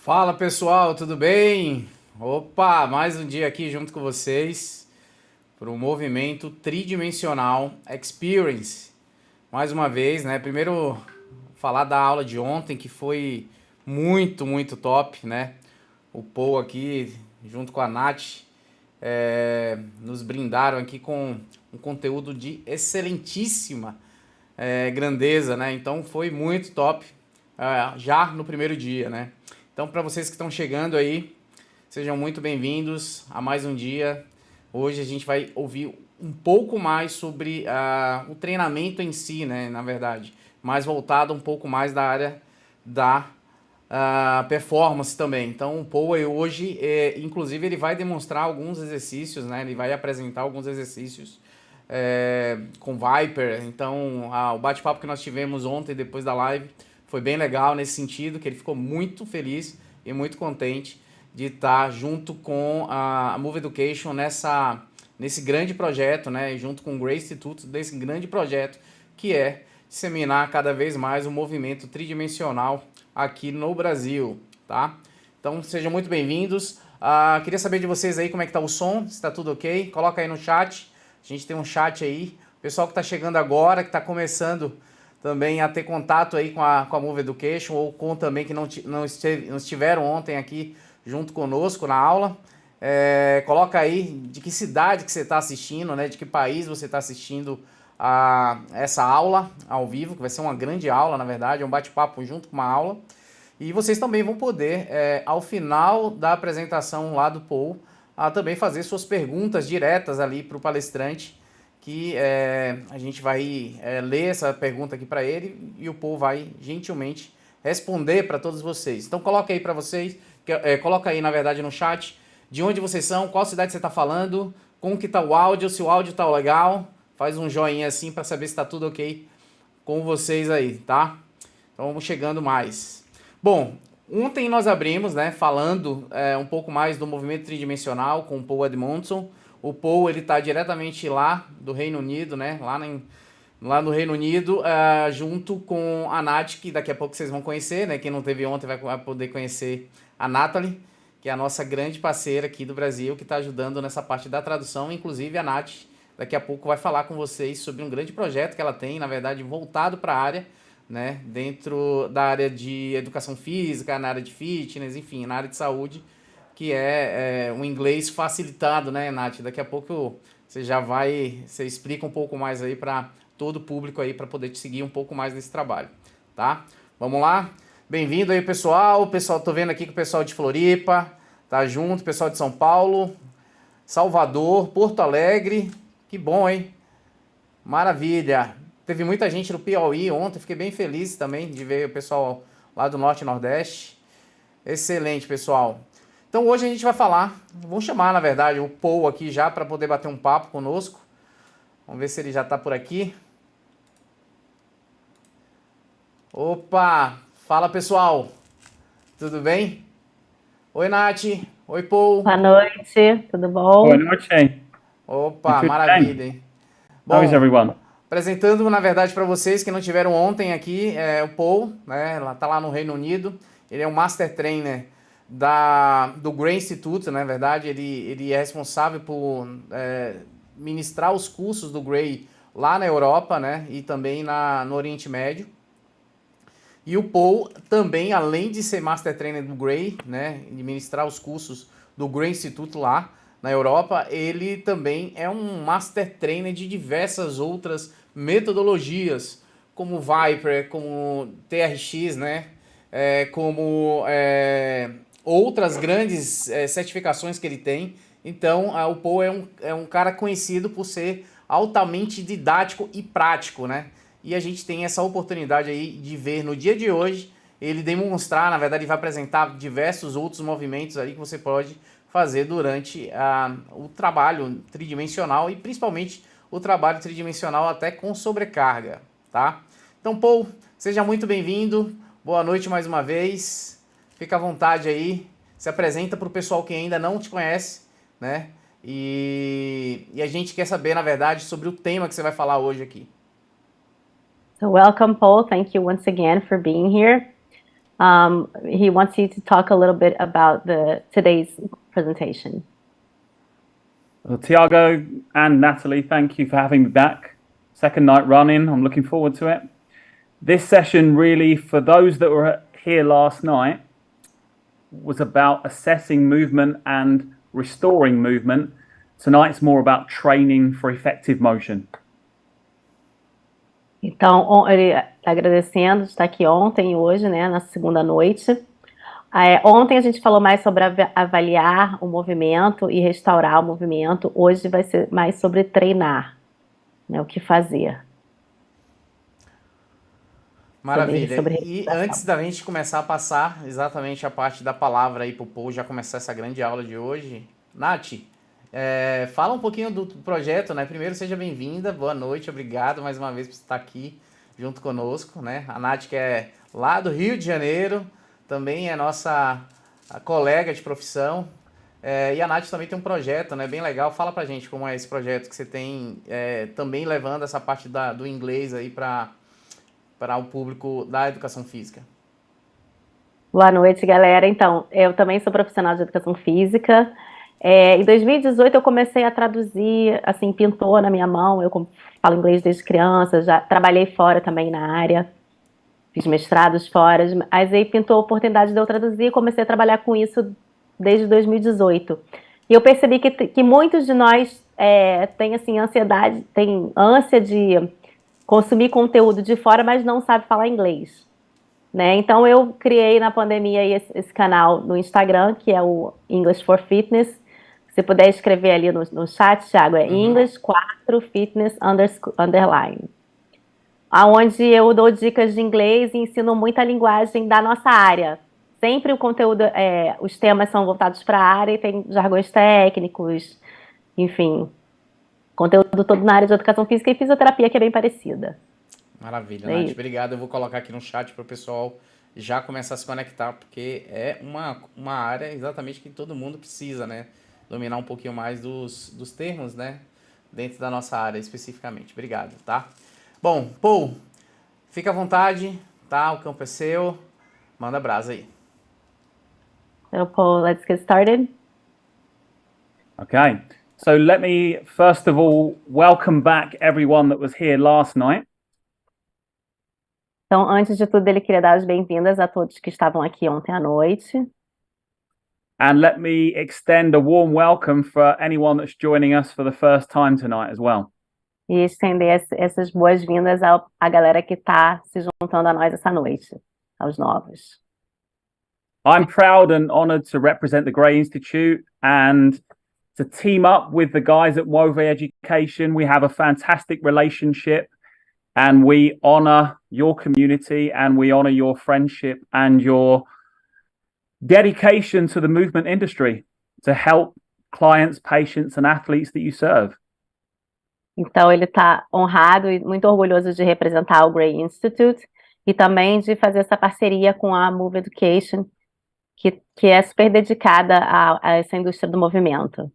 Fala pessoal, tudo bem? Opa, mais um dia aqui junto com vocês para o Movimento Tridimensional Experience. Mais uma vez, né? Primeiro falar da aula de ontem que foi muito top, né? O Paul aqui junto com a Nath nos brindaram aqui com um conteúdo de excelentíssima grandeza, né? Então foi muito top já no primeiro dia, né? Então, para vocês que estão chegando aí, sejam muito bem-vindos a mais um dia. Hoje a gente vai ouvir um pouco mais sobre o treinamento em si, né? Na verdade, mais voltado um pouco mais da área da performance também. Então, o Paul hoje, inclusive, ele vai demonstrar alguns exercícios, né? Ele vai apresentar alguns exercícios com Viper. Então, o bate-papo que nós tivemos ontem, depois da live, foi bem legal nesse sentido, que ele ficou muito feliz e muito contente de estar junto com a Move Education nesse grande projeto, né? Junto com o Grace Instituto, desse grande projeto que é disseminar cada vez mais o movimento tridimensional aqui no Brasil, tá? Então sejam muito bem-vindos. Queria saber de vocês aí como é que tá o som, se tá tudo ok. Coloca aí no chat, a gente tem um chat aí. O pessoal que tá chegando agora, que tá começando também a ter contato aí com a Move Education, ou com também que não estiveram ontem aqui junto conosco na aula. Coloca aí de que cidade que você está assistindo, né? De que país você está assistindo essa aula ao vivo, que vai ser uma grande aula, na verdade, é um bate-papo junto com uma aula. E vocês também vão poder, ao final da apresentação lá do Paul, também fazer suas perguntas diretas ali para o palestrante, que a gente vai ler essa pergunta aqui para ele e o Paul vai gentilmente responder para todos vocês. Então coloca aí para vocês, coloca aí na verdade no chat de onde vocês são, qual cidade você está falando, como que tá o áudio, se o áudio tá legal, faz um joinha assim para saber se está tudo ok com vocês aí, tá? Então vamos chegando mais. Bom, ontem nós abrimos, né, falando um pouco mais do movimento tridimensional com o Paul Edmondson. O Paul, ele tá diretamente lá do Reino Unido, né? Lá no Reino Unido, junto com a Nath, que daqui a pouco vocês vão conhecer, né? Quem não teve ontem vai poder conhecer a Nathalie, que é a nossa grande parceira aqui do Brasil, que está ajudando nessa parte da tradução. Inclusive, a Nath, daqui a pouco, vai falar com vocês sobre um grande projeto que ela tem, na verdade, voltado para a área, né? Dentro da área de educação física, na área de fitness, enfim, na área de saúde, que é um inglês facilitado, né, Nath? Daqui a pouco você explica um pouco mais aí para todo o público aí, para poder te seguir um pouco mais nesse trabalho, tá? Vamos lá? Bem-vindo aí, pessoal. Tô vendo aqui que o pessoal de Floripa tá junto, pessoal de São Paulo, Salvador, Porto Alegre. Que bom, hein? Maravilha. Teve muita gente no Piauí ontem, fiquei bem feliz também de ver o pessoal lá do Norte e Nordeste. Excelente, pessoal. Então hoje a gente vai falar, vou chamar na verdade o Paul aqui já para poder bater um papo conosco. Vamos ver se ele já está por aqui. Opa, fala pessoal, tudo bem? Oi Nath, oi Paul. Boa noite, tudo bom? Boa noite. Opa, maravilha, hein? How is Bom, everyone? apresentando na verdade para vocês que não tiveram ontem aqui, o Paul, né? Ela tá lá no Reino Unido. Ele é um Master Trainer do Gray Institute, na verdade, ele é responsável por ministrar os cursos do Gray lá na Europa, né, e também no Oriente Médio. E o Paul também, além de ser Master Trainer do Gray, né, e ministrar os cursos do Gray Institute lá na Europa, ele também é um Master Trainer de diversas outras metodologias, como Viper, como TRX, né, como outras grandes certificações que ele tem. Então, o Paul é um cara conhecido por ser altamente didático e prático, né? E a gente tem essa oportunidade aí de ver no dia de hoje ele demonstrar, na verdade, ele vai apresentar diversos outros movimentos aí que você pode fazer durante o trabalho tridimensional e principalmente o trabalho tridimensional até com sobrecarga, tá? Então, Paul, seja muito bem-vindo. Boa noite mais uma vez. Fica à vontade aí. Se apresenta para o pessoal que ainda não te conhece, né? E a gente quer saber, na verdade, sobre o tema que você vai falar hoje aqui. So welcome, Paul. Thank you once again for being here. He wants you to talk a little bit about today's presentation. Well, Tiago and Natalie, thank you for having me back. Second night running, I'm looking forward to it. This session really, for those that were here last night, was about assessing movement and restoring movement. Tonight's more about training for effective motion. Então, ele está agradecendo de estar aqui ontem e hoje, né, na segunda noite. Ontem a gente falou mais sobre avaliar o movimento e restaurar o movimento. Hoje vai ser mais sobre treinar, né, o que fazer. Maravilha. E antes da gente começar a passar exatamente a parte da palavra aí para o Paul já começar essa grande aula de hoje, Nath, fala um pouquinho do projeto, né? Primeiro, seja bem-vinda, boa noite, obrigado mais uma vez por estar aqui junto conosco, né? A Nath, que é lá do Rio de Janeiro, também é nossa colega de profissão, e a Nath também tem um projeto, né? Bem legal. Fala pra gente como é esse projeto que você tem, também levando essa parte do inglês aí para o público da educação física. Boa noite, galera. Então, eu também sou profissional de educação física. Em 2018 eu comecei a traduzir, assim, pintor na minha mão. Eu falo inglês desde criança, já trabalhei fora também na área, fiz mestrados fora, mas aí pintou a oportunidade de eu traduzir e comecei a trabalhar com isso desde 2018. E eu percebi que muitos de nós têm, assim, ansiedade, têm ânsia de consumir conteúdo de fora, mas não sabe falar inglês, né? Então eu criei na pandemia esse canal no Instagram, que é o English for Fitness. Se você puder escrever ali no chat, Thiago, English 4 Fitness _, aonde eu dou dicas de inglês e ensino muita linguagem da nossa área. Sempre o conteúdo, os temas são voltados para a área e tem jargões técnicos, enfim, conteúdo todo na área de educação física e fisioterapia, que é bem parecida. Maravilha, Nath, obrigado. Eu vou colocar aqui no chat para o pessoal já começar a se conectar, porque é uma área exatamente que todo mundo precisa, né? Dominar um pouquinho mais dos termos, né? Dentro da nossa área especificamente. Obrigado, tá? Bom, Paul, fica à vontade, tá? O campo é seu. Manda brasa aí. So, Paul, let's get started. Okay, so let me first of all welcome back everyone that was here last night. Então, antes de tudo, ele queria dar as bem-vindas a todos que estavam aqui ontem à noite. And let me extend a warm welcome for anyone that's joining us for the first time tonight as well. E estender essas boas-vindas à galera que está se juntando a nós essa noite, aos novos. I'm proud and honored to represent the Gray Institute and to team up with the guys at Move Education. We have a fantastic relationship and we honor your community and we honor your friendship and your dedication to the movement industry to help clients, patients and athletes that you serve. Então, ele está honrado e muito orgulhoso de representar o Gray Institute e também de fazer essa parceria com a Move Education, que é super dedicada a essa indústria do movimento.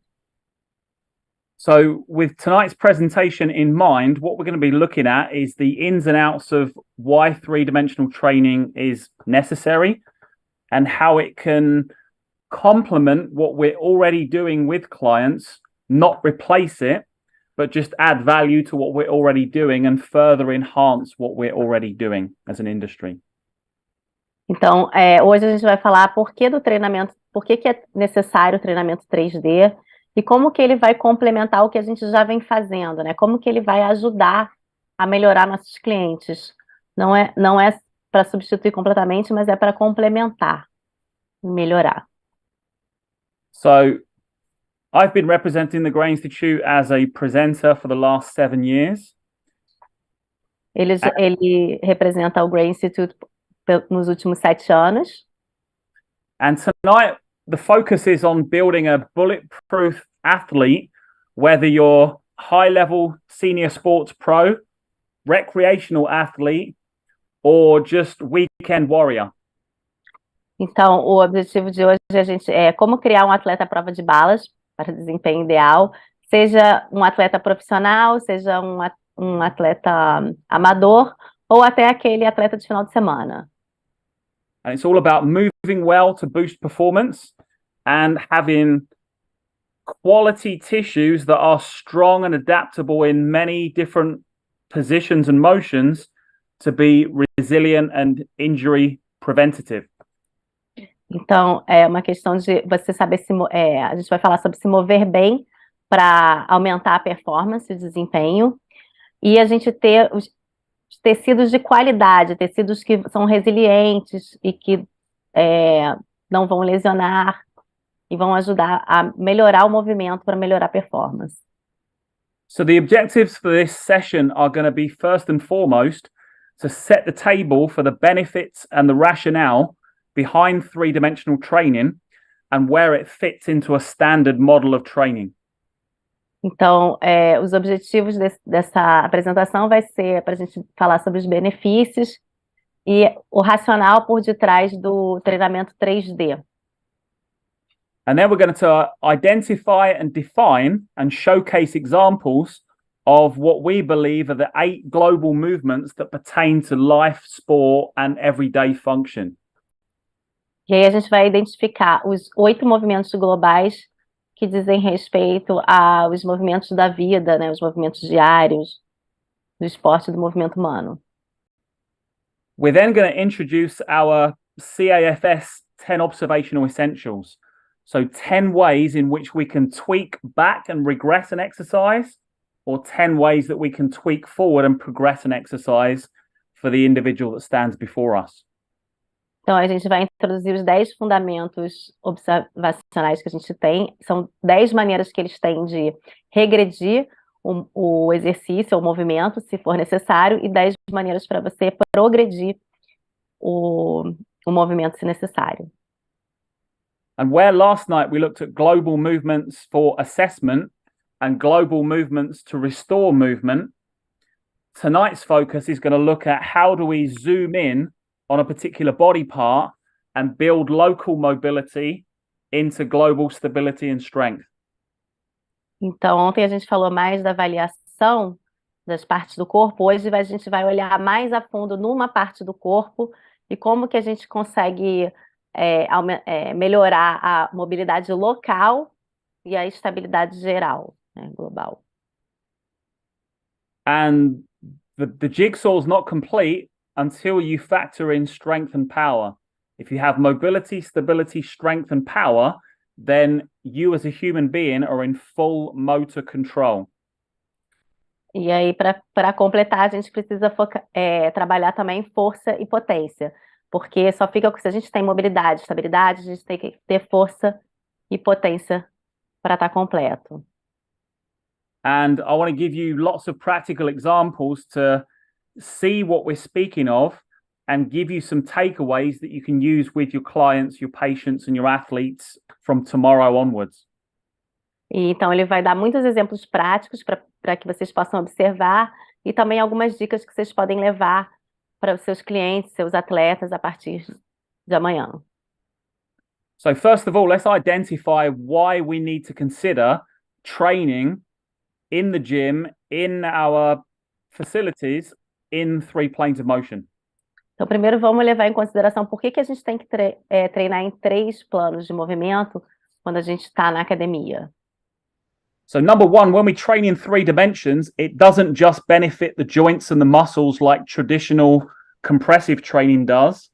So with tonight's presentation in mind, what we're going to be looking at is the ins and outs of why three-dimensional training is necessary and how it can complement what we're already doing with clients, not replace it, but just add value to what we're already doing and further enhance what we're already doing as an industry. Então, hoje a gente vai falar por que é necessário o treinamento 3D e como que ele vai complementar o que a gente já vem fazendo, né? Como que ele vai ajudar a melhorar nossos clientes. Não é para substituir completamente, mas é para complementar e melhorar. So, I've been representing the Gray Institute as a presenter for the last 7 years. Ele representa o Gray Institute nos últimos 7 anos. And tonight, the focus is on building a bulletproof athlete, whether you're high-level senior sports pro, recreational athlete, or just weekend warrior. Então, o objetivo de hoje é como criar um atleta à prova de balas para desempenho ideal, seja um atleta profissional, seja um atleta amador, ou até aquele atleta de final de semana. And it's all about moving well to boost performance and having quality tissues that are strong and adaptable in many different positions and motions to be resilient and injury preventative. Então, é uma questão de você saber a gente vai falar sobre se mover bem para aumentar a performance, o desempenho, e a gente ter os tecidos de qualidade, tecidos que são resilientes e que não vão lesionar e vão ajudar a melhorar o movimento para melhorar a performance. So the objectives for this session are going to be, first and foremost, to set the table for the benefits and the rationale behind three-dimensional training and where it fits into a standard model of training. Então, os objetivos dessa apresentação vai ser para a gente falar sobre os benefícios e o racional por detrás do treinamento 3D. And then we're going to identify and define and showcase examples of what we believe are the 8 global movements that pertain to life, sport, and everyday function. E aí a gente vai identificar os 8 movimentos globais que dizem respeito aos movimentos da vida, né, os movimentos diários do esporte e do movimento humano. We're then going to introduce our CAFS 10 observational essentials. So 10 ways in which we can tweak back and regress an exercise, or 10 ways that we can tweak forward and progress an exercise for the individual that stands before us. Então, a gente vai introduzir os 10 fundamentos observacionais que a gente tem. São 10 maneiras que eles têm de regredir o exercício, o movimento, se for necessário, e 10 maneiras para você progredir o movimento, se necessário. And where last night we looked at global movements for assessment and global movements to restore movement, tonight's focus is going to look at how do we zoom in on a particular body part and build local mobility into global stability and strength. Então, ontem a gente falou mais da avaliação das partes do corpo, hoje a gente vai olhar mais a fundo numa parte do corpo e como que a gente consegue melhorar a mobilidade local e a estabilidade geral, né, global. And the jigsaw is not complete until you factor in strength and power. If you have mobility, stability, strength, and power, then you as a human being are in full motor control. E aí, para completar, a gente precisa trabalhar também força e potência, porque só fica se a gente tem mobilidade, estabilidade, a gente tem que ter força e potência para estar completo. And I want to give you lots of practical examples to see what we're speaking of and give you some takeaways that you can use with your clients, your patients, and your athletes from tomorrow onwards. E então ele vai dar muitos exemplos práticos para que vocês possam observar e também algumas dicas que vocês podem levar para os seus clientes, seus atletas a partir de amanhã. So first of all, let's identify why we need to consider training in the gym, in our facilities, in 3 planes of motion. Então, primeiro vamos levar em consideração por que a gente tem que treinar em 3 planos de movimento quando a gente está na academia. So number 1, when we train in 3 dimensions, it doesn't just benefit the joints and the muscles like traditional compressive training does.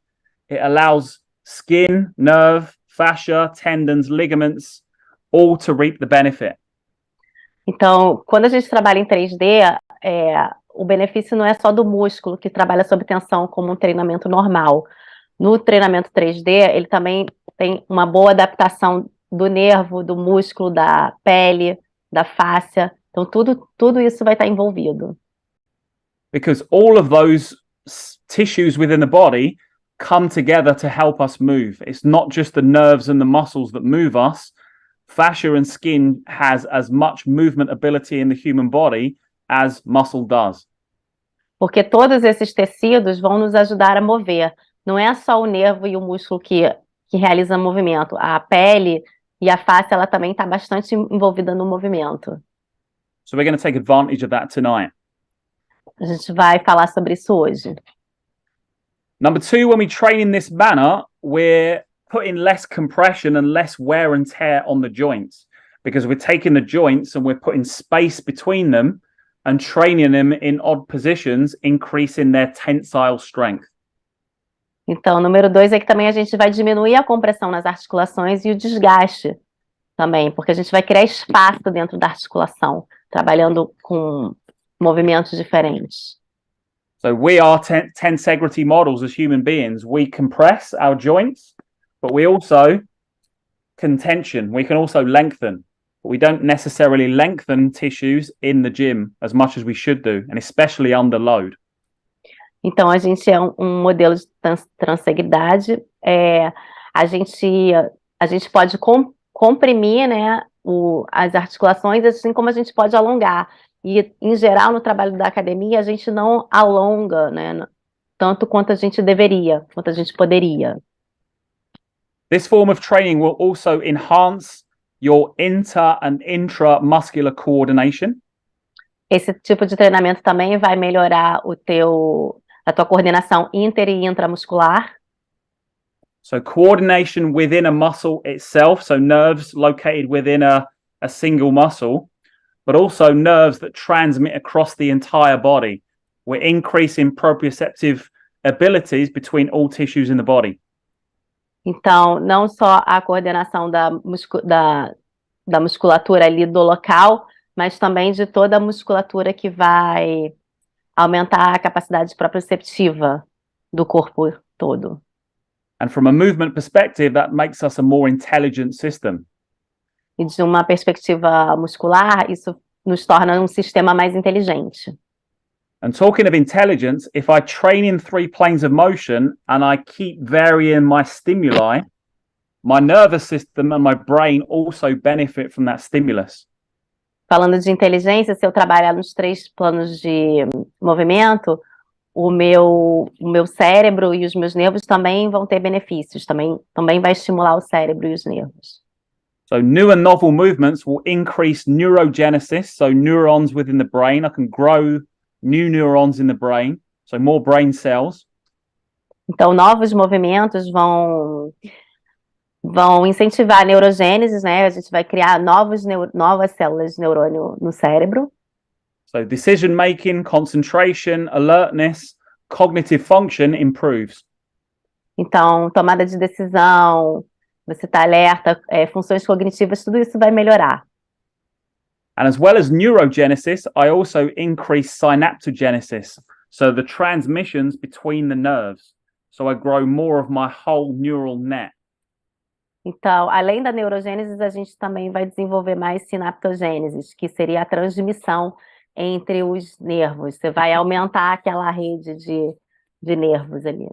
It allows skin, nerve, fascia, tendons, ligaments, all to reap the benefit. Então, quando a gente trabalha em 3D, o benefício não é só do músculo que trabalha sob tensão como um treinamento normal. No treinamento 3D, ele também tem uma boa adaptação do nervo, do músculo, da pele, da fáscia. Então, tudo isso vai estar envolvido. Because all of those tissues within the body come together to help us move. It's not just the nerves and the muscles that move us. Fascia and skin has as much movement ability in the human body as muscle does. Porque todos esses tecidos vão nos ajudar a mover. Não é só o nervo e o músculo que realizam o movimento. A pele e a face, ela também está bastante envolvida no movimento. So we're going to take advantage of that tonight. A gente vai falar sobre isso hoje. Number two, when we train in this manner, we're putting less compression and less wear and tear on the joints because we're taking the joints and we're putting space between them and training them in odd positions, increasing their tensile strength. Então, número 2 é que também a gente vai diminuir a compressão nas articulações e o desgaste também, porque a gente vai criar espaço dentro da articulação, trabalhando com movimentos diferentes. So we are tensegrity models as human beings. We compress our joints, but we also contention. We can also lengthen, but we don't necessarily lengthen tissues in the gym as much as we should do, and especially under load. Então, a gente é um modelo de transegridade. A gente pode comprimir, né, as articulações, assim como a gente pode alongar. E, em geral, no trabalho da academia, a gente não alonga, né, tanto quanto a gente deveria, quanto a gente poderia. This form of training will also enhance your inter and intramuscular coordination. Esse tipo de treinamento também vai melhorar a tua coordenação inter e intramuscular. So coordination within a muscle itself, so nerves located within a single muscle, but also nerves that transmit across the entire body. We're increasing proprioceptive abilities between all tissues in the body. Então, não só a coordenação da musculatura ali do local, mas também de toda a musculatura que vai aumentar a capacidade proprioceptiva do corpo todo. And from a movement perspective, that makes us a more intelligent system. E de uma perspectiva muscular, isso nos torna um sistema mais inteligente. And talking of intelligence, if I train in 3 planes of motion and I keep varying my stimuli, my nervous system and my brain also benefit from that stimulus. Falando de inteligência, se eu trabalhar nos 3 planos de movimento, o meu cérebro e os meus nervos também vão ter benefícios, também vai estimular o cérebro e os nervos. So new and novel movements will increase neurogenesis, so neurons within the brain. I can grow new neurons in the brain, so more brain cells. Então, novos movimentos vão incentivar a neurogênese, né? A gente vai criar novas células de neurônio no cérebro. So decision making, concentration, alertness, cognitive function improves. Então, tomada de decisão, você está alerta, funções cognitivas, tudo isso vai melhorar. And as well as neurogenesis, I also increase synaptogenesis, so the transmissions between the nerves. So I grow more of my whole neural net. Então, além da neurogênese, a gente também vai desenvolver mais sinaptogênese, que seria a transmissão entre os nervos. Você vai aumentar aquela rede de nervos ali.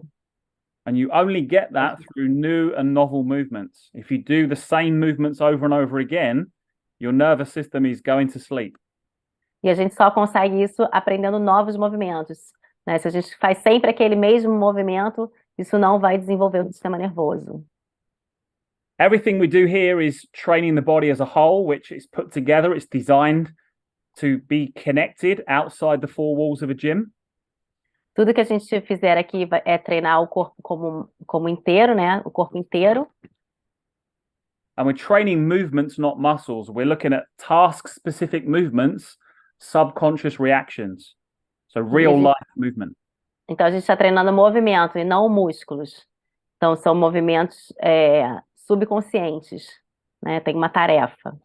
And you only get that through new and novel movements. If you do the same movements over and over again, your nervous system is going to sleep. E a gente só consegue isso aprendendo novos movimentos, né? Se a gente faz sempre aquele mesmo movimento, isso não vai desenvolver o sistema nervoso. Everything we do here is training the body as a whole, which is put together. It's designed to be connected outside the 4 walls of a gym. Tudo que a gente fizer aqui é treinar o corpo como inteiro, né? O corpo inteiro. And we're training movements, not muscles. We're looking at task-specific movements, subconscious reactions. So real-life movement. Então, a gente está treinando movimento e não músculos. Então, são movimentos subconscientes, né? Tem uma tarefa.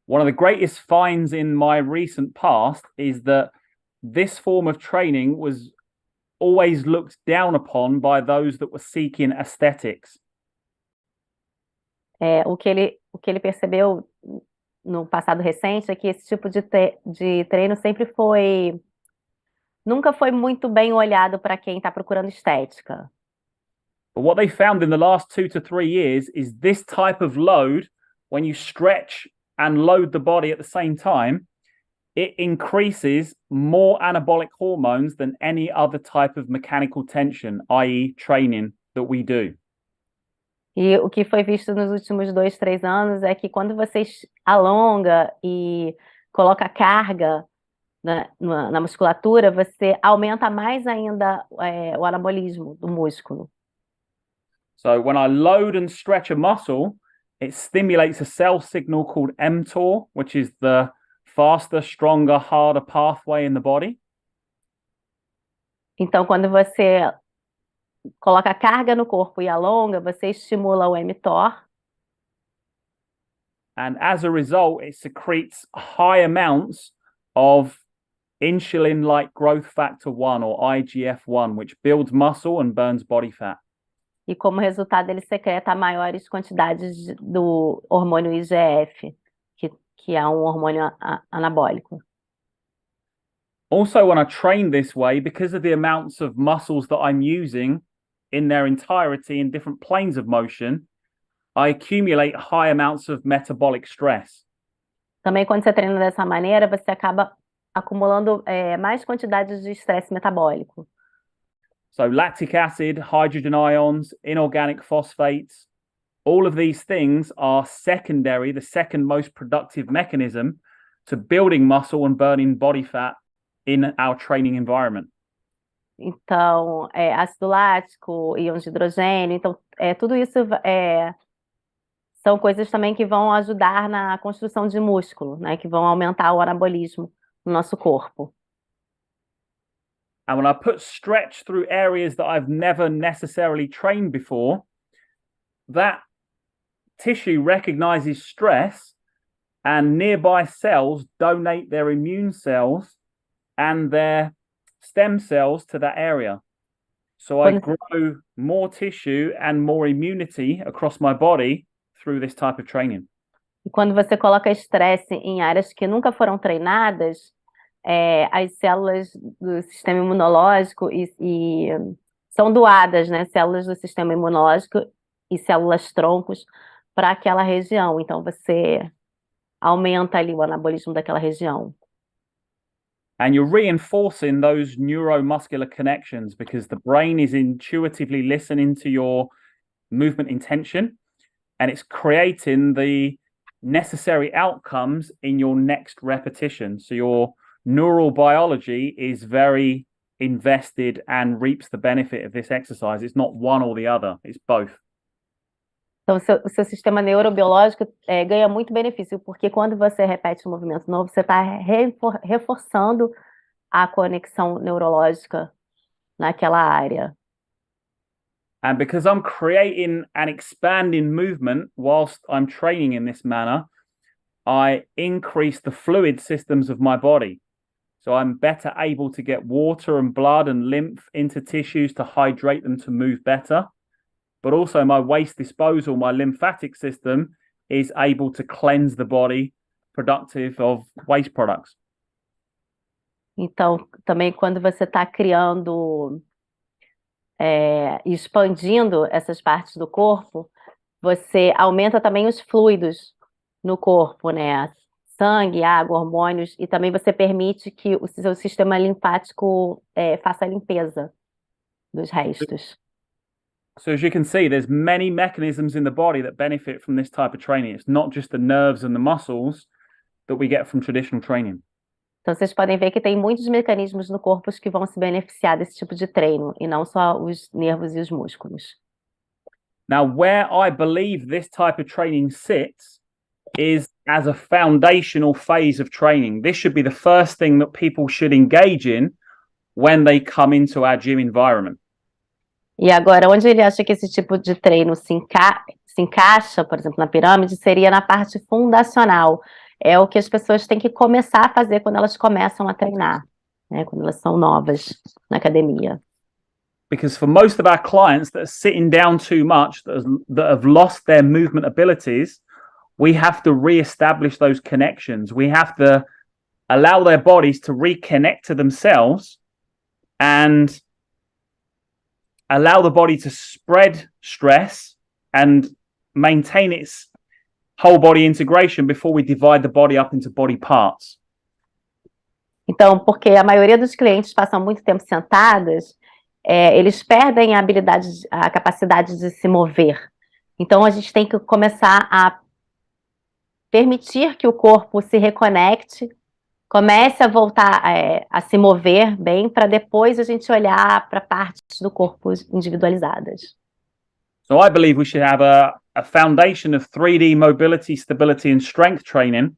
One of the greatest finds in my recent past is that this form of training was always looked down upon by those that were seeking aesthetics. O que ele percebeu no passado recente é que esse tipo de treino nunca foi muito bem olhado para quem está procurando estética. But what they found in the last 2 to 3 years is this type of load, when you stretch and load the body at the same time, it increases more anabolic hormones than any other type of mechanical tension, i.e. training that we do. E o que foi visto nos últimos 2, 3 anos é que quando você alonga e coloca carga, na musculatura, você aumenta mais ainda o anabolismo do músculo. So when I load and stretch a muscle, it stimulates a cell signal called mTOR, which is the faster, stronger, harder pathway in the body. Então, quando você coloca carga no corpo e alonga, você estimula o mTOR. And as a result, it secretes high amounts of insulin-like growth factor 1 or IGF-1, which builds muscle and burns body fat. E como resultado, ele secreta maiores quantidades do hormônio IGF, que é um hormônio anabólico. Also, when I train this way, because of the amounts of muscles that I'm using in their entirety in different planes of motion, I accumulate high amounts of metabolic stress. Também, quando você treina dessa maneira, você acaba acumulando mais quantidades de estresse metabólico. So lactic acid, hydrogen ions, inorganic phosphates, all of these things are secondary, the second most productive mechanism to building muscle and burning body fat in our training environment. Então, ácido lático, íons de hidrogênio, então tudo isso são coisas também que vão ajudar na construção de músculo, né, que vão aumentar o anabolismo no nosso corpo. And when I put stretch through areas that I've never necessarily trained before, that tissue recognizes stress and nearby cells donate their immune cells and their stem cells to that area. So I grow more tissue and more immunity across my body through this type of training. E quando você coloca estresse em áreas que nunca foram treinadas, as células do sistema imunológico são doadas, né? Células do sistema imunológico e células troncos para aquela região. Então você aumenta ali o anabolismo daquela região. And you're reinforcing those neuromuscular connections because the brain is intuitively listening to your movement intention and it's creating the necessary outcomes in your next repetition. So your neural biology is very invested and reaps the benefit of this exercise. It's not one or the other, it's both. Então, o seu sistema neurobiológico ganha muito benefício, porque quando você repete um movimento novo, você está reforçando a conexão neurológica naquela área. And because I'm creating and expanding movement whilst I'm training in this manner, I increase the fluid systems of my body. So I'm better able to get water and blood and lymph into tissues to hydrate them to move better. But also my waste disposal, my lymphatic system is able to cleanse the body, productive of waste products. Então, também quando você está criando expandindo essas partes do corpo, você aumenta também os fluidos no corpo, né? Sangue, água, hormônios, e também você permite que o seu sistema linfático faça a limpeza dos restos. So as you can see, there's many mechanisms in the body that benefit from this type of training. It's not just the nerves and the muscles that we get from traditional training. Então vocês podem ver que tem muitos mecanismos no corpo que vão se beneficiar desse tipo de treino, e não só os nervos e os músculos. Now, where I believe this type of training sits is as a foundational phase of training. This should be the first thing that people should engage in when they come into our gym environment. E agora, onde ele acha que esse tipo de treino se encaixa, por exemplo, na pirâmide, seria na parte fundacional. É o que as pessoas têm que começar a fazer quando elas começam a treinar, né? Quando elas são novas na academia. Because for most of our clients that are sitting down too much, that have lost their movement abilities, we have to re-establish those connections. We have to allow their bodies to reconnect to themselves and allow the body to spread stress and maintain its whole body integration before we divide the body up into body parts. Então, porque a maioria dos clientes passam muito tempo sentados, eles perdem a capacidade de se mover. Então, a gente tem que começar a permitir que o corpo se reconecte comece a voltar a se mover bem, para depois a gente olhar para partes do corpo individualizadas. So I believe we should have a foundation of 3D mobility, stability, and strength training,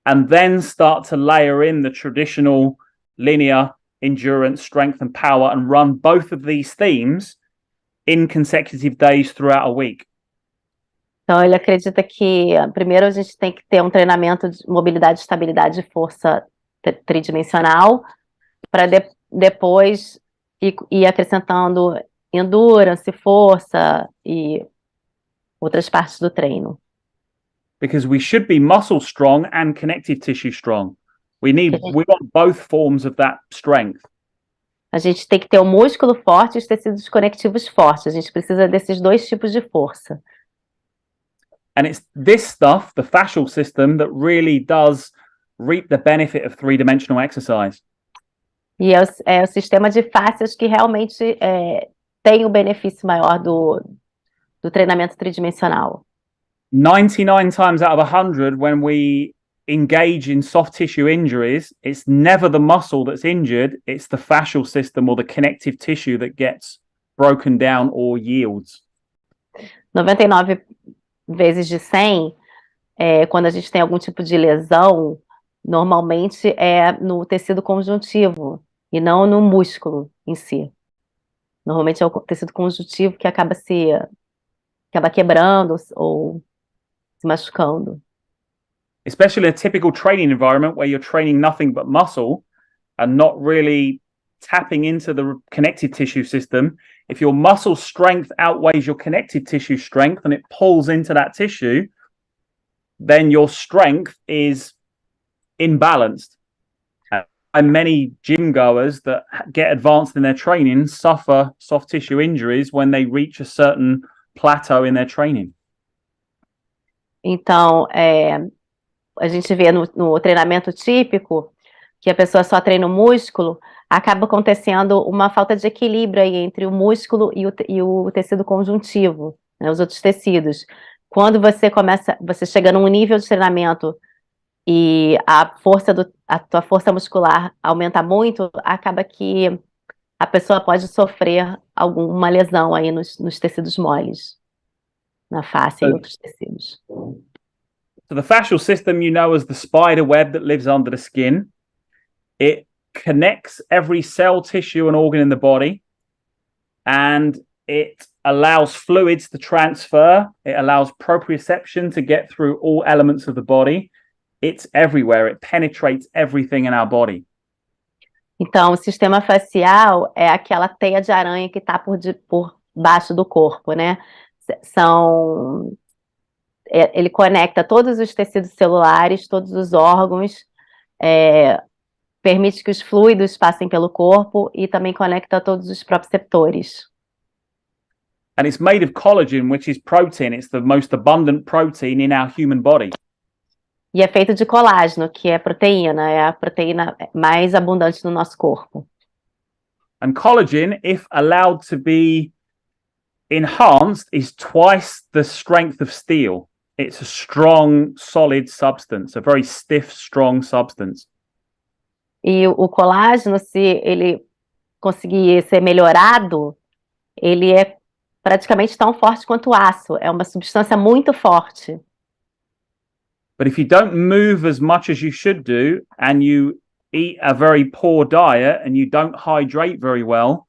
and then start to layer in the traditional linear endurance, strength, and power, and run both of these themes in consecutive days throughout a week. Então, ele acredita que primeiro a gente tem que ter um treinamento de mobilidade, estabilidade e força tridimensional, para depois ir acrescentando endurance, força e outras partes do treino. Because we should be muscle strong and connective tissue strong. We want both forms of that strength. A gente tem que ter o músculo forte e os tecidos conectivos fortes. A gente precisa desses dois tipos de força. And it's this stuff, the fascial system, that really does reap the benefit of three-dimensional exercise. E é o sistema de fáscias que realmente tem o benefício maior do treinamento tridimensional. 99 times out of 100, when we engage in soft tissue injuries, it's never the muscle that's injured, it's the fascial system or the connective tissue that gets broken down or yields. 99 vezes de 100, quando a gente tem algum tipo de lesão, normalmente é no tecido conjuntivo e não no músculo em si. Normalmente é o tecido conjuntivo que acaba quebrando ou se machucando. Especially in a typical training environment where you're training nothing but muscle and not really tapping into the connective tissue system. If your muscle strength outweighs your connective tissue strength and it pulls into that tissue, then your strength is imbalanced. And many gym goers that get advanced in their training suffer soft tissue injuries when they reach a certain plateau in their training. Então, a gente vê no treinamento típico que a pessoa só treina o músculo, acaba acontecendo uma falta de equilíbrio aí entre o músculo e o tecido conjuntivo, né, os outros tecidos. Quando você chega num nível de treinamento e a tua força muscular aumenta muito, acaba que a pessoa pode sofrer alguma lesão aí nos tecidos moles, na face e outros tecidos. So the fascial system, you know, as the spider web that lives under the skin. It connects every cell, tissue, and organ in the body, and it allows fluids to transfer. It allows proprioception to get through all elements of the body. It's everywhere. It penetrates everything in our body. Então, o sistema facial é aquela teia de aranha que está por baixo do corpo, né? Ele conecta todos os tecidos celulares, todos os órgãos, permite que os fluidos passem pelo corpo e também conecta todos os proprioceptores. And it's made of collagen, which is protein. It's the most abundant protein in our human body. E é feito de colágeno, que é a proteína mais abundante no nosso corpo. And collagen, if allowed to be enhanced, is twice the strength of steel. It's a strong, solid substance, a very stiff, strong substance. E o colágeno, se ele conseguir ser melhorado, ele é praticamente tão forte quanto o aço. É uma substância muito forte. But if you don't move as much as you should do, and you eat a very poor diet, and you don't hydrate very well,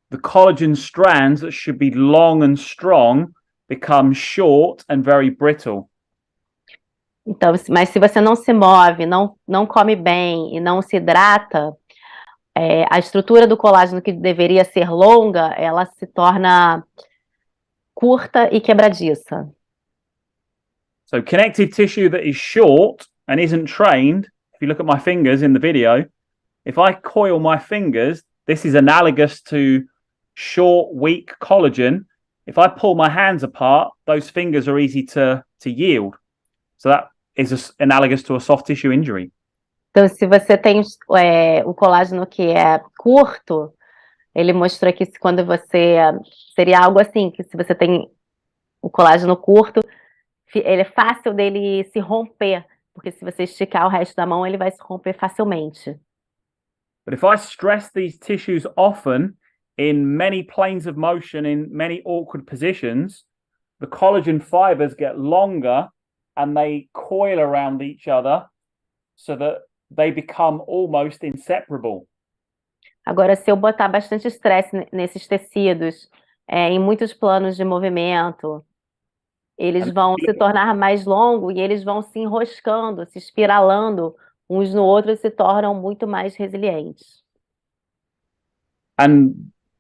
the collagen strands that should be long and strong become short and very brittle. Então, mas se você não se move, não come bem e não se hidrata, a estrutura do colágeno que deveria ser longa, ela se torna curta e quebradiça. So connective tissue that is short and isn't trained, if you look at my fingers in the video, if I coil my fingers, this is analogous to short, weak collagen. If I pull my hands apart, those fingers are easy to yield. So that is analogous to a soft tissue injury. Então, se você tem o colágeno que é curto, ele mostrou aqui quando seria algo assim, que se você tem o colágeno curto, ele é fácil dele se romper porque se você esticar o resto da mão, ele vai se romper facilmente. But if I stress these tissues often in many planes of motion, in many awkward positions, the collagen fibers get longer and they coil around each other so that they become almost inseparable. Agora, se eu botar bastante estresse nesses tecidos, em muitos planos de movimento, eles vão se tornar mais longos e eles vão se enroscando, se espiralando uns no outro e se tornam muito mais resilientes. And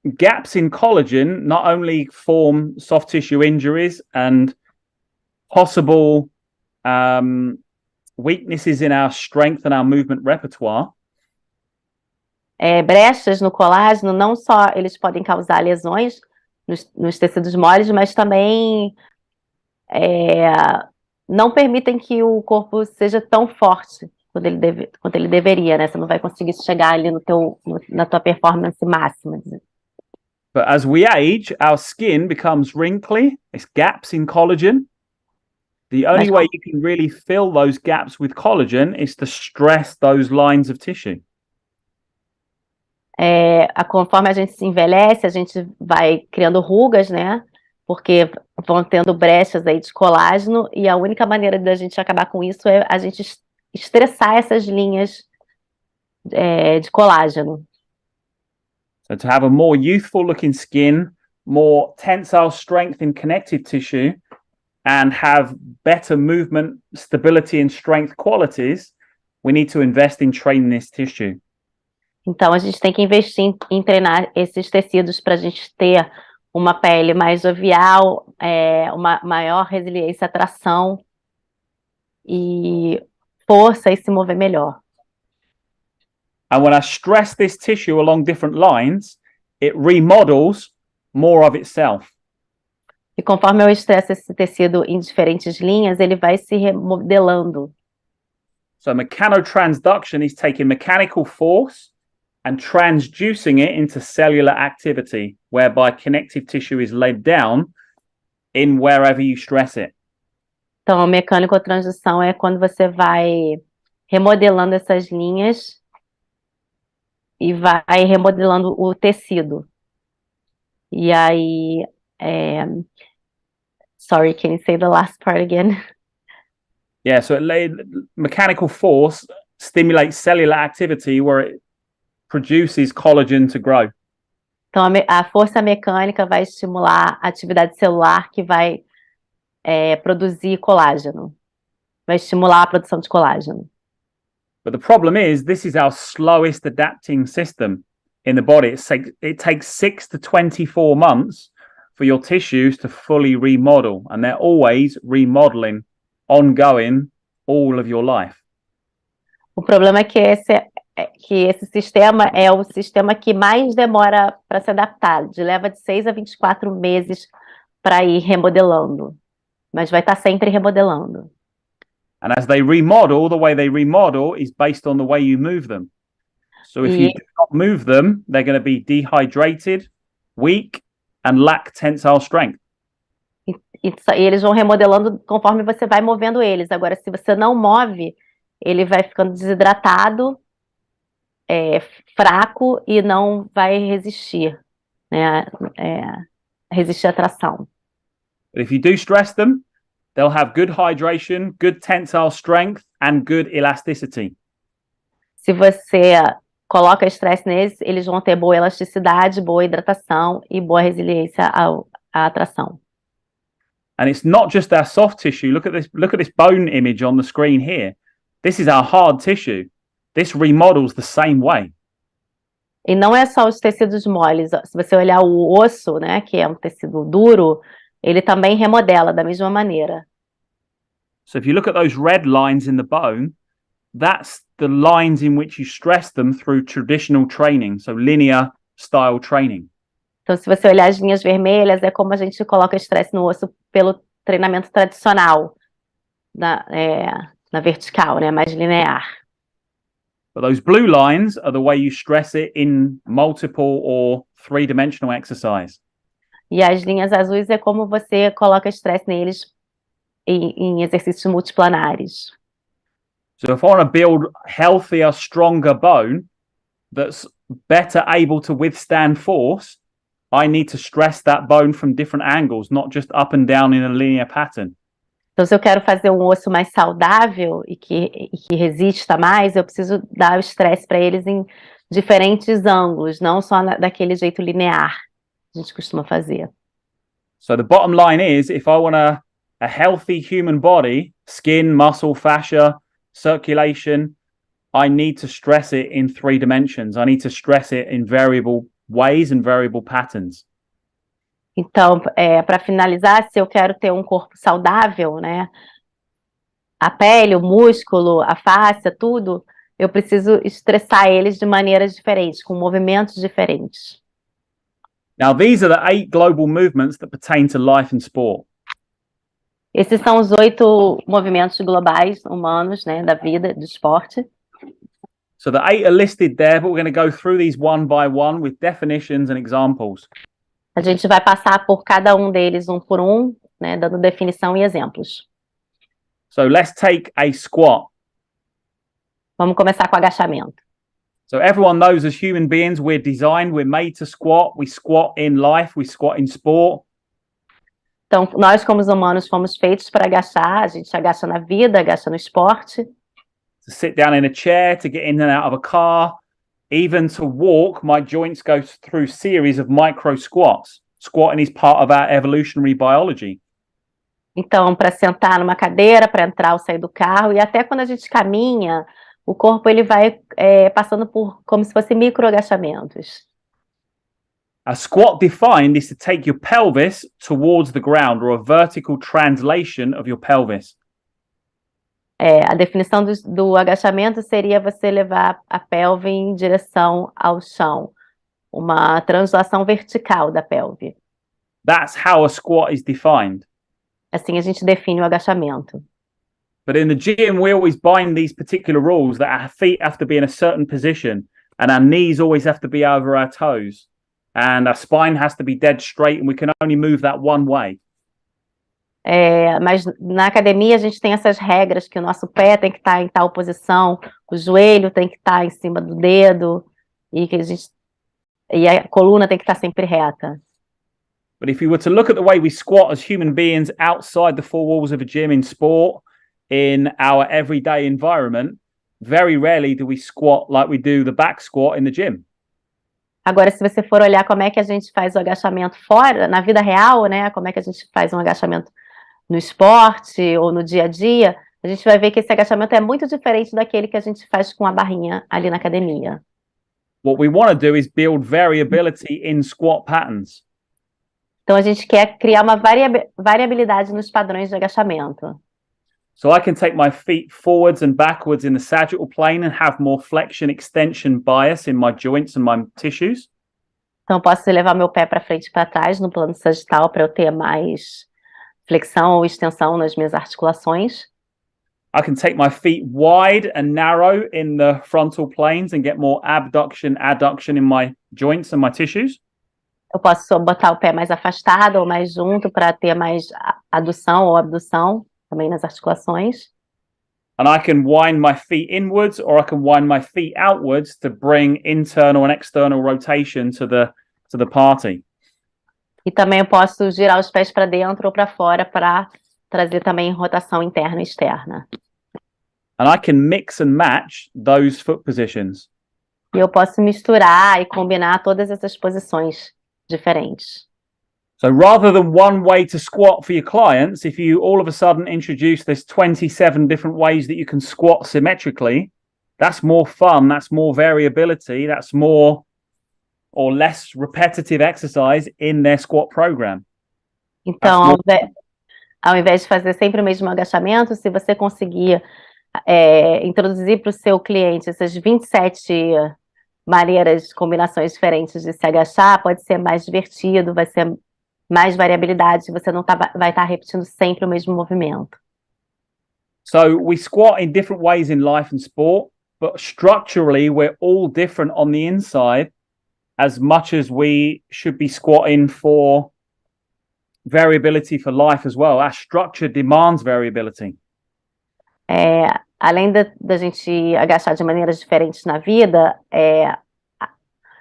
gaps in collagen not only form soft tissue injuries and possible weaknesses in our strength and our movement repertoire, Brechas no colágeno, não só eles podem causar lesões nos tecidos moles, mas também não permitem que o corpo seja tão forte quanto ele deveria, né? Você não vai conseguir chegar ali na tua performance máxima. but as we age, our skin becomes wrinkly. It's gaps in collagen. The only way you can really fill those gaps with collagen is to stress those lines of tissue. Conforme a gente se envelhece, a gente vai criando rugas, né? Porque vão tendo brechas aí de colágeno, e a única maneira da gente acabar com isso é a gente estressar essas linhas de colágeno. So to have a more youthful looking skin, more tensile strength in connective tissue, and have better movement, stability and strength qualities, we need to invest in training this tissue. Então, a gente tem que investir em treinar esses tecidos para a gente ter uma pele mais jovial, uma maior resiliência à tração e força e se mover melhor. And when I stress this tissue along different lines, it remodels more of itself. E conforme eu estresso esse tecido em diferentes linhas, ele vai se remodelando. So mechanotransduction is taking mechanical force and transducing it into cellular activity, whereby connective tissue is laid down in wherever you stress it. Então, a mecânico-transdução é quando você vai remodelando essas linhas e vai remodelando o tecido. E aí... Sorry, can you say the last part again? Yeah, so mechanical force stimulates cellular activity where it produces collagen to grow. Então, a força mecânica vai estimular a atividade celular que vai produzir colágeno. Vai estimular a produção de colágeno. But the problem is, this is our slowest adapting system in the body. It takes 6 to 24 months for your tissues to fully remodel, and they're always remodeling, ongoing, all of your life. O problema é que esse sistema é o sistema que mais demora para se adaptar. Leva de 6 a 24 meses para ir remodelando. Mas vai estar sempre remodelando. And as they remodel, the way they remodel is based on the way you move them. So if you do not move them, they're going to be dehydrated, weak, and lack tensile strength. E eles vão remodelando conforme você vai movendo eles. Agora, se você não move, ele vai ficando desidratado, fraco e não vai resistir, né? Resistir à tração. But if you do stress them, they'll have good hydration, good tensile strength, and good elasticity. Se você coloca estresse neles, eles vão ter boa elasticidade, boa hidratação e boa resiliência à tração. And it's not just our soft tissue. Look at this bone image on the screen here. This is our hard tissue. This remodels the same way. E não é só os tecidos moles. Se você olhar o osso, né, que é um tecido duro, ele também remodela da mesma maneira. So if you look at those red lines in the bone, that's the lines in which you stress them through traditional training, so linear style training. Então, se você olhar as linhas vermelhas, é como a gente coloca estresse no osso pelo treinamento tradicional, na vertical, né, mais linear. But those blue lines are the way you stress it in multiple or three-dimensional exercise. E as linhas azuis é como você coloca estresse neles em exercícios multiplanares. So if I want to build healthier, stronger bone that's better able to withstand force, I need to stress that bone from different angles, not just up and down in a linear pattern. Então, se eu quero fazer um osso mais saudável e que resista mais, eu preciso dar o estresse para eles em diferentes ângulos, não só daquele jeito linear que a gente costuma fazer. So the bottom line is, if I want a healthy human body, skin, muscle, fascia, circulation, I need to stress it in 3 dimensions. I need to stress it in variable ways and variable patterns. Então, para finalizar, se eu quero ter um corpo saudável, né, a pele, o músculo, a face, tudo, eu preciso estressar eles de maneiras diferentes, com movimentos diferentes. Now, these are the 8 global movements that pertain to life and sport. Esses são os 8 movimentos globais humanos, né, da vida, do esporte. So the 8 are listed there, but we're going to go through these one by one with definitions and examples. A gente vai passar por cada um deles um por um, né, dando definição e exemplos. So let's take a squat. Vamos começar com agachamento. So everyone knows as human beings, we're designed, we're made to squat. We squat in life, we squat in sport. Então, nós como humanos fomos feitos para agachar, a gente agacha na vida, agacha no esporte. To sit down in a chair, to get in and out of a car, even to walk, my joints go through series of micro squats. Squatting is part of our evolutionary biology. Então, para sentar numa cadeira, para entrar ou sair do carro, e até quando a gente caminha, o corpo ele vai passando por como se fosse micro agachamentos. A squat defined is to take your pelvis towards the ground, or a vertical translation of your pelvis. A definição do agachamento seria você levar a pelve em direção ao chão, uma translação vertical da pelve. That's how a squat is defined. Assim a gente define o agachamento. But in the gym, we always bind these particular rules that our feet have to be in a certain position and our knees always have to be over our toes and our spine has to be dead straight and we can only move that one way. Mas na academia a gente tem essas regras que o nosso pé tem que estar em tal posição, o joelho tem que estar em cima do dedo e a coluna tem que estar sempre reta. But if you were to look at the way we squat as human beings outside the 4 walls of a gym in sport, in our everyday environment, very rarely do we squat like we do the back squat in the gym. Agora, se você for olhar como é que a gente faz o agachamento fora, na vida real, né, como é que a gente faz um agachamento no esporte ou no dia a dia, a gente vai ver que esse agachamento é muito diferente daquele que a gente faz com a barrinha ali na academia. What we want to do is build variability in squat patterns. Então, a gente quer criar uma variabilidade nos padrões de agachamento. So I can take my feet forwards and backwards in the sagittal plane and have more flexion, extension, bias in my joints and my tissues. Então, eu posso levar meu pé para frente e para trás no plano sagital para eu ter mais flexão ou extensão nas minhas articulações. I can take my feet wide and narrow in the frontal planes and get more abduction, adduction in my joints and my tissues. Eu posso botar o pé mais afastado ou mais junto para ter mais adução ou abdução também nas articulações. And I can wind my feet inwards or I can wind my feet outwards to bring internal and external rotation to the party. E também eu posso girar os pés para dentro ou para fora para trazer também rotação interna e externa. And I can mix and match those foot positions. E eu posso misturar e combinar todas essas posições diferentes. So rather than one way to squat for your clients, if you all of a sudden introduce there's 27 different ways that you can squat symmetrically, that's more fun, that's more variability, that's more or less repetitive exercise in their squat program. Então, ao invés de fazer sempre o mesmo agachamento, se você conseguir introduzir para o seu cliente essas 27 maneiras, combinações diferentes de se agachar, pode ser mais divertido, vai ser mais variabilidade, você não vai estar repetindo sempre o mesmo movimento. So we squat in different ways in life and sport, but structurally we're all different on the inside as much as we should be squatting for variability for life as well. Our structure demands variability. além da gente agachar de maneiras diferentes na vida,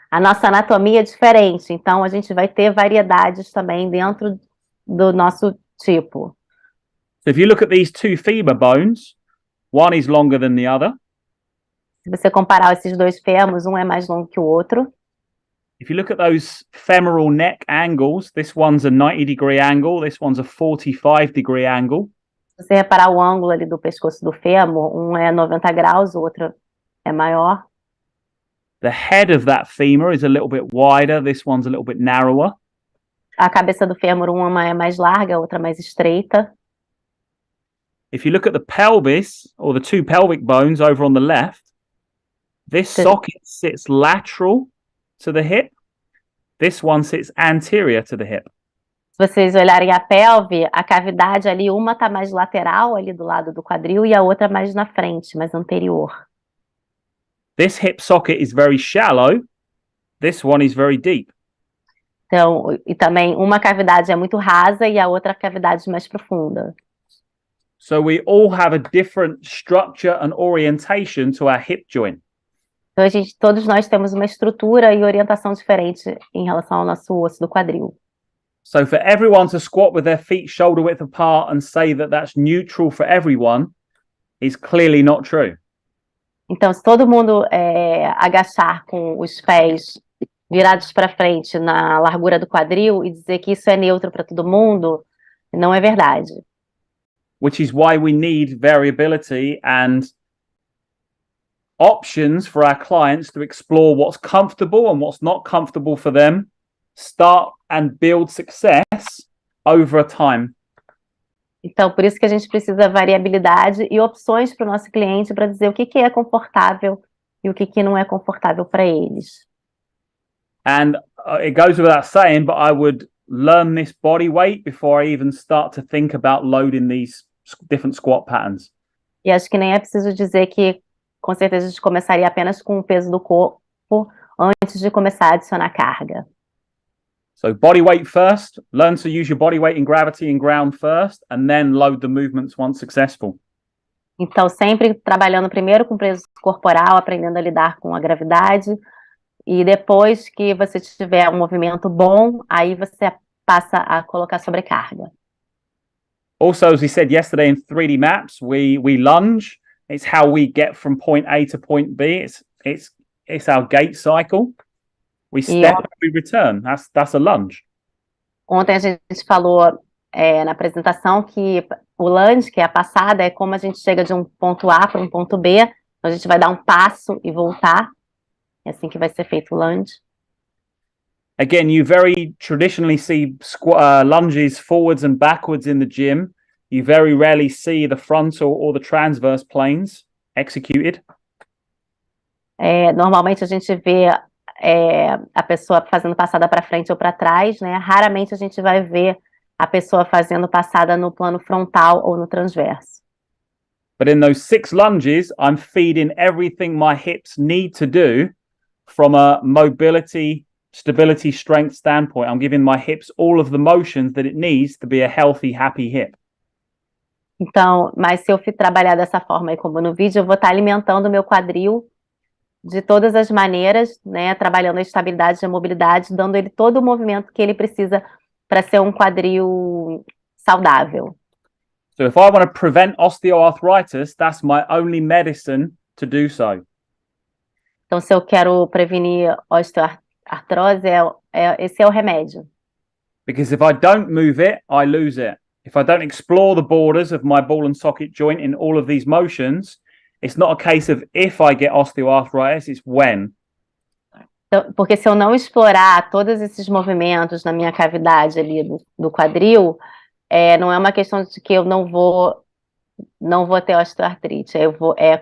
a nossa anatomia é diferente, então a gente vai ter variedades também dentro do nosso tipo. So if you look at these two femur bones, one is longer than the other. Se você comparar esses dois fêmurs, um é mais longo que o outro. If you look at those femoral neck angles, this one's a 90-degree angle, this one's a 45-degree angle. Se você reparar o ângulo ali do pescoço do fêmur, um é 90 graus, o outro é maior. The head of that femur is a little bit wider, this one's a little bit narrower. A cabeça do fêmur, uma é mais larga, a outra mais estreita. If you look at the pelvis, or the two pelvic bones over on the left, this socket sits lateral to the hip. This one sits anterior to the hip. Se vocês olharem a pelve, a cavidade ali, uma está mais lateral, ali do lado do quadril, e a outra mais na frente, mais anterior. This hip socket is very shallow. This one is very deep. Então, e também uma cavidade é muito rasa e a outra cavidade mais profunda. So we all have a different structure and orientation to our hip joint. Então, todos nós temos uma estrutura e orientação diferente em relação ao nosso osso do quadril. So for everyone to squat with their feet shoulder width apart and say that that's neutral for everyone is clearly not true. Então, se todo mundo agachar com os pés virados para frente na largura do quadril e dizer que isso é neutro para todo mundo, não é verdade. Which is why we need variability and options for our clients to explore what's comfortable and what's not comfortable for them, start and build success over a time. Então, por isso que a gente precisa de variabilidade e opções para o nosso cliente para dizer o que é confortável e o que não é confortável para eles. And it goes without saying, but I would learn this body weight before I even start to think about loading these different squat patterns. E acho que nem é preciso dizer que, com certeza, a gente começaria apenas com o peso do corpo antes de começar a adicionar carga. So body weight first, learn to use your body weight in gravity and ground first, and then load the movements once successful. Então, sempre trabalhando primeiro com peso corporal, aprendendo a lidar com a gravidade, e depois que você tiver um movimento bom, aí você passa a colocar sobrecarga. Also, as we said yesterday in 3D maps, we lunge. It's how we get from point A to point B. It's our gait cycle. We step and we return. That's a lunge. Ontem a gente falou na apresentação que o lunge, que é a passada, é como a gente chega de um ponto A para um ponto B. Então a gente vai dar um passo e voltar. É assim que vai ser feito o lunge. Again, you very traditionally see lunges forwards and backwards in the gym. You very rarely see the frontal or the transverse planes executed. Normalmente a gente vê a pessoa fazendo passada para frente ou para trás, né? Raramente a gente vai ver a pessoa fazendo passada no plano frontal ou no transverso. But in those 6 lunges, I'm feeding everything my hips need to do from a mobility, stability, strength standpoint. I'm giving my hips all of the motions that it needs to be a healthy, happy hip. Então, mas se eu trabalhar dessa forma aí como no vídeo, eu vou estar alimentando o meu quadril de todas as maneiras, né, trabalhando a estabilidade e a mobilidade, dando ele todo o movimento que ele precisa para ser um quadril saudável. So if I want to prevent osteoarthritis, that's my only medicine to do so. Então, se eu quero prevenir osteoartrose, esse é o remédio. Because if I don't move it, I lose it. If I don't explore the borders of my ball and socket joint in all of these motions, it's not a case of if I get osteoarthritis, it's when. Então, porque se eu não explorar todos esses movimentos na minha cavidade ali do quadril, não é uma questão de que eu não vou ter osteoartrite.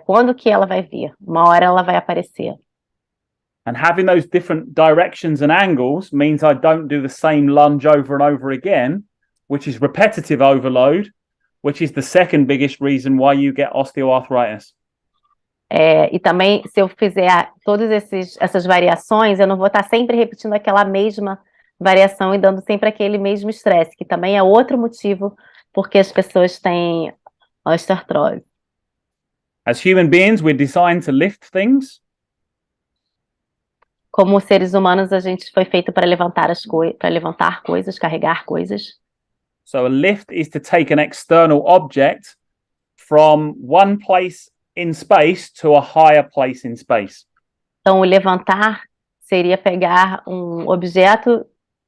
Quando que ela vai vir? Uma hora ela vai aparecer. And having those different directions and angles means I don't do the same lunge over and over again, which is repetitive overload, which is the second biggest reason why you get osteoarthritis. E também, se eu fizer todas essas variações, eu não vou estar sempre repetindo aquela mesma variação e dando sempre aquele mesmo estresse, que também é outro motivo porque as pessoas têm osteoartrose. As human beings, we're designed to lift things. Como seres humanos, a gente foi feito para levantar coisas, carregar coisas. So a lift is to take an external object from one place in space to a higher place in space. Então, o levantar seria pegar um objeto,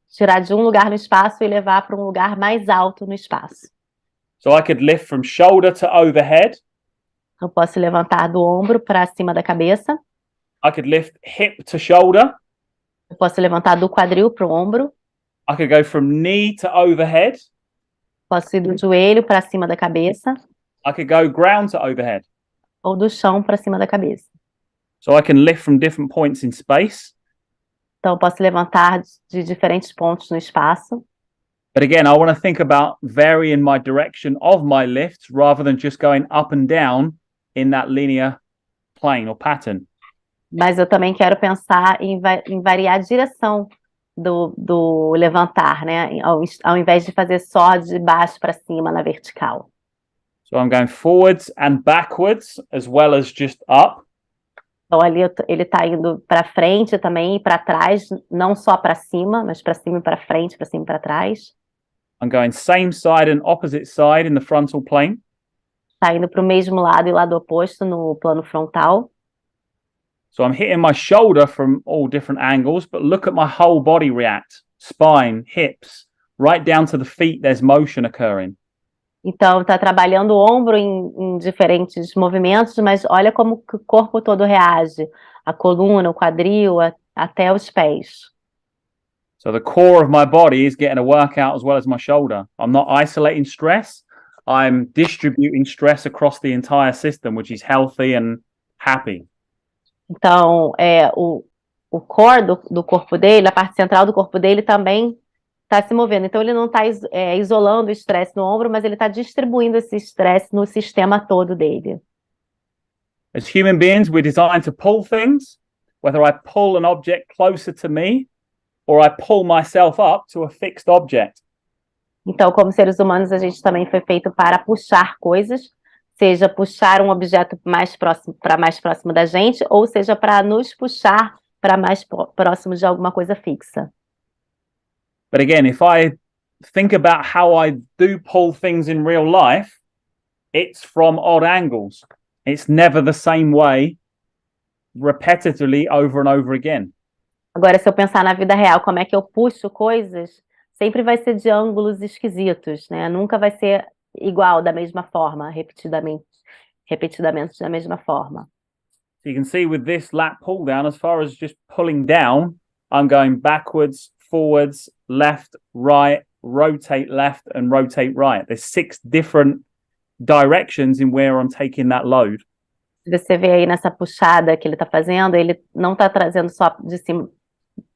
tirar de um lugar no espaço e levar para um lugar mais alto no espaço. So I could lift from shoulder to overhead. Eu posso levantar do ombro para cima da cabeça. I could lift hip to shoulder. Eu posso levantar do quadril para o ombro. I could go from knee to overhead. Posso ir do joelho para cima da cabeça. I could go ground to overhead. Ou do chão para cima da cabeça. So I can lift from different points in space. Então, eu posso levantar de diferentes pontos no espaço. But again, I want to think about varying my direction of my lifts rather than just going up and down in that linear plane or pattern. Mas eu também quero pensar em variar a direção do levantar, né? Ao invés de fazer só de baixo para cima na vertical. So I'm going forwards and backwards as well as just up. Então ali ele está indo para frente também e para trás, não só para cima, mas para cima e para frente, para cima e para trás. I'm going same side and opposite side in the frontal plane. Está indo para o mesmo lado e lado oposto no plano frontal. So I'm hitting my shoulder from all different angles, but look at my whole body react. Spine, hips, right down to the feet, there's motion occurring. Então, está trabalhando o ombro em diferentes movimentos, mas olha como o corpo todo reage. A coluna, o quadril, até os pés. So the core of my body is getting a workout as well as my shoulder. I'm not isolating stress. I'm distributing stress across the entire system, which is healthy and happy. Então, o core do corpo dele, a parte central do corpo dele também está se movendo. Então, ele não está isolando o estresse no ombro, mas ele está distribuindo esse estresse no sistema todo dele. As human beings, we're designed to pull things, whether I pull an object closer to me or I pull myself up to a fixed object. Então, como seres humanos, a gente também foi feito para puxar coisas, seja puxar um objeto mais próximo da gente, ou seja, para nos puxar para mais próximo de alguma coisa fixa. But again, if I think about how I do pull things in real life, it's from odd angles. It's never the same way, repetitively over and over again. Agora, se eu pensar na vida real, como é que eu puxo coisas, sempre vai ser de ângulos esquisitos, né? Nunca vai ser igual, da mesma forma, repetidamente da mesma forma. So you can see with this lat pull down, as far as just pulling down, I'm going backwards, forwards, left, right, rotate left, and rotate right. There's 6 different directions in where I'm taking that load. Você vê aí nessa puxada que ele está fazendo, ele não está trazendo só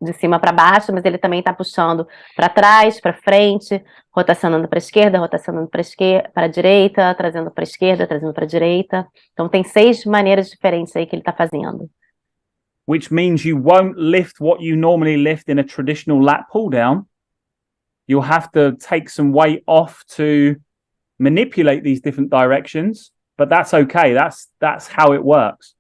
de cima para baixo, mas ele também está puxando para trás, para frente, rotacionando para a esquerda, rotacionando para a direita, trazendo para a esquerda, trazendo para a direita. Então tem 6 maneiras diferentes aí que ele está fazendo. Which means you won't lift what you normally lift in a traditional lat pull down. You'll have to take some weight off to manipulate these different directions, but that's okay. That's how it works.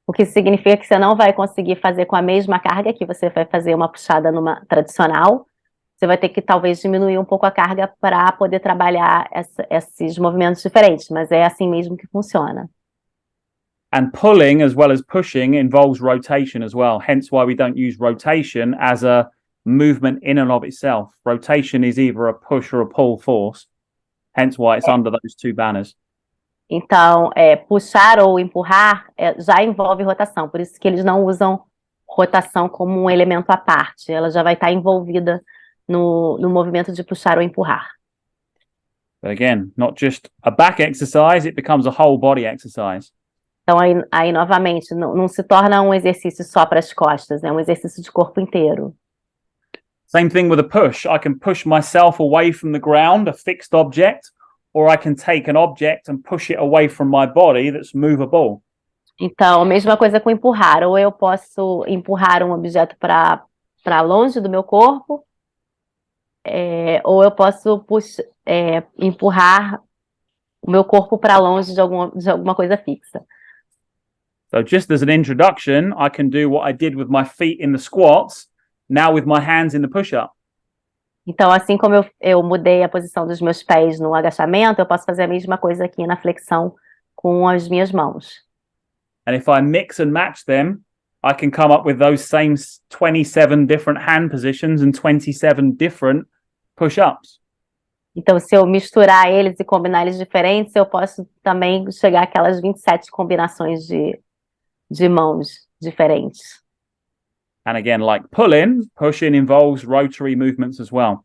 O que significa que você não vai conseguir fazer com a mesma carga que você vai fazer uma puxada numa tradicional. Você vai ter que talvez diminuir um pouco a carga para poder trabalhar esses movimentos diferentes, mas é assim mesmo que funciona. And pulling as well as pushing involves rotation as well. Hence why we don't use rotation as a movement in and of itself. Rotation is either a push or a pull force. Hence why it's under those 2 banners. Então, puxar ou empurrar já envolve rotação, por isso que eles não usam rotação como um elemento à parte, ela já vai estar envolvida no movimento de puxar ou empurrar. But again, not just a back exercise, it becomes a whole body exercise. Então, aí novamente, não se torna um exercício só para as costas, é um exercício de corpo inteiro. Same thing with a push. I can push myself away from the ground, a fixed object, or I can take an object and push it away from my body that's movable. Então, mesma coisa com empurrar. Ou eu posso empurrar um objeto para longe do meu corpo, ou eu posso empurrar o meu corpo para longe de alguma coisa fixa. So just as an introduction, I can do what I did with my feet in the squats, now with my hands in the push-up. Então, assim como eu mudei a posição dos meus pés no agachamento, eu posso fazer a mesma coisa aqui na flexão com as minhas mãos. And if I mix and match them, I can come up with those same 27 different hand positions and 27 different push-ups. Então, se eu misturar eles e combinar eles diferentes, eu posso também chegar àquelas 27 combinações de mãos diferentes. And again, like pushing involves rotary movements as well.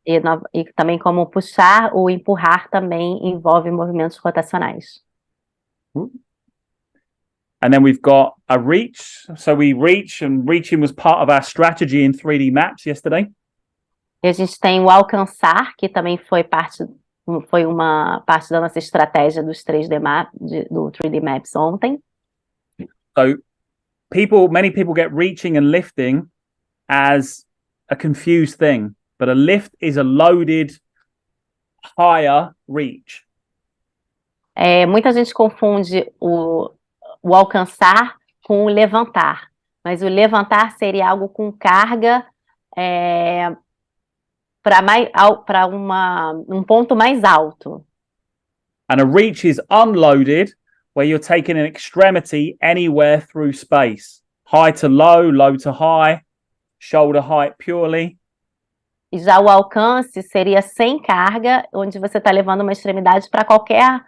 E também como puxar ou empurrar também envolve movimentos rotacionais. And then we've got a reach. So we reach, and reaching was part of our strategy in 3D maps yesterday. E a gente tem o alcançar, que também foi uma parte da nossa estratégia dos 3D do 3D Maps ontem. So many people get reaching and lifting as a confused thing, but a lift is a loaded, higher reach. Muita gente confunde o alcançar com o levantar, mas o levantar seria algo com carga para um ponto mais alto. And a reach is unloaded, where you're taking an extremity anywhere through space. High to low, low to high, shoulder height purely. E já o alcance seria sem carga, onde você está levando uma extremidade para qualquer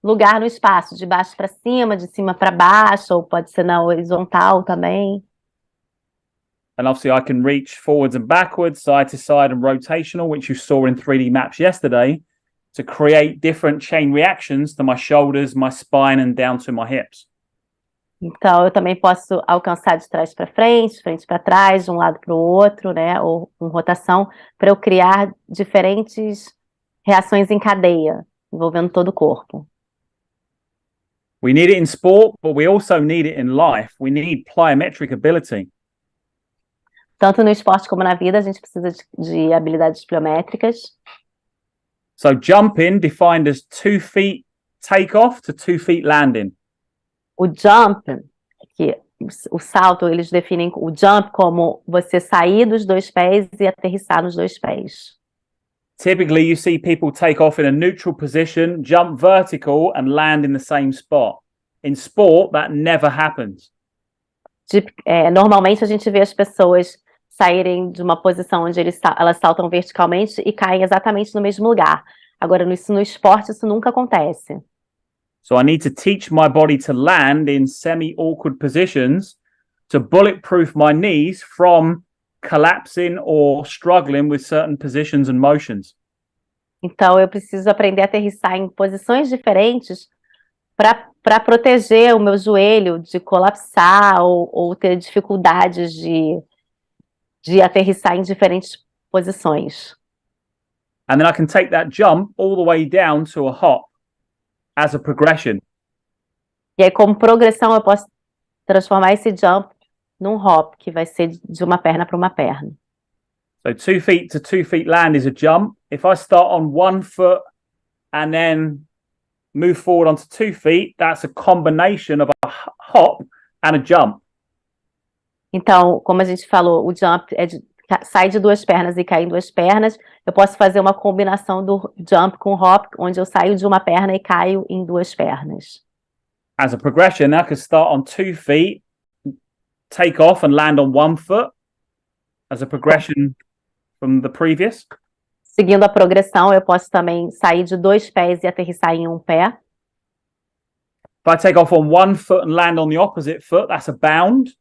lugar no espaço, de baixo para cima, de cima para baixo, ou pode ser na horizontal também. And obviously I can reach forwards and backwards, side to side and rotational, which you saw in 3D maps yesterday, to create different chain reactions to my shoulders, my spine, and down to my hips. Então, eu também posso alcançar de trás para frente para trás, de um lado para o outro, né? Ou com rotação, para eu criar diferentes reações em cadeia, envolvendo todo o corpo. We need it in sport, but we also need it in life. We need plyometric ability. Tanto no esporte como na vida, a gente precisa de habilidades pliométricas. So jumping defined as 2 feet takeoff to 2 feet landing. O jump, o salto, eles definem o jump como você sair dos 2 pés e aterrissar nos 2 pés. Typically, you see people take off in a neutral position, jump vertical, and land in the same spot. In sport, that never happens. Normalmente, a gente vê as pessoas saírem de uma posição onde elas saltam verticalmente e caem exatamente no mesmo lugar. Agora, no esporte, isso nunca acontece. So I need to teach my body to land in semi-awkward positions to bulletproof my knees from collapsing or struggling with certain positions and motions. Então, eu preciso aprender a aterrissar em posições diferentes para proteger o meu joelho de colapsar ou ter dificuldades de aterrissar em diferentes posições. And then I can take that jump all the way down to a hop as a progression. E aí, como progressão, eu posso transformar esse jump num hop, que vai ser de uma perna para uma perna. So 2 feet to 2 feet land is a jump. If I start on 1 foot and then move forward onto 2 feet, that's a combination of a hop and a jump. Então, como a gente falou, o jump sai de 2 pernas e cai em 2 pernas. Eu posso fazer uma combinação do jump com hop, onde eu saio de uma perna e caio em 2 pernas. As a progression, I can start on 2 feet, take off and land on 1 foot as a progression from the previous. Seguindo a progressão, eu posso também sair de 2 pés e aterrissar em um pé. If I take off on 1 foot and land on the opposite foot, that's a bound.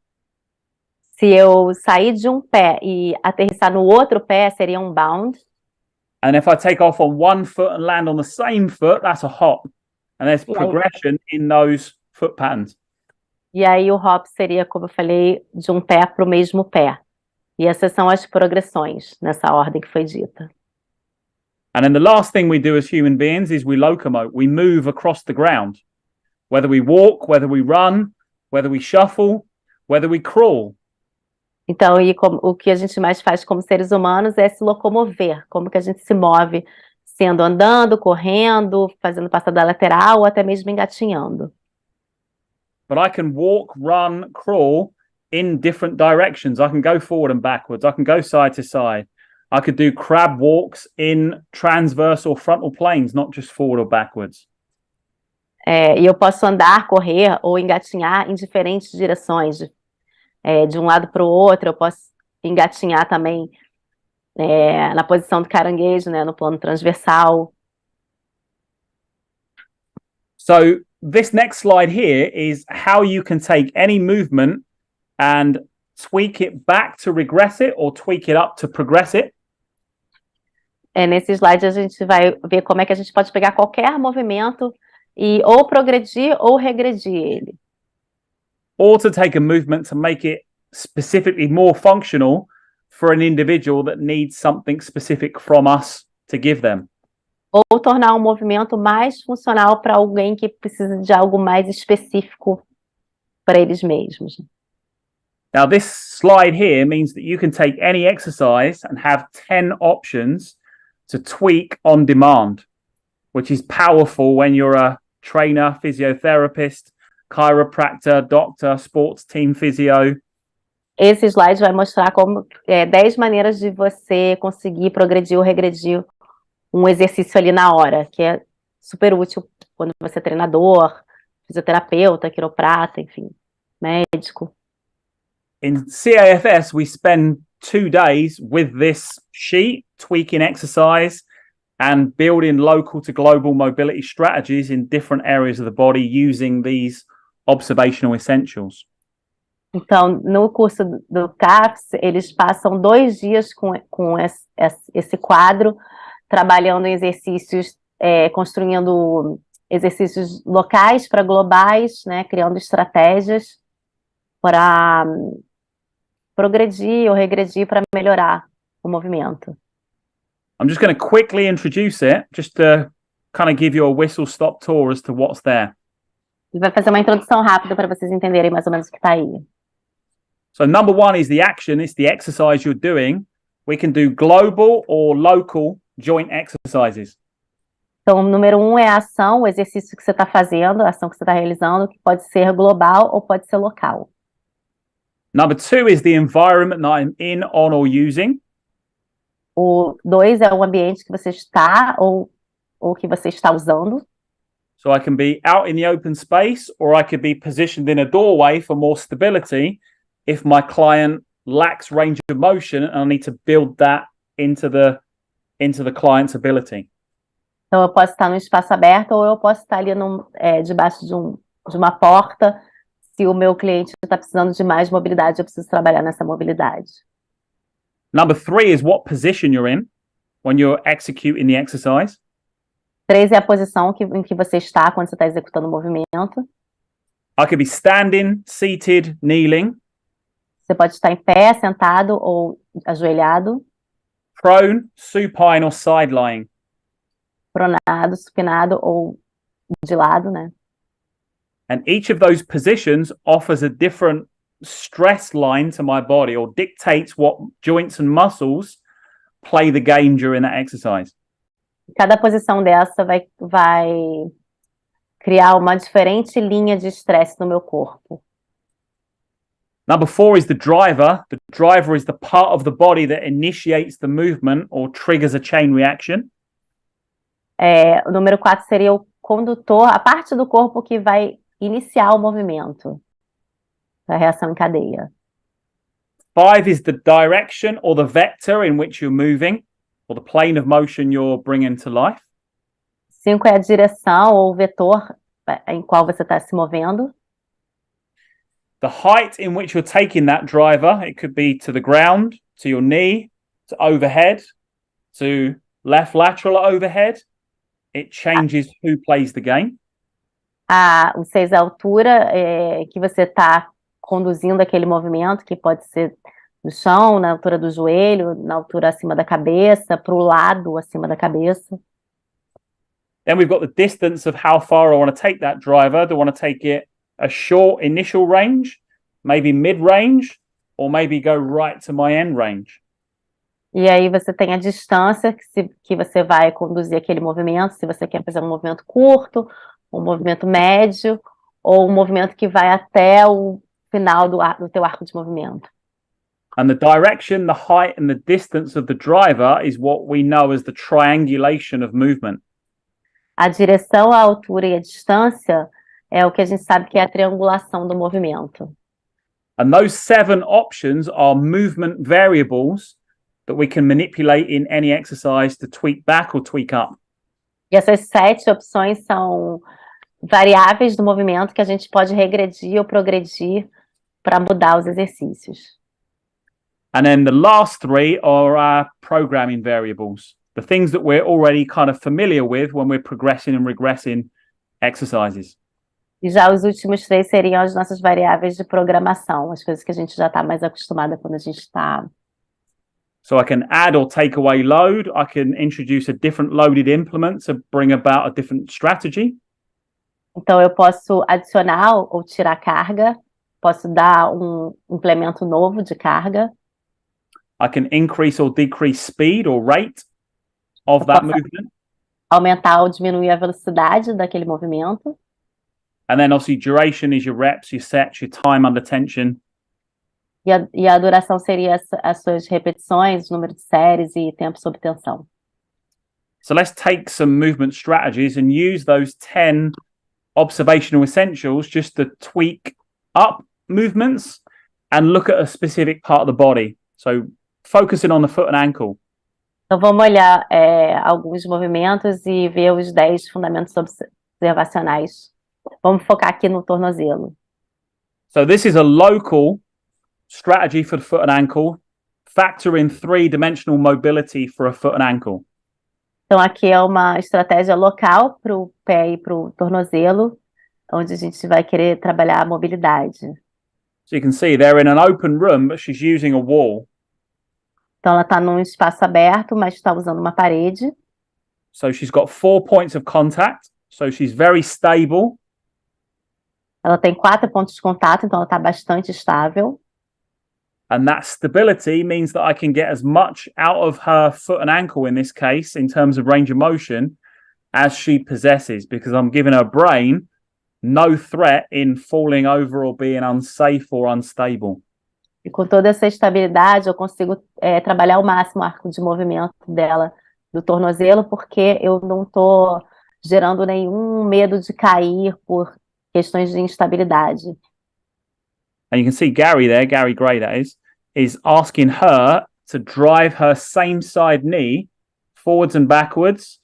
Se eu sair de um pé e aterrissar no outro pé, seria um bound. And if I take off on 1 foot and land on the same foot, that's a hop. And there's progression in those foot patterns. E aí o hop seria, como eu falei, de um pé para o mesmo pé. E essas são as progressões, nessa ordem que foi dita. And then the last thing we do as human beings is we locomote. We move across the ground. Whether we walk, whether we run, whether we shuffle, whether we crawl. Então, o que a gente mais faz como seres humanos é se locomover, como que a gente se move, sendo andando, correndo, fazendo passada lateral ou até mesmo engatinhando. But I can walk, run, crawl in different directions. I can go forward and backwards. I can go side to side. I could do crab walks in transverse or frontal planes, not just forward or backwards. E eu posso andar, correr ou engatinhar em diferentes direções, de um lado para o outro. Eu posso engatinhar também na posição do caranguejo, né, no plano transversal. So this next slide here is how you can take any movement and tweak it back to regress it or tweak it up to progress it. Nesse slide a gente vai ver como é que a gente pode pegar qualquer movimento e ou progredir ou regredir ele. Or to take a movement to make it specifically more functional for an individual that needs something specific from us to give them. Ou tornar um movimento mais funcional para alguém que precisa de algo mais específico para eles mesmos. Now, this slide here means that you can take any exercise and have 10 options to tweak on demand, which is powerful when you're a trainer, physiotherapist, chiropractor, doctor, sports team physio. Esse slide vai mostrar como 10 maneiras de você conseguir progredir ou regredir um exercício ali na hora, que é super útil quando você é treinador, fisioterapeuta, quiroprata, enfim, médico. In CAFS, we spend 2 days with this sheet, tweaking exercise and building local to global mobility strategies in different areas of the body using these observational essentials. Então, no curso do CAFS, eles passam 2 dias com esse quadro, trabalhando em exercícios, construindo exercícios locais para globais, né, criando estratégias para progredir ou regredir para melhorar o movimento. I'm just going to quickly introduce it, just to kind of give you a whistle-stop tour as to what's there. Ele vai fazer uma introdução rápida para vocês entenderem mais ou menos o que está aí. So number 1 is the action, it's the exercise you're doing. We can do global or local joint exercises. Então, número 1 é a ação, o exercício que você está fazendo, a ação que você está realizando, que pode ser global ou pode ser local. Number 2 is the environment that I'm in, on, or using. O 2 é o ambiente que você está ou que você está usando. So I can be out in the open space, or I could be positioned in a doorway for more stability if my client lacks range of motion and I need to build that into the client's ability. Então, eu posso estar num espaço aberto ou eu posso estar ali debaixo de uma porta. Se o meu cliente está precisando de mais mobilidade, eu preciso trabalhar nessa mobilidade. Number 3 is what position you're in when you're executing the exercise. 3 é a posição em que você está quando você está executando o movimento. I could be standing, seated, kneeling. Você pode estar em pé, sentado ou ajoelhado. Prone, supine, or side lying. Pronado, supinado ou de lado, né? And each of those positions offers a different stress line to my body or dictates what joints and muscles play the game during that exercise. Cada posição dessa vai criar uma diferente linha de estresse no meu corpo. Number 4 is the driver. The driver is the part of the body that initiates the movement or triggers a chain reaction. O número 4 seria o condutor, a parte do corpo que vai iniciar o movimento, a reação em cadeia. 5 is the direction or the vector in which you're moving, or the plane of motion you're bringing to life. 5 é a direção ou o vetor em qual você está se movendo. The height in which you're taking that driver, it could be to the ground, to your knee, to overhead, to left lateral overhead. It changes who plays the game. O 6 é a altura que você está conduzindo aquele movimento, que pode ser no chão, na altura do joelho, na altura acima da cabeça, para o lado acima da cabeça. Then we've got the distance of how far I want to take that driver. Do I want to take it a short initial range, maybe mid-range, or maybe go right to my end range? E aí você tem a distância que você vai conduzir aquele movimento, se você quer fazer um movimento curto, um movimento médio, ou um movimento que vai até o final do teu arco de movimento. And the direction, the height, and the distance of the driver is what we know as the triangulation of movement. A direção, a altura e a distância é o que a gente sabe que é a triangulação do movimento. And those 7 options are movement variables that we can manipulate in any exercise to tweak back or tweak up. E essas 7 opções são variáveis do movimento que a gente pode regredir ou progredir para mudar os exercícios. And then the last 3 are our programming variables, the things that we're already kind of familiar with when we're progressing and regressing exercises. E já os últimos 3 seriam as nossas variáveis de programação, as coisas que a gente já está mais acostumada quando a gente está. So I can add or take away load. I can introduce a different loaded implement to bring about a different strategy. Então eu posso adicionar ou tirar carga, posso dar um implemento novo de carga. I can increase or decrease speed or rate of that movement. Aumentar ou diminuir a velocidade daquele movimento. And then obviously duration is your reps, your sets, your time under tension. E a duração seria as suas repetições, número de séries e tempo sob tensão. So let's take some movement strategies and use those 10 observational essentials just to tweak up movements and look at a specific part of the body. So focusing on the foot and ankle. Então vamos olhar alguns movimentos e ver os 10 fundamentos observacionais. Vamos focar aqui no tornozelo. So this is a local strategy for the foot and ankle. Factor in 3-dimensional mobility for a foot and ankle. Então aqui é uma estratégia local para o pé e para o tornozelo, onde a gente vai querer trabalhar a mobilidade. So you can see they're in an open room, but she's using a wall. Então ela está num espaço aberto, mas está usando uma parede. So she's got 4 points of contact. So she's very stable. Ela tem 4 pontos de contato, então ela está bastante estável. And that stability means that I can get as much out of her foot and ankle in this case, in terms of range of motion, as she possesses, because I'm giving her brain no threat in falling over or being unsafe or unstable. E com toda essa estabilidade, eu consigo trabalhar ao máximo o arco de movimento dela, do tornozelo, porque eu não estou gerando nenhum medo de cair por questões de instabilidade. And you can see Gary there, Gary Gray that is asking her to drive her same side knee forwards and backwards,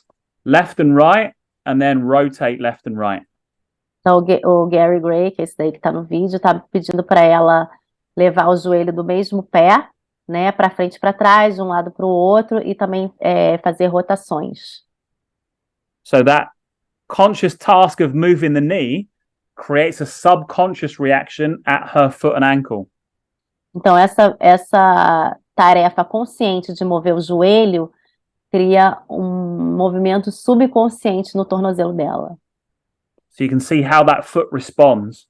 left and right, and then rotate left and right. Então o Gary Gray, que é esse daí que está no vídeo, está pedindo para ela levar o joelho do mesmo pé, né, para frente e para trás, de um lado para o outro, e também fazer rotações. So that conscious task of moving the knee creates a subconscious reaction at her foot and ankle. Então essa tarefa consciente de mover o joelho cria um movimento subconsciente no tornozelo dela. So you can see how that foot responds.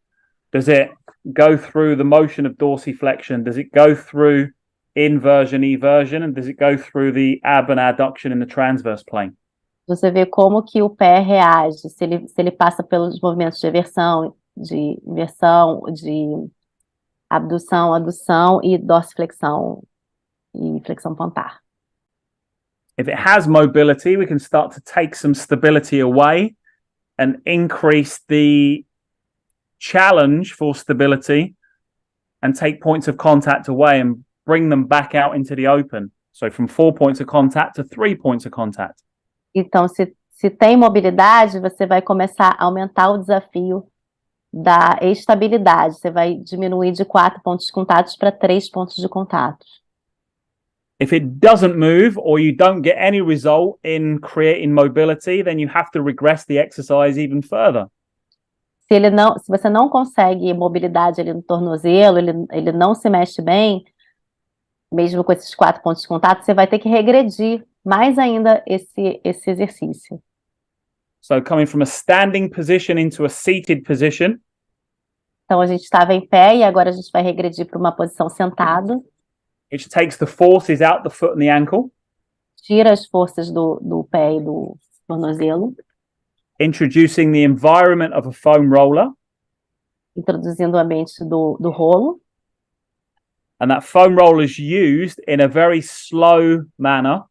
Does it go through the motion of dorsiflexion? Does it go through inversion, eversion? And does it go through the ab and adduction in the transverse plane? Você vê como que o pé reage, se ele passa pelos movimentos de eversão, de inversão, de abdução, adução e dorsiflexão e flexão plantar. If it has mobility, we can start to take some stability away and increase the challenge for stability and take points of contact away and bring them back out into the open. So from 4 points of contact to 3 points of contact. Então, se tem mobilidade, você vai começar a aumentar o desafio da estabilidade. Você vai diminuir de 4 pontos de contato para 3 pontos de contato. If it doesn't move or you don't get any result in creating mobility, then you have to regress the exercise even further. Se você não consegue mobilidade ali no tornozelo, ele não se mexe bem, mesmo com esses 4 pontos de contato, você vai ter que regredir mais ainda esse exercício. So coming from a standing position into a seated position. Então a gente estava em pé e agora a gente vai regredir para uma posição sentado. which takes the forces out the foot and the ankle, Tira as forças do pé e do tornozelo, introducing the environment of a foam roller. introduzindo o ambiente do rolo. And that foam roller is used in a very slow manner,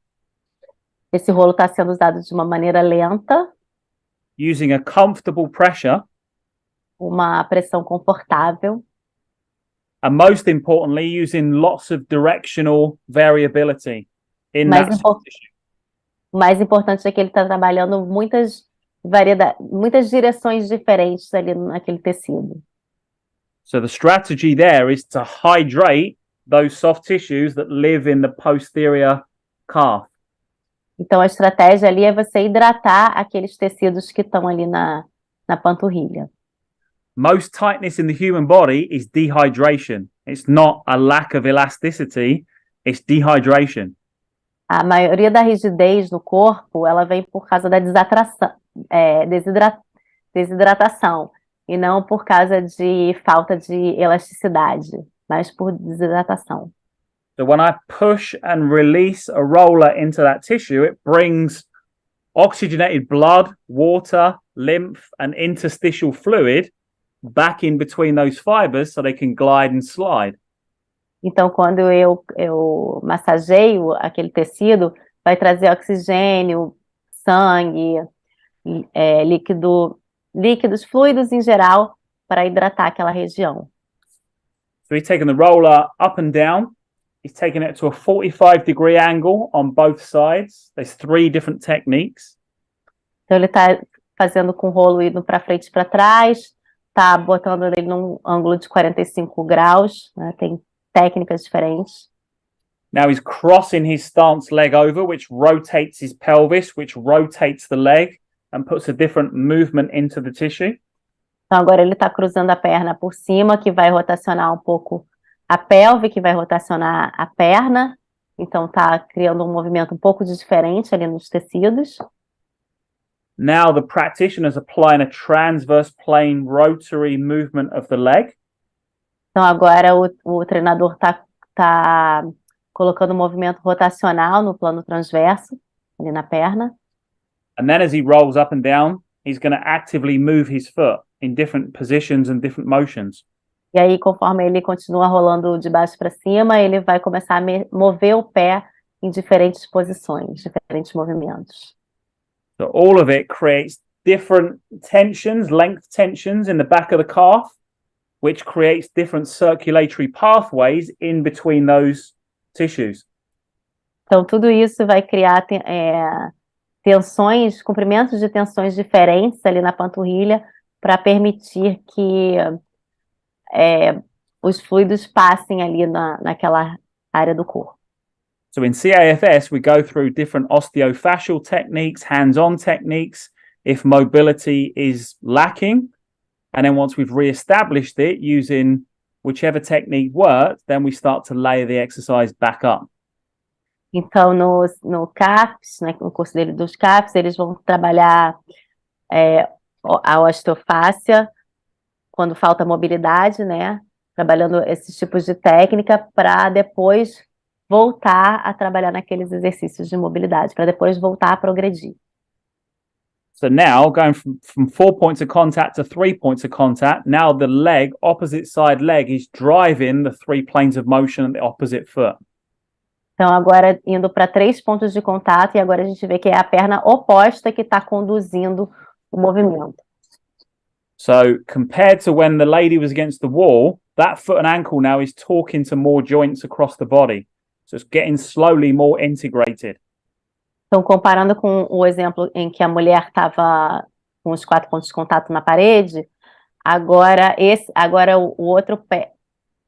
Esse rolo está sendo usado de uma maneira lenta, using a comfortable pressure, uma pressão confortável, and most importantly, using lots of directional variability in mais, that soft tissue. o mais importante é que ele está trabalhando muitas direções diferentes ali naquele tecido. So the strategy there is to hydrate those soft tissues that live in the posterior calf. Então, a estratégia ali é você hidratar aqueles tecidos que estão ali na panturrilha. Most tightness in the human body is dehydration. It's not a lack of elasticity, it's dehydration. A maioria da rigidez no corpo, ela vem por causa da desidratação, e não por causa de falta de elasticidade, mas por desidratação. So when I push and release a roller into that tissue, it brings oxygenated blood, water, lymph, and interstitial fluid back in between those fibers so they can glide and slide. Então, quando eu massageio aquele tecido, vai trazer oxigênio, sangue, líquidos, fluidos em geral, para hidratar aquela região. So he's taking the roller up and down. He's taking it to a 45-degree angle on both sides. There's 3 different techniques. Então, ele está fazendo com o rolo indo para frente e para trás, está botando ele num ângulo de 45 graus, né? Tem técnicas diferentes. Now he's crossing his stance leg over, which rotates his pelvis, which rotates the leg and puts a different movement into the tissue. Então, agora ele está cruzando a perna por cima, que vai rotacionar um pouco a pelve, que vai rotacionar a perna. Então, está criando um movimento um pouco diferente ali nos tecidos. Now the practitioner's applying a transverse plane rotary movement of the leg. Então, agora o treinador está colocando um movimento rotacional no plano transverso, ali na perna. And then as he rolls up and down, he's going to actively move his foot in different positions and different motions. E aí, conforme ele continua rolando de baixo para cima, ele vai começar a mover o pé em diferentes posições, diferentes movimentos. So all of it creates different tensions, length tensions in the back of the calf, which creates different circulatory pathways in between those tissues. Então, tudo isso vai criar tensões, comprimentos de tensões diferentes ali na panturrilha, para permitir que os fluidos passem ali naquela área do corpo. So in CAFS, we go through different osteofascial techniques, hands-on techniques, if mobility is lacking. And then once we've re-established it using whichever technique worked, then we start to layer the exercise back up. Então, no CAPS, né, no curso dele dos CAPS, eles vão trabalhar a osteofáscia quando falta mobilidade, né? Trabalhando esses tipos de técnica para depois voltar a trabalhar naqueles exercícios de mobilidade, para depois voltar a progredir. So now, going from 4 points of contact to 3 points of contact, now the leg, opposite side leg, is driving the 3 planes of motion at the opposite foot. Então, agora indo para 3 pontos de contato, e agora a gente vê que é a perna oposta que está conduzindo o movimento. So compared to when the lady was against the wall, that foot and ankle now is talking to more joints across the body. So it's getting slowly more integrated. Então, comparando com o exemplo em que a mulher estava com os 4 pontos de contato na parede, agora o outro pé,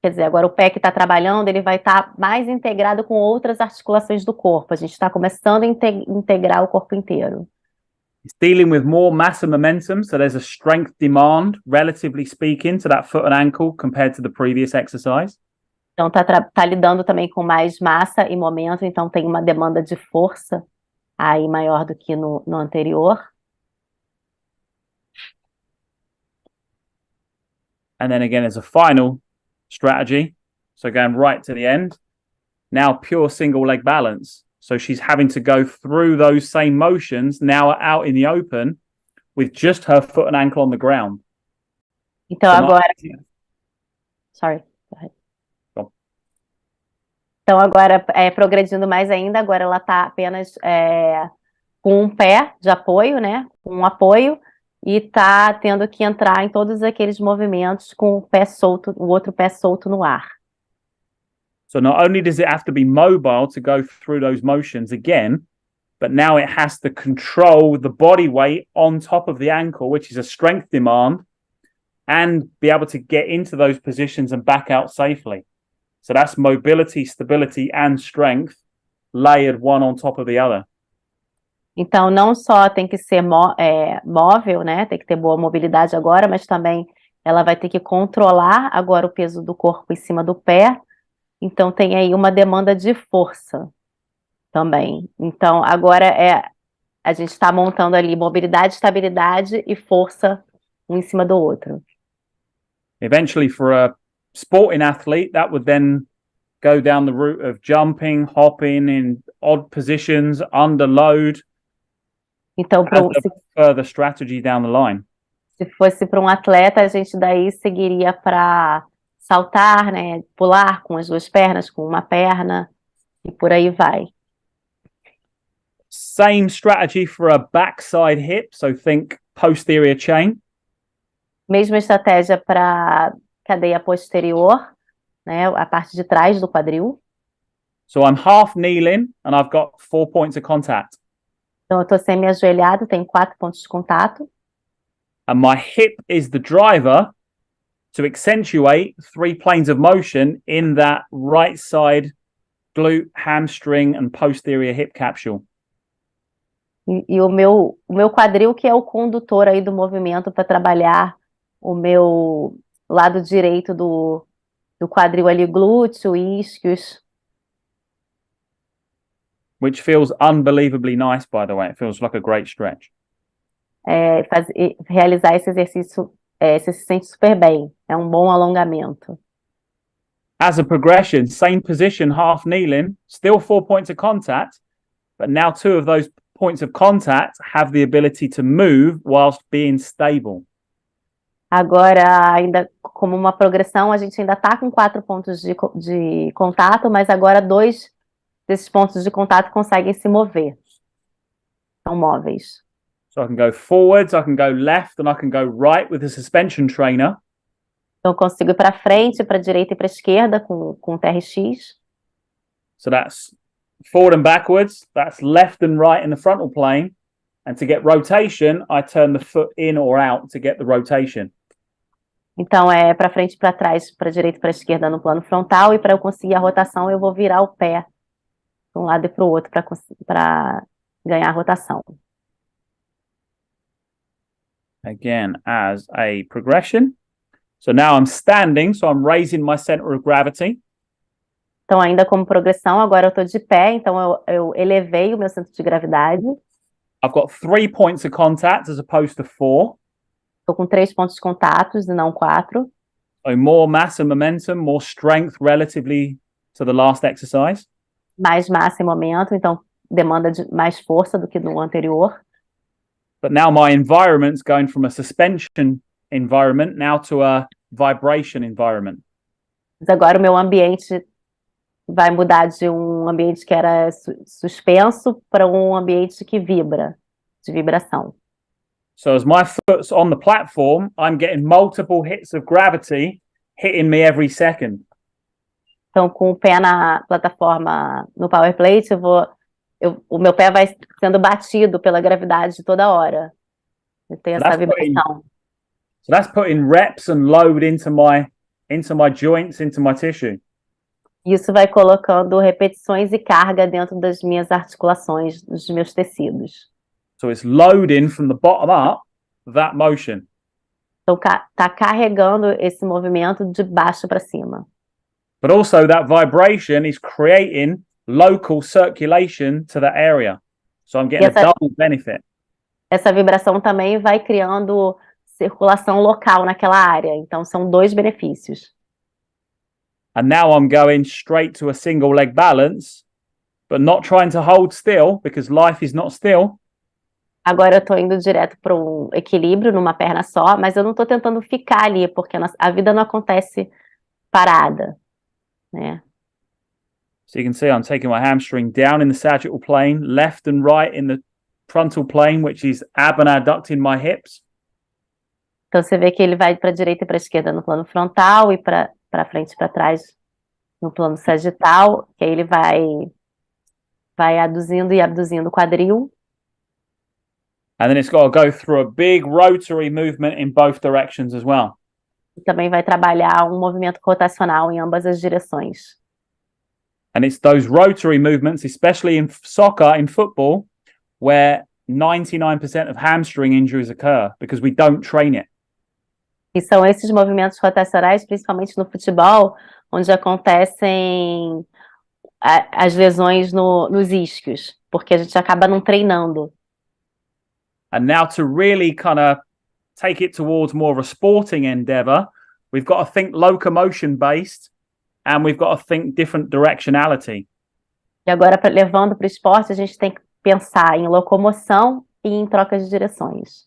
quer dizer, agora o pé que está trabalhando, ele vai estar mais integrado com outras articulações do corpo. A gente está começando a integrar o corpo inteiro. It's dealing with more mass and momentum, so there's a strength demand, relatively speaking, to that foot and ankle compared to the previous exercise. Então, tá lidando também com mais massa e momento, então tem uma demanda de força aí maior do que no anterior. And then again, as a final strategy, so going right to the end, now pure single leg balance. So she's having to go through those same motions now out in the open with just her foot and ankle on the ground. Então So agora, sorry. Go ahead. Go. Então agora, progredindo mais ainda, agora ela está apenas com um pé de apoio, né? Com um apoio, e está tendo que entrar em todos aqueles movimentos com o pé solto, o outro pé solto no ar. So not only does it have to be mobile to go through those motions again, but now it has to control the body weight on top of the ankle, which is a strength demand, and be able to get into those positions and back out safely. So that's mobility, stability, and strength layered one on top of the other. Então, não só tem que ser móvel, né? Tem que ter boa mobilidade agora, mas também ela vai ter que controlar agora o peso do corpo em cima do pé. Então, tem aí uma demanda de força também. Então, agora a gente está montando ali mobilidade, estabilidade e força um em cima do outro. Eventually, for a sporting athlete, that would then go down the route of jumping, hopping in odd positions, under load, Então, as a further strategy down the line. se fosse para um atleta, a gente daí seguiria para saltar, né, pular com as duas pernas, com uma perna, e por aí vai. Same strategy for a backside hip, so think posterior chain. Mesma estratégia para cadeia posterior, né, a parte de trás do quadril. So I'm half kneeling and I've got 4 points of contact. Então, eu estou semi-ajoelhado, tenho 4 pontos de contato. And my hip is the driver to accentuate 3 planes of motion in that right side glute, hamstring, and posterior hip capsule. E o meu quadril que é o condutor aí do movimento para trabalhar o meu lado direito do quadril ali, glúteo, isquios. Which feels unbelievably nice, by the way. It feels like a great stretch. Realizar esse exercício, você se sente super bem. É um bom alongamento. As a progression, same position, half kneeling, still 4 points of contact, but now 2 of those points of contact have the ability to move whilst being stable. Agora, ainda como uma progressão, a gente ainda está com 4 pontos de contato, mas agora 2 desses pontos de contato conseguem se mover. São móveis. So I can go forwards, I can go left, and I can go right with the suspension trainer. Então, eu consigo ir para frente, para direita e para esquerda com o TRX. So that's forward and backwards, that's left and right in the frontal plane. And to get rotation, I turn the foot in or out to get the rotation. Então, é para frente e para trás, para direita e para esquerda no plano frontal. E para eu conseguir a rotação, eu vou virar o pé de um lado e para o outro para ganhar a rotação. Again, as a progression. So now I'm standing, so I'm raising my center of gravity. Então, ainda como progressão, agora eu estou de pé, então eu elevei o meu centro de gravidade. I've got 3 points of contact as opposed to 4. Estou com 3 pontos de contatos e não 4. So more mass and momentum, more strength relatively to the last exercise. Mais massa e momento, então demanda de mais força do que no anterior. But now my environment's going from a suspension environment now to a vibration environment. Mas agora o meu ambiente vai mudar de um ambiente que era suspenso para um ambiente que vibra, de vibração. So as my foot's on the platform, I'm getting multiple hits of gravity hitting me every second. Então, com o pé na plataforma, no power plate, o meu pé vai sendo batido pela gravidade toda hora. Eu tenho essa vibração. So that's putting reps and load into my joints, into my tissue. Isso vai colocando repetições e carga dentro das minhas articulações, dos meus tecidos. So it's loading from the bottom up that motion. Então, tá carregando esse movimento de baixo para cima. But also that vibration is creating local circulation to that area. So I'm getting a double benefit. Essa vibração também vai criando circulação local naquela área. Então, são 2 benefícios. And now I'm going straight to a single leg balance, but not trying to hold still because life is not still. Agora eu tô indo direto para um equilíbrio numa perna só, mas eu não tô tentando ficar ali, porque a vida não acontece parada, né? So you can see I'm taking my hamstring down in the sagittal plane, left and right in the frontal plane, which is ab and adducting my hips. Então você vê que ele vai para a direita e para a esquerda no plano frontal e para frente e para trás no plano sagital, que aí ele vai aduzindo e abduzindo o quadril. And then it's got to go through a big rotary movement in both directions as well. E também vai trabalhar um movimento rotacional em ambas as direções. And it's those rotary movements, especially in soccer, in football, where 99% of hamstring injuries occur because we don't train it. E são esses movimentos rotacionais, principalmente no futebol, onde acontecem as lesões nos isquios, porque a gente acaba não treinando. And now to really kind of take it towards more of a sporting endeavor, we've got to think locomotion based and we've got to think different directionality. E agora, levando para o esporte, a gente tem que pensar em locomoção e em troca de direções.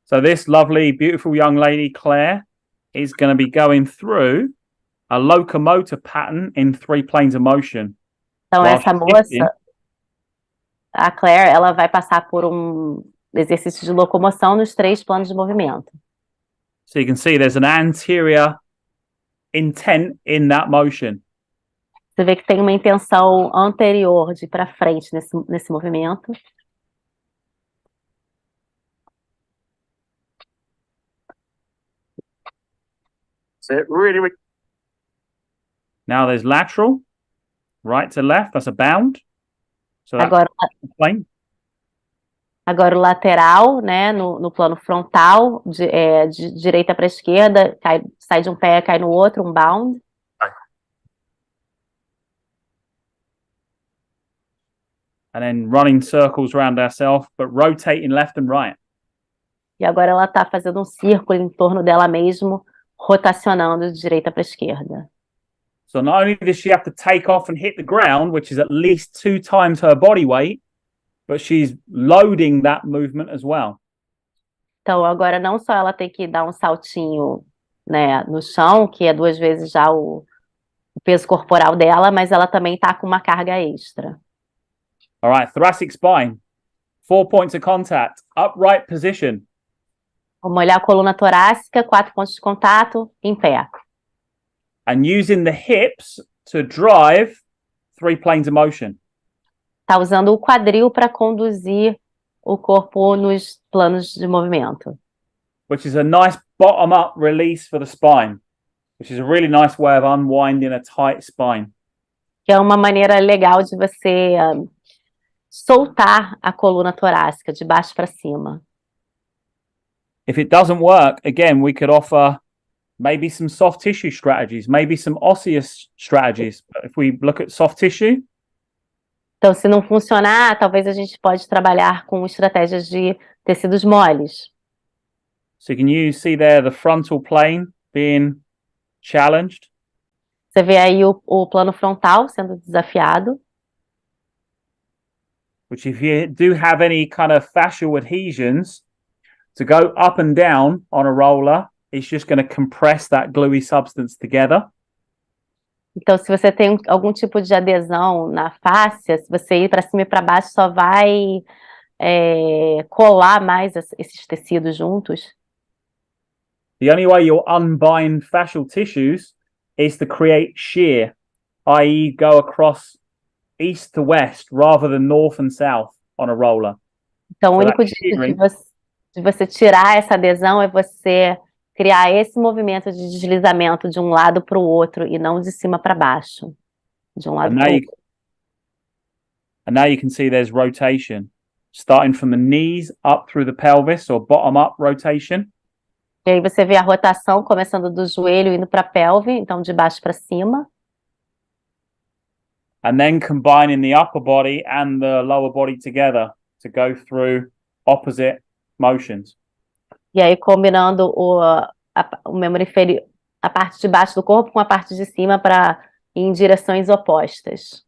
So this lovely, beautiful young lady, Claire, is going to be going through a locomotor pattern in 3 planes of motion. Então, essa moça, a Claire, ela vai passar por um exercício de locomoção nos 3 planos de movimento. So you can see there's an anterior intent in that motion. Você vê que tem uma intenção anterior de ir para frente nesse movimento. So really. Now there's lateral, right to left. That's a bound. So that's the plane. Agora o lateral, né, no plano frontal, de direita para esquerda, sai de um pé, cai no outro, um bound. And then running circles around ourselves, but rotating left and right. E agora ela está fazendo um círculo em torno dela mesmo, rotacionando de direita para esquerda. So not only does she have to take off and hit the ground, which is at least 2 times her body weight, but she's loading that movement as well. Então agora não só ela tem que dar um saltinho, né, no chão, que é 2 vezes já o peso corporal dela, mas ela também está com uma carga extra. All right, thoracic spine, 4 points of contact, upright position. Vamos olhar a coluna torácica, 4 pontos de contato, em pé. And using the hips to drive 3 planes of motion. Está usando o quadril para conduzir o corpo nos planos de movimento. Which is a nice bottom-up release for the spine, which is a really nice way of unwinding a tight spine. Que é uma maneira legal de você soltar a coluna torácica de baixo para cima. If it doesn't work, again, we could offer maybe some soft tissue strategies, maybe some osseous strategies. But if we look at soft tissue, então, se não funcionar, talvez a gente pode trabalhar com estratégias de tecidos moles. so can you see there the frontal plane being challenged? Você vê aí o plano frontal sendo desafiado. Which if you do have any kind of fascial adhesions, to go up and down on a roller, it's just going to compress that gluey substance together. Então, se você tem algum tipo de adesão na fáscia, se você ir para cima e para baixo, só vai colar mais esses tecidos juntos. The only way you'll unbind fascial tissues is to create shear, i.e. go across east to west rather than north and south on a roller. Então, o único jeito de você tirar essa adesão é você criar esse movimento de deslizamento de um lado para o outro e não de cima para baixo. De um lado para o outro. And now you can see there's rotation, starting from the knees up through the pelvis, or bottom-up rotation. E aí você vê a rotação começando do joelho indo para a pelve, então de baixo para cima. And then combining the upper body and the lower body together to go through opposite motions. E aí combinando o membro inferior, a parte de baixo do corpo com a parte de cima para em direções opostas.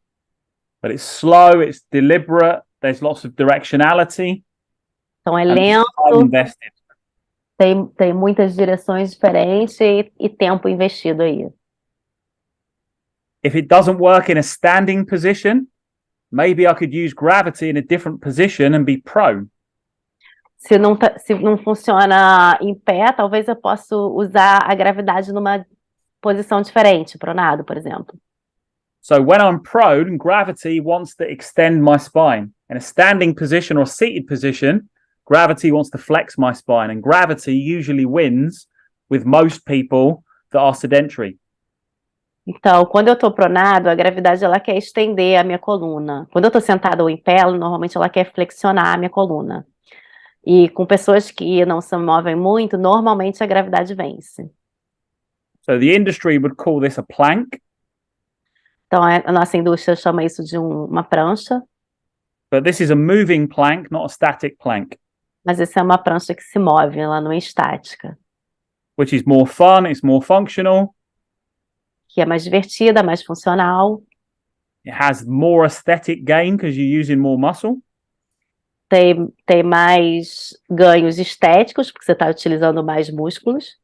But it's slow, it's deliberate, there's lots of directionality, Então é and it's lento, time invested. tem muitas direções diferentes e tempo investido aí. If it doesn't work in a standing position, maybe I could use gravity in a different position and be prone. Se não funciona em pé, talvez eu possa usar a gravidade numa posição diferente, pronado, por exemplo. So when I'm prone, gravity wants to extend my spine. In a standing position or seated position, gravity wants to flex my spine, and gravity usually wins with most people that are sedentary. Então, quando eu estou pronado, a gravidade ela quer estender a minha coluna. Quando eu estou sentado ou em pé, normalmente ela quer flexionar a minha coluna. E com pessoas que não se movem muito, normalmente a gravidade vence. So the industry would call this a plank, Então, a nossa indústria chama isso de uma prancha, but this is a moving plank, not a static plank, mas essa é uma prancha que se move, ela não é estática, which is more fun, it's more functional, que é mais divertida, mais funcional, it has more aesthetic gain because you're using more muscle, tem mais ganhos estéticos, porque você está utilizando mais músculos.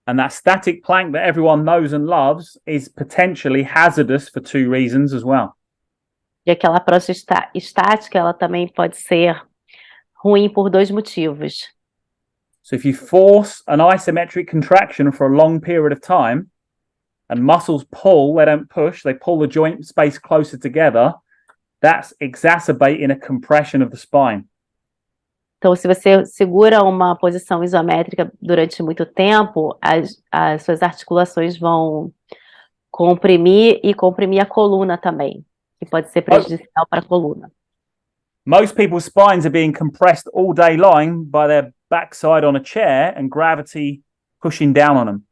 and that static plank that everyone knows and loves is potentially hazardous for two reasons as well. E aquela prancha estática, ela também pode ser ruim por dois motivos. So if you force an isometric contraction for a long period of time and muscles pull, they don't push, they pull the joint space closer together, that's exacerbating a compression of the spine. Então, se você segura uma posição isométrica durante muito tempo, as suas articulações vão comprimir e comprimir a coluna também, que pode ser prejudicial para a coluna. Most people's spines are being compressed all day long by their backside on a chair and gravity pushing down on them.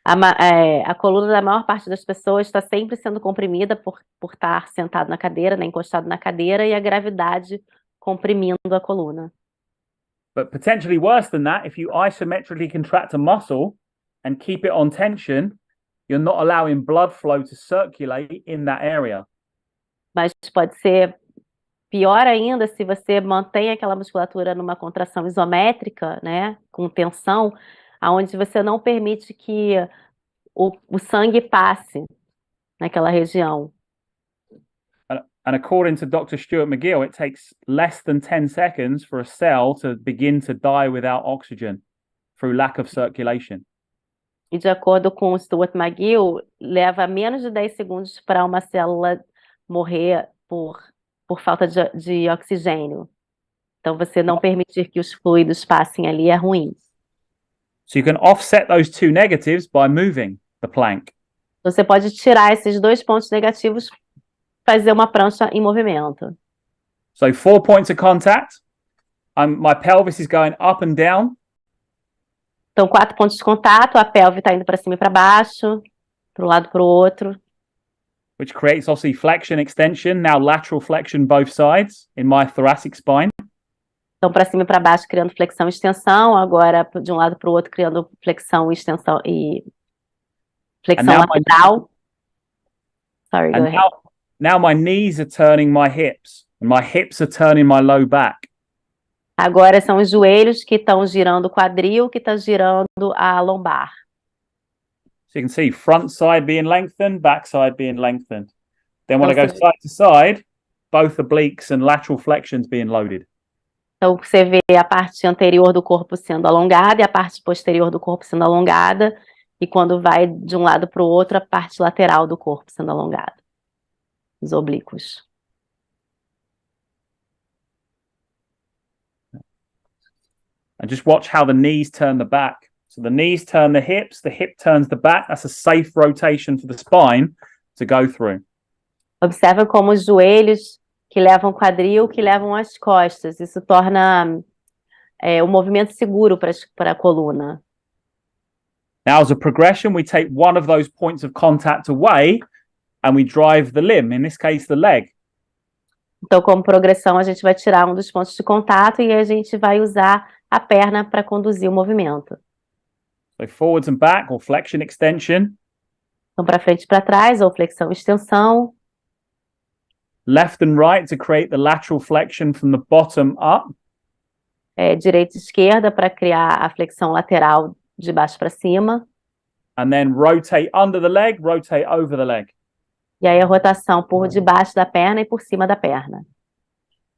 A coluna da maior parte das pessoas está sempre sendo comprimida por estar sentado na cadeira, né, encostado na cadeira, e a gravidade comprimindo a coluna. But potentially worse than that, if you isometrically contract a muscle and keep it on tension, you're not allowing blood flow to circulate in that area. Mas pode ser pior ainda se você mantém aquela musculatura numa contração isométrica, né, com tensão, aonde você não permite que o sangue passe naquela região. And according to Dr. Stuart McGill, it takes less than 10 seconds for a cell to begin to die without oxygen through lack of circulation. E de acordo com o Stuart McGill, leva menos de 10 segundos para uma célula morrer por falta de oxigênio. Então, você não permitir que os fluidos passem ali é ruim. So you can offset those two negatives by moving the plank. Você pode tirar esses dois pontos negativos, fazer uma prancha em movimento. So 4 points of contact. My pelvis is going up and down. Então, 4 pontos de contato, a pelve está indo para cima e para baixo, para um lado e para o outro. Which creates obviously flexion, extension, now lateral flexion both sides in my thoracic spine. Então, para cima e para baixo, criando flexão e extensão. Agora, de um lado para o outro, criando flexão e extensão e flexão lateral. Sorry, go ahead. Now my knees are turning my hips, and my hips are turning my low back. Agora são os joelhos que estão girando o quadril, que está girando a lombar. So you can see front side being lengthened, back side being lengthened. Then when I go side to side, both obliques and lateral flexions being loaded. Então você vê a parte anterior do corpo sendo alongada e a parte posterior do corpo sendo alongada, e quando vai de um lado para o outro, a parte lateral do corpo sendo alongada. Os oblíquos. And just watch how the knees turn the back. So the knees turn the hip turns the back. That's a safe rotation for the spine to go through. Observa como os joelhos que levam o quadril, que levam as costas. Isso torna um movimento seguro para a coluna. Now, as a progression, we take one of those points of contact away and we drive the limb, in this case, the leg. Então, como progressão, a gente vai tirar um dos pontos de contato e a gente vai usar a perna para conduzir o movimento. So forwards and back or flexion extension. Então, para frente e para trás, ou flexão e extensão. Left and right to create the lateral flexion from the bottom up. Direita e esquerda para criar a flexão lateral de baixo para cima. And then rotate under the leg, rotate over the leg. E aí a rotação por debaixo da perna e por cima da perna.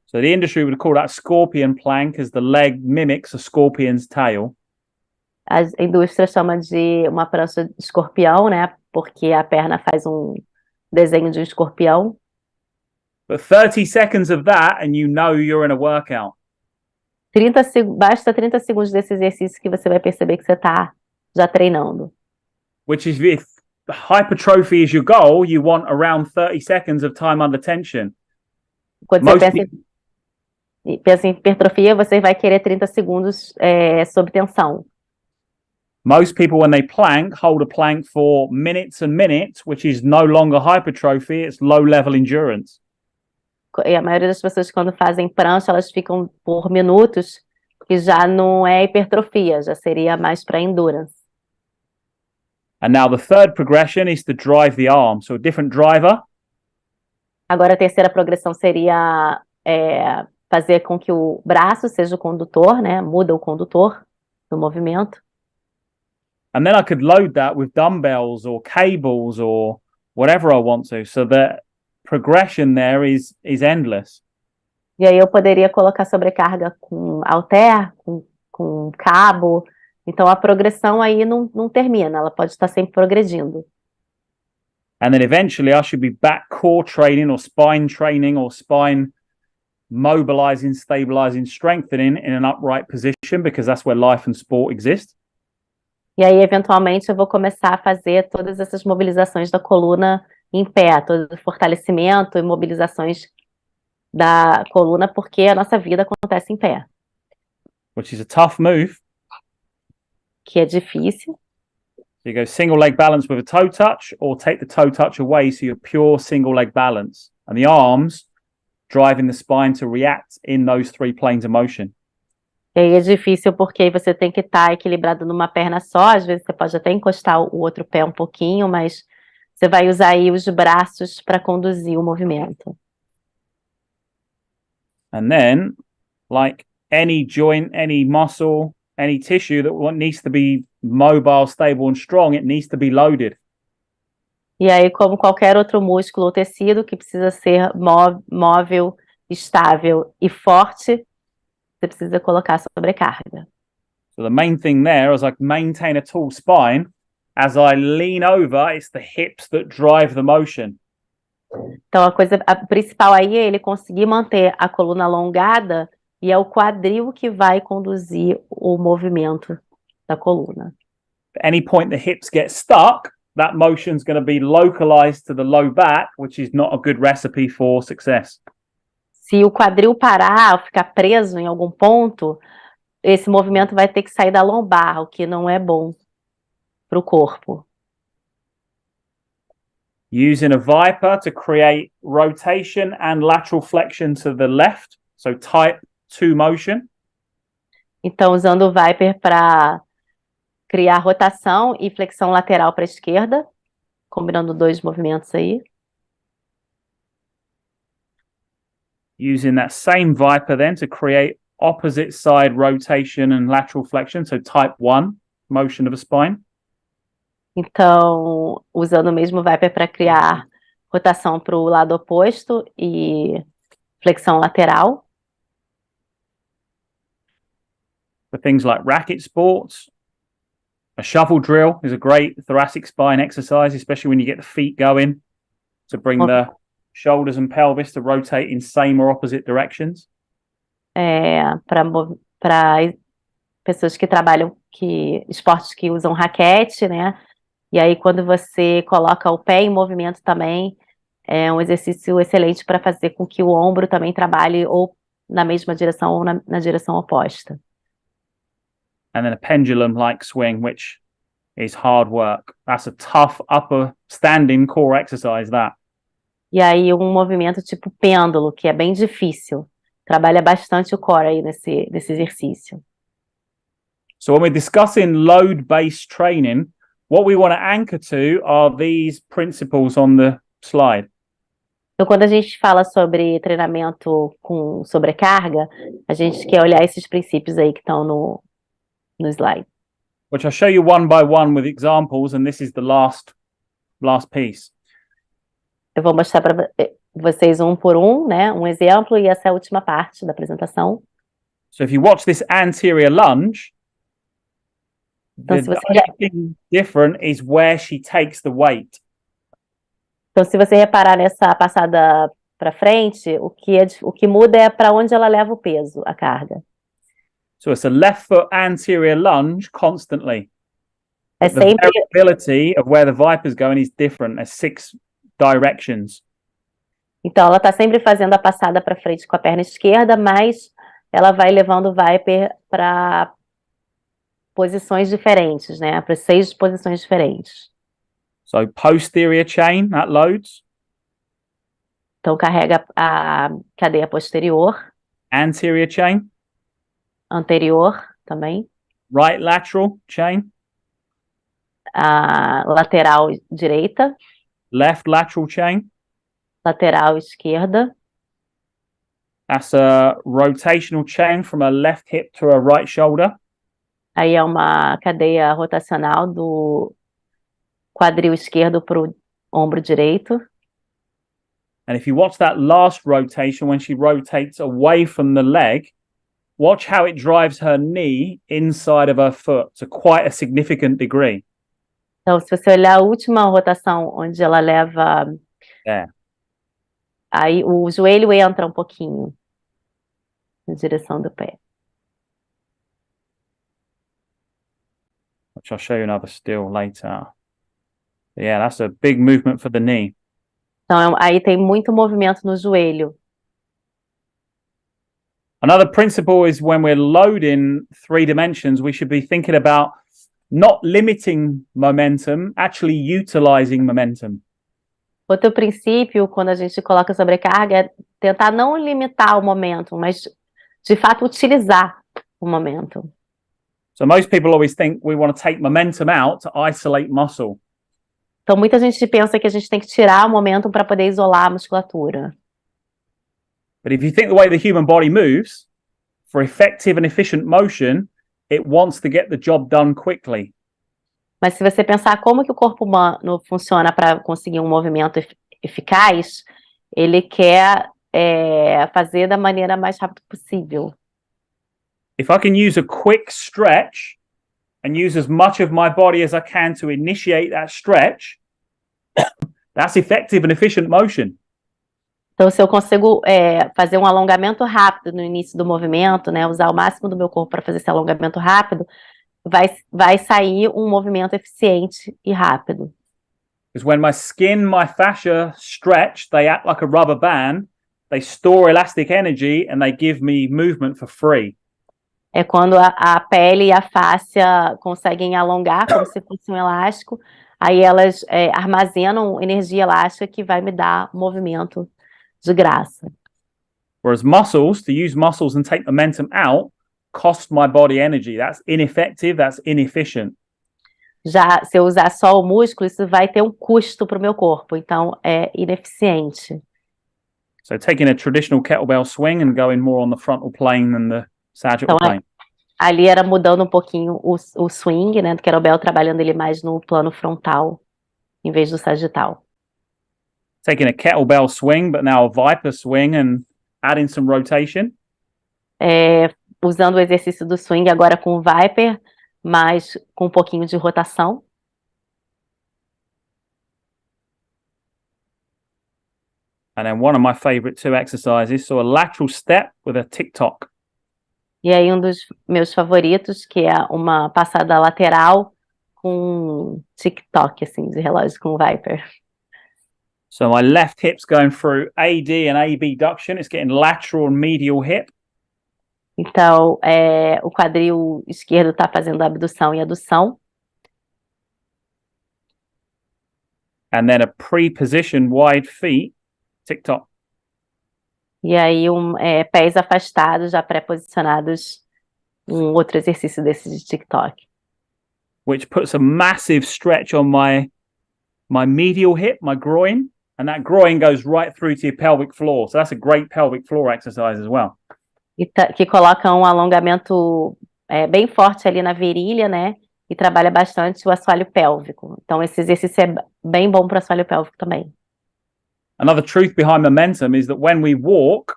So the industry would call that scorpion plank as the leg mimics a scorpion's tail. A indústria chama de uma prancha de escorpião, né? Porque a perna faz um desenho de um escorpião. But 30 seconds of that and you know you're in a workout. Basta 30 segundos desse exercício que você vai perceber que você está já treinando. Which is if hypertrophy is your goal, you want around 30 seconds of time under tension. Quando você pensa em hipertrofia, você vai querer 30 segundos sob tensão. Most people, when they plank, hold a plank for minutes and minutes, which is no longer hypertrophy, it's low-level endurance. E a maioria das pessoas, quando fazem prancha, elas ficam por minutos, que já não é hipertrofia, já seria mais para endurance. And now the third progression is to drive the arm. So a different driver. Agora a terceira progressão seria fazer com que o braço seja o condutor, né? Muda o condutor do movimento. And then I could load that with dumbbells or cables or whatever I want to. So the progression there is endless. E aí eu poderia colocar sobrecarga com halter, com cabo. Então a progressão aí não termina, ela pode estar sempre progredindo. And then eventually I should be back core training or spine mobilizing, stabilizing, strengthening in an upright position because that's where life and sport exist. E aí, eventualmente, eu vou começar a fazer todas essas mobilizações da coluna em pé, todo o fortalecimento e mobilizações da coluna, porque a nossa vida acontece em pé. Which is a tough move. Que é difícil. So you go single leg balance with a toe touch or take the toe touch away so you're pure single leg balance. And the arms driving the spine to react in those three planes of motion. E aí é difícil porque você tem que estar equilibrado numa perna só, às vezes você pode até encostar o outro pé um pouquinho, mas você vai usar aí os braços para conduzir o movimento. And then, like any joint, any muscle, any tissue that needs to be mobile, stable and strong, it needs to be loaded. E aí, como qualquer outro músculo ou tecido que precisa ser móvel, estável e forte, você precisa colocar sobrecarga. So the main thing there is I maintain a tall spine. As I lean over, it's the hips that drive the motion. Então a principal aí é ele conseguir manter a coluna alongada e é o quadril que vai conduzir o movimento da coluna. At any point the hips get stuck, that motion is going to be localized to the low back, which is not a good recipe for success. Se o quadril parar ou ficar preso em algum ponto, esse movimento vai ter que sair da lombar, o que não é bom para o corpo. Using a Viper to create rotation and lateral flexion to the left, so type 2 motion. Então, usando o Viper para criar rotação e flexão lateral para a esquerda, combinando dois movimentos aí. Using that same Viper then to create opposite side rotation and lateral flexion, so type 1 motion of a spine. Então, usando o mesmo Viper para criar rotação para o lado oposto e flexão lateral. For things like racket sports, a shovel drill is a great thoracic spine exercise, especially when you get the feet going to bring the shoulders and pelvis to rotate in same or opposite directions. Para pessoas que trabalham esportes que usam raquete, né? E aí quando você coloca o pé em movimento também, é um exercício excelente para fazer com que o ombro também trabalhe ou na mesma direção ou na direção oposta. And then a pendulum-like swing, which is hard work. That's a tough upper standing core exercise, that. E aí um movimento tipo pêndulo, que é bem difícil. Trabalha bastante o core aí nesse exercício. So when we're discussing load-based training, what we want to anchor to are these principles on the slide. Então, quando a gente fala sobre treinamento com sobrecarga, a gente quer olhar esses princípios aí que estão no slide. Which I'll show you one by one with examples, and this is the last piece. Eu vou mostrar para vocês um por um, né? Um exemplo, e essa é a última parte da apresentação. So if you watch this anterior lunge, Então, the only thing different is where she takes the weight. Então, se você reparar nessa passada para frente, o que muda é para onde ela leva o peso, a carga. So it's a left foot anterior lunge constantly. É The sempre, variability of where the Viper's going is different. There's 6 directions. então, ela está sempre fazendo a passada para frente com a perna esquerda, mas ela vai levando o Viper para posições diferentes, né? Para 6 posições diferentes. So posterior chain, that loads. Então, carrega a cadeia posterior, Anterior chain. anterior também, Right lateral chain. a lateral direita, Left lateral chain. lateral esquerda. That's a rotational chain from a left hip to a right shoulder. Aí é uma cadeia rotacional do quadril esquerdo para o ombro direito. And if you watch that last rotation, when she rotates away from the leg, watch how it drives her knee inside of her foot to quite a significant degree. Então, se você olhar a última rotação, onde ela leva... Yeah. Aí o joelho entra um pouquinho na direção do pé. Which I'll show you another still later. But yeah, that's a big movement for the knee. Então, aí tem muito movimento no joelho. Another principle is when we're loading 3 dimensions, we should be thinking about not limiting momentum, actually utilizing momentum. Outro princípio, quando a gente coloca sobrecarga, é tentar não limitar o momento, mas, de fato, utilizar o momento. So most people always think we want to take momentum out to isolate muscle. Então, muita gente pensa que a gente tem que tirar o momento para poder isolar a musculatura. But if you think the way the human body moves, for effective and efficient motion, it wants to get the job done quickly. Mas se você pensar como que o corpo humano funciona para conseguir um movimento eficaz, ele quer fazer da maneira mais rápida possível. If I can use a quick stretch and use as much of my body as I can to initiate that stretch, that's effective and efficient motion. Então, se eu consigo fazer um alongamento rápido no início do movimento, né, usar o máximo do meu corpo para fazer esse alongamento rápido, vai sair um movimento eficiente e rápido. Because when my skin, my fascia stretch, they act like a rubber band, they store elastic energy and they give me movement for free. É quando a pele e a fáscia conseguem alongar como se fosse um elástico, aí elas armazenam energia elástica que vai me dar movimento de graça. Whereas muscles, to use muscles and take momentum out, cost my body energy. That's ineffective, that's inefficient. Já se eu usar só o músculo, isso vai ter um custo para o meu corpo, então é ineficiente. So taking a traditional kettlebell swing and going more on the frontal plane than the sagittal Então, plane. ali era mudando um pouquinho o swing, né, do kettlebell, trabalhando ele mais no plano frontal, em vez do sagital. Taking a kettlebell swing, but now a Viper swing and adding some rotation. Usando o exercício do swing agora com o Viper, mas com um pouquinho de rotação. And then one of my favorite 2 exercises, so a lateral step with a tick-tock. E aí um dos meus favoritos, que é uma passada lateral com um tic-toc, assim, de relógio com o Viper. So my left hip's going through AD and abduction. It's getting lateral and medial hip. Então, o quadril esquerdo está fazendo abdução e adução. And then a pre-positioned wide feet, tick-tock. E aí, pés afastados, já pré-posicionados um outro exercício desse de TikTok. which puts a massive stretch on my medial hip, my groin, and that groin goes right through to your pelvic floor. So that's a great pelvic floor exercise as well. Que coloca um alongamento bem forte ali na virilha, né? E trabalha bastante o assoalho pélvico. Então, esse exercício é bem bom para o assoalho pélvico também. Another truth behind momentum is that when we walk,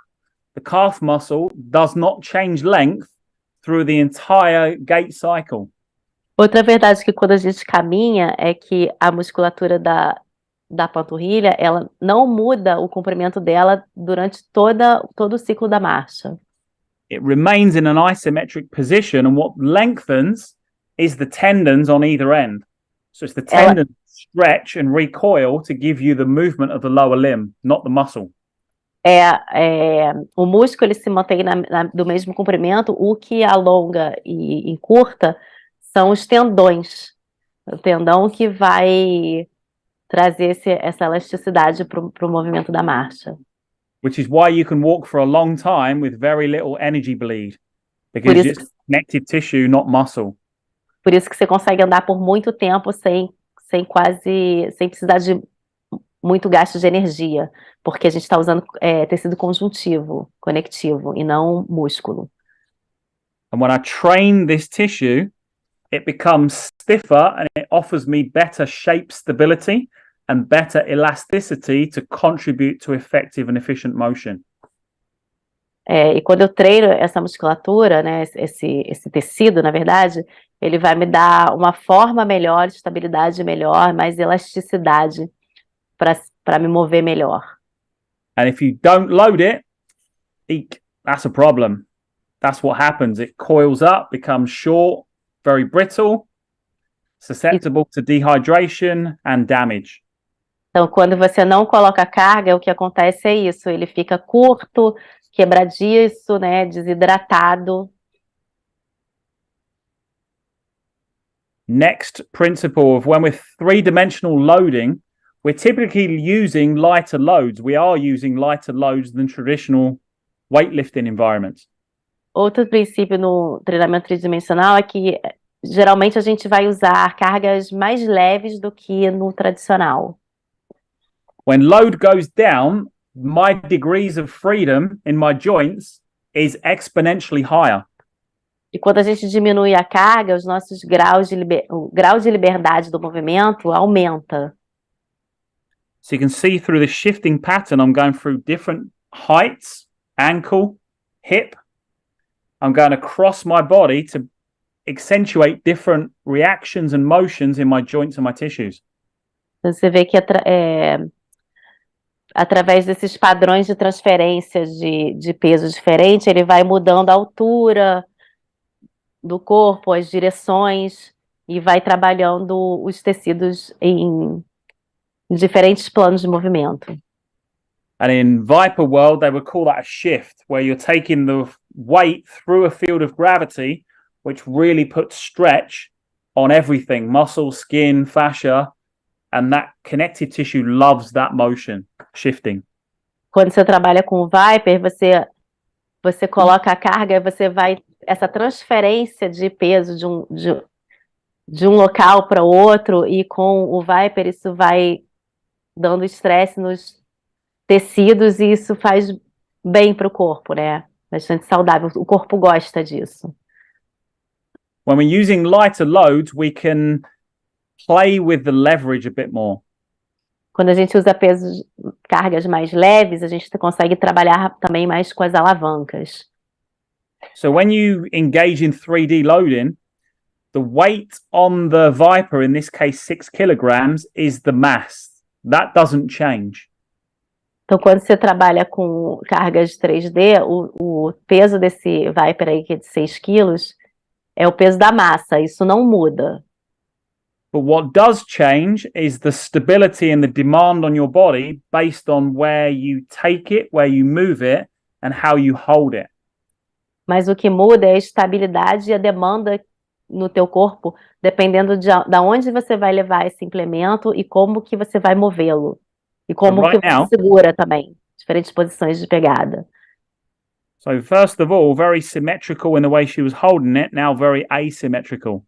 the calf muscle does not change length through the entire gait cycle. Outra verdade que quando a gente caminha é que a musculatura da panturrilha, ela não muda o comprimento dela durante todo o ciclo da marcha. It remains in an isometric position, and what lengthens is the tendons on either end. So it's the tendons stretch and recoil to give you the movement of the lower limb, not the muscle. O músculo ele se mantém do mesmo comprimento, o que alonga e encurta são os tendões. O tendão que vai trazer essa elasticidade para o movimento da marcha. Which is why you can walk for a long time with very little energy bleed, because it's connective tissue, not muscle. Por isso que você consegue andar por muito tempo sem precisar de muito gasto de energia, porque a gente está usando tecido conjuntivo, conectivo, e não músculo. And when I train this tissue, it becomes stiffer and it offers me better shape stability and better elasticity to contribute to effective and efficient motion. E quando eu treino essa musculatura, né, esse tecido, na verdade, ele vai me dar uma forma melhor, estabilidade melhor, mais elasticidade para me mover melhor. And if you don't load it, that's a problem. That's what happens. It coils up, becomes short, very brittle, susceptible to dehydration and damage. Então, quando você não coloca carga, o que acontece é isso, ele fica curto, quebradiço, né, desidratado. Next principle of when we're three-dimensional loading, we're typically using lighter loads. We are using lighter loads than traditional weightlifting environments. Outro princípio no treinamento tridimensional é que geralmente a gente vai usar cargas mais leves do que no tradicional. When load goes down, my degrees of freedom in my joints is exponentially higher. E quando a gente diminui a carga, os nossos o grau de liberdade do movimento aumenta. So you can see through the shifting pattern, I'm going through different heights, ankle, hip. I'm going across my body to accentuate different reactions and motions in my joints and my tissues. Você vê que através desses padrões de transferência de peso diferente, ele vai mudando a altura do corpo, as direções, e vai trabalhando os tecidos em diferentes planos de movimento. And in Viper world, they would call that a shift, where you're taking the weight through a field of gravity, which really puts stretch on everything, muscle, skin, fascia, and that connective tissue loves that motion, shifting. Quando você trabalha com o Viper, você coloca a carga, você vai essa transferência de peso de um local para outro, e com o Viper isso vai dando estresse nos tecidos, e isso faz bem para o corpo, né? Bastante saudável. O corpo gosta disso. When we're using lighter loads, we can play with the leverage a bit more. Quando a gente usa cargas mais leves, a gente consegue trabalhar também mais com as alavancas. So when you engage in 3D loading, the weight on the Viper, in this case 6 kilograms, is the mass. That doesn't change. Então, quando você trabalha com cargas 3D, o peso desse Viper aí, que é de 6 quilos, é o peso da massa, isso não muda. But what does change is the stability and the demand on your body based on where you take it, where you move it, and how you hold it. Mas o que muda é a estabilidade e a demanda no teu corpo, dependendo de onde você vai levar esse implemento e como que você vai movê-lo. E como que você segura também, diferentes posições de pegada. So first of all, very symmetrical in the way she was holding it, now very asymmetrical.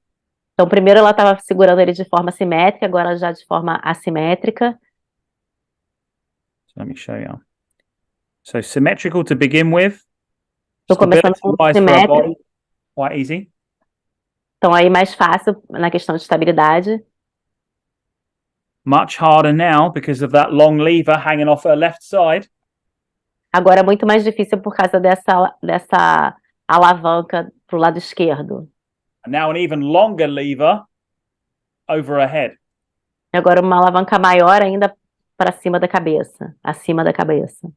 Então, primeiro ela estava segurando ele de forma simétrica, agora já de forma assimétrica. So let me show you. So symmetrical to begin with. Estou começando com Stability-wise for our simétrico, body, quite easy. então aí mais fácil na questão de estabilidade. Much harder now because of that long lever hanging off her left side. Agora é muito mais difícil por causa dessa alavanca para o lado esquerdo. And now an even longer lever over her head. E agora uma alavanca maior ainda para cima da cabeça, acima da cabeça.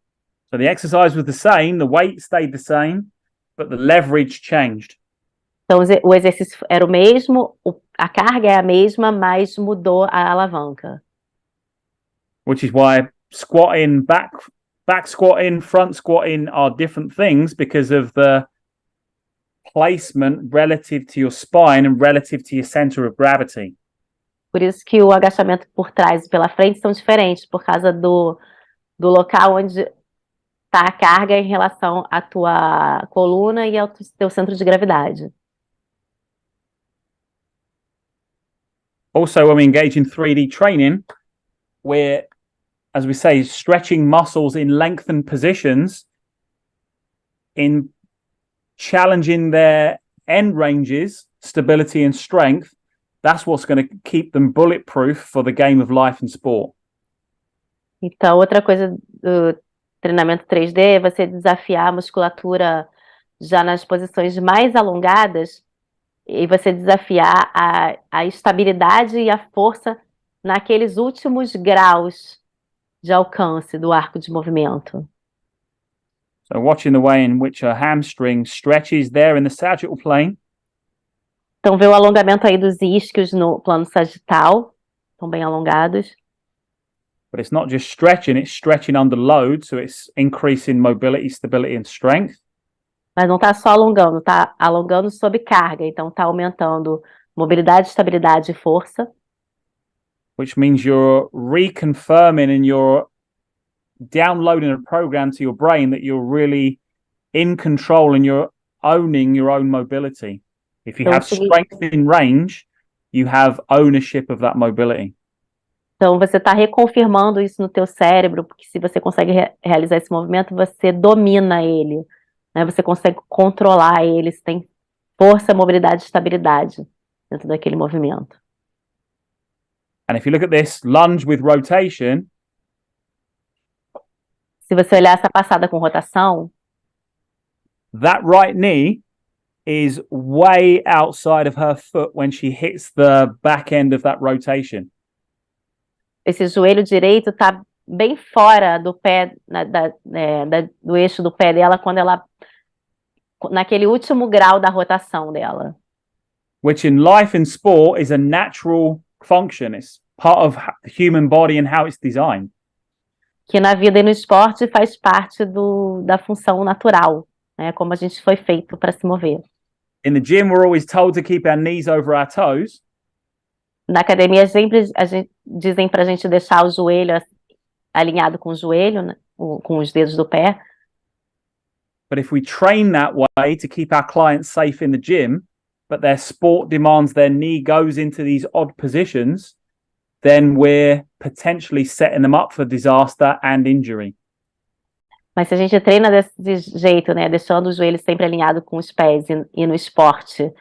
So the exercise was the same, the weight stayed the same, but the leverage changed. Então o exercício era o mesmo, a carga é a mesma, mas mudou a alavanca. Which is why squatting, back squatting, front squatting are different things because of the placement relative to your spine and relative to your center of gravity. Por isso que o agachamento por trás e pela frente são diferentes, por causa do local onde está a carga em relação à tua coluna e ao teu centro de gravidade. Also, when we engage in 3D training, we're, as we say, stretching muscles in lengthened positions, in challenging their end ranges, stability and strength. That's what's going to keep them bulletproof for the game of life and sport. Então, outra coisa do treinamento 3D é você desafiar a musculatura já nas posições mais alongadas e você desafiar a estabilidade e a força naqueles últimos graus de alcance do arco de movimento. So watching the way in which a hamstring stretches there in the sagittal plane. Então, vê o alongamento aí dos isquios no plano sagital, estão bem alongados. But it's not just stretching, it's stretching under load, so it's increasing mobility, stability and strength. Mas não está só alongando, está alongando sob carga, então está aumentando mobilidade, estabilidade e força. Which means you're reconfirming and you're downloading a program to your brain that you're really in control and you're owning your own mobility. If you have strength in range, you have ownership of that mobility. Então você está reconfirmando isso no teu cérebro, porque se você consegue realizar esse movimento, você domina ele, né? Você consegue controlar ele, você tem força, mobilidade e estabilidade dentro daquele movimento. And if you look at this lunge with rotation, se você olhar essa passada com rotação, that right knee is way outside of her foot when she hits the back end of that rotation. Esse joelho direito está bem fora do pé, do eixo do pé dela, quando ela, naquele último grau da rotação dela. Which in life and sport is a natural function. It's part of the human body and how it's designed. Que na vida e no esporte faz parte da função natural, né? Como a gente foi feito para se mover. In the gym, we're always told to keep our knees over our toes. Na academia sempre dizem para a gente deixar o joelho alinhado com o joelho, né? Com os dedos do pé. But if we train that way to keep our clients safe in the gym, but their sport demands their knee goes into these odd positions, then we're potentially setting them up for disaster and injury. Mas se a gente treina desse jeito, né, deixando o joelho sempre alinhado com os pés e no esporte,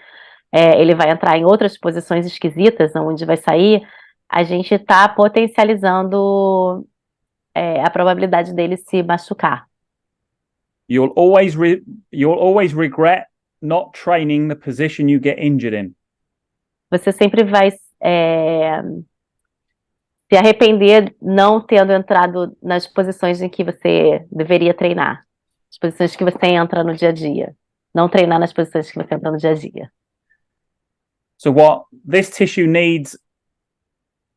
ele vai entrar em outras posições esquisitas, onde vai sair, a gente está potencializando a probabilidade dele se machucar. You'll always regret not training the position you get injured in. Você sempre vai se arrepender não tendo entrado nas posições em que você deveria treinar. As posições que você entra no dia a dia. Não treinar nas posições que você entra no dia a dia. So what this tissue needs,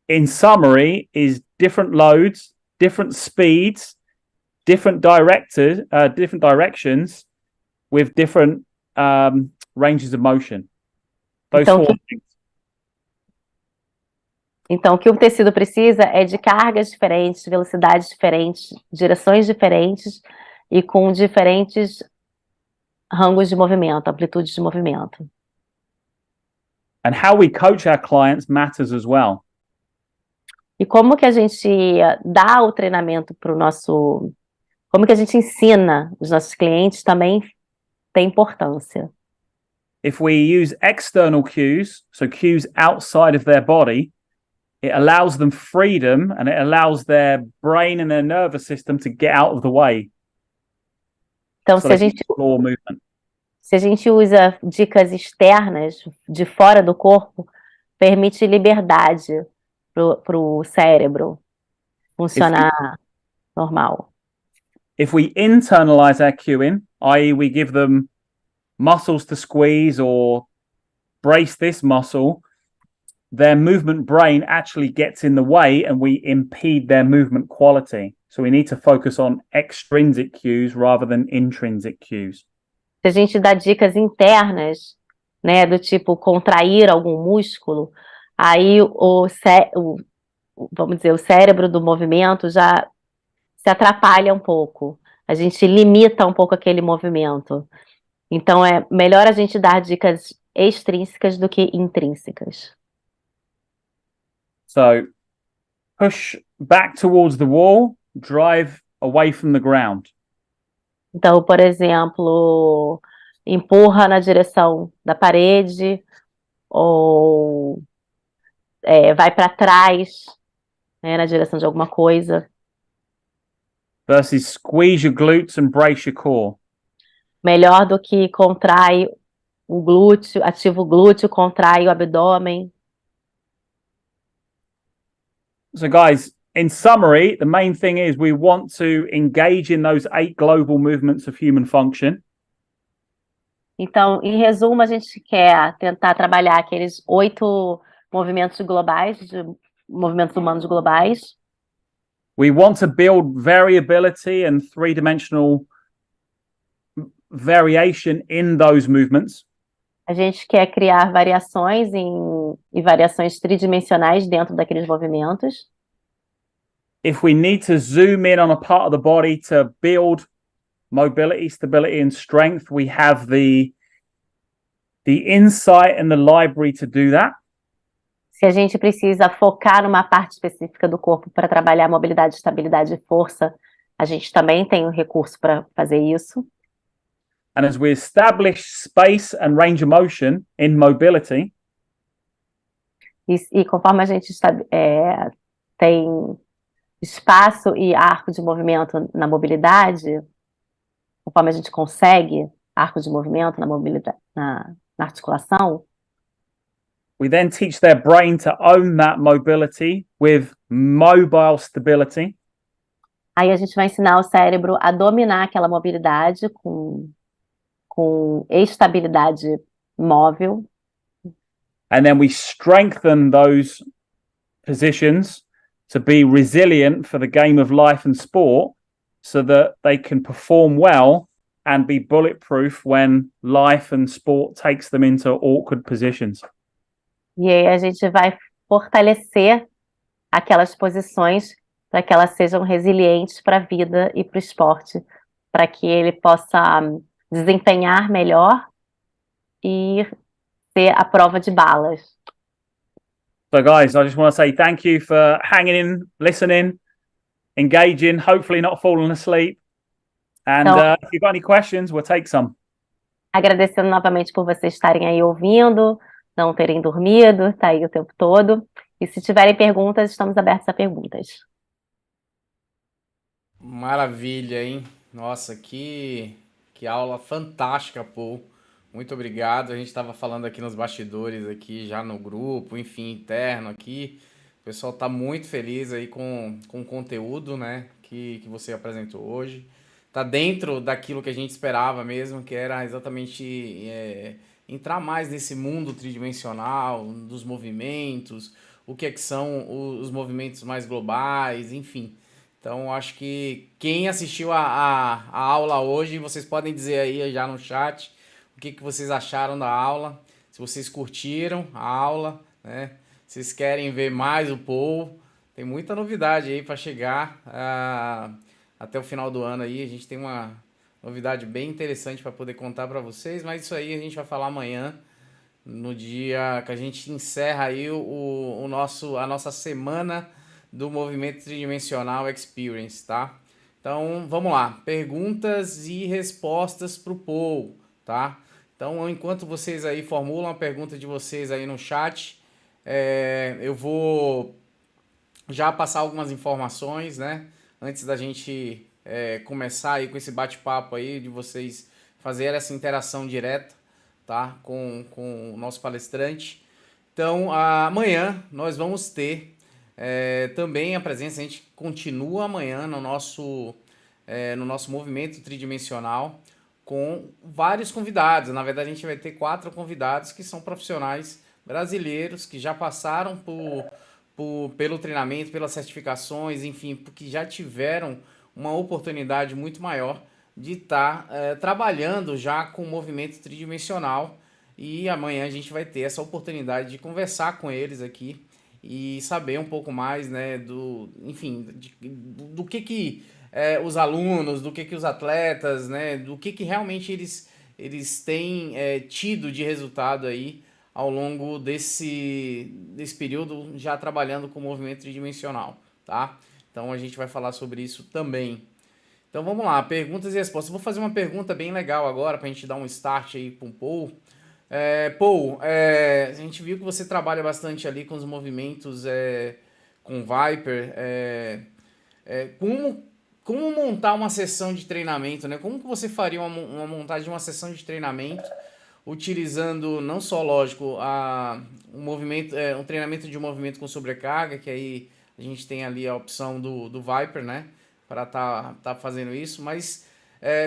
in summary, is different loads, different speeds, different directions, with different ranges of motion. Those Então, four things. Então, o que o tecido precisa é de cargas diferentes, velocidades diferentes, direções diferentes e com diferentes rangos de movimento, amplitudes de movimento. And how we coach our clients matters as well. E como que a gente dá o treinamento para o nosso... Como que a gente ensina os nossos clientes também tem importância. If we use external cues, so cues outside of their body, it allows them freedom and it allows their brain and their nervous system to get out of the way. Então, So se a they can gente, explore movement. se a gente usa dicas externas, de fora do corpo, permite liberdade para o cérebro funcionar normal. If we internalize our cueing, i.e., we give them muscles to squeeze or brace this muscle, their movement brain actually gets in the way and we impede their movement quality. So we need to focus on extrinsic cues rather than intrinsic cues. Se a gente dá dicas internas, né, do tipo contrair algum músculo, aí vamos dizer, o cérebro do movimento já se atrapalha um pouco. A gente limita um pouco aquele movimento. Então, é melhor a gente dar dicas extrínsecas do que intrínsecas. So push back towards the wall, drive away from the ground. Então, por exemplo, empurra na direção da parede ou vai para trás, né, na direção de alguma coisa. Versus squeeze your glutes and brace your core. Melhor do que contrai o glúteo, ativa o glúteo, contrai o abdômen. So guys, in summary, the main thing is we want to engage in those 8 global movements of human function. Então, em resumo, a gente quer tentar trabalhar aqueles 8 movimentos globais, movimentos humanos globais. We want to build variability and 3-dimensional variation in those movements. A gente quer criar variações e variações tridimensionais dentro daqueles movimentos. If we need to zoom in on a part of the body to build mobility, stability, and strength, we have the insight and the library to do that. Se a gente precisa focar numa parte específica do corpo para trabalhar mobilidade, estabilidade e força, a gente também tem um recurso para fazer isso. And as we establish space and range of motion in mobility, E conforme a gente tem espaço e arco de movimento na mobilidade, conforme a gente consegue arco de movimento na mobilidade, na articulação, we then teach their brain to own that mobility with mobile stability. aí a gente vai ensinar o cérebro a dominar aquela mobilidade com estabilidade móvel. And then we strengthen those positions to be resilient for the game of life and sport so that they can perform well and be bulletproof when life and sport takes them into awkward positions. E aí a gente vai fortalecer aquelas posições para que elas sejam resilientes para a vida e para o esporte, para que ele possa desempenhar melhor e ser a prova de balas. So guys, I just want to say thank you for hanging in, listening, engaging, hopefully not falling asleep. And if you've got any questions, we'll take some. Agradecendo novamente por vocês estarem aí ouvindo, não terem dormido, tá aí o tempo todo. E se tiverem perguntas, estamos abertos a perguntas. Maravilha, hein? Nossa, que aula fantástica, Paul. Muito obrigado. A gente estava falando aqui nos bastidores, aqui já no grupo, enfim, interno aqui. O pessoal está muito feliz aí com o conteúdo, né, que você apresentou hoje. Tá dentro daquilo que a gente esperava mesmo, que era exatamente entrar mais nesse mundo tridimensional, dos movimentos, o que são os movimentos mais globais, enfim. Então, acho que quem assistiu a aula hoje, vocês podem dizer aí já no chat o que vocês acharam da aula, se vocês curtiram a aula, né? Se vocês querem ver mais o Paul, tem muita novidade aí para chegar até o final do ano aí. A gente tem novidade bem interessante para poder contar para vocês, mas isso aí a gente vai falar amanhã, no dia que a gente encerra aí a nossa semana do Movimento Tridimensional Experience, tá? Então, vamos lá. Perguntas e respostas para o Paul, tá? Então, enquanto vocês aí formulam a pergunta de vocês aí no chat, eu vou já passar algumas informações, né? Antes da gente começar aí com esse bate-papo aí, de vocês fazerem essa interação direta, tá? Com o nosso palestrante. Então, amanhã nós vamos ter também a presença, a gente continua amanhã no nosso movimento tridimensional com vários convidados. Na verdade, a gente vai ter 4 convidados que são profissionais brasileiros que já passaram pelo treinamento, pelas certificações, enfim, porque já tiveram uma oportunidade muito maior de estar trabalhando já com o movimento tridimensional. E amanhã a gente vai ter essa oportunidade de conversar com eles aqui e saber um pouco mais, né, do que os alunos, do que os atletas, né, do que realmente eles têm tido de resultado aí ao longo desse período já trabalhando com o movimento tridimensional, tá? Então a gente vai falar sobre isso também. Então vamos lá, perguntas e respostas. Vou fazer uma pergunta bem legal agora para a gente dar um start aí para o Paul. Paul, a gente viu que você trabalha bastante ali com os movimentos com Viper. Como montar uma sessão de treinamento, né? Como que você faria uma montagem de uma sessão de treinamento utilizando não só, lógico, um movimento, um treinamento de movimento com sobrecarga, que aí a gente tem ali a opção do Viper, né? Para tá fazendo isso, mas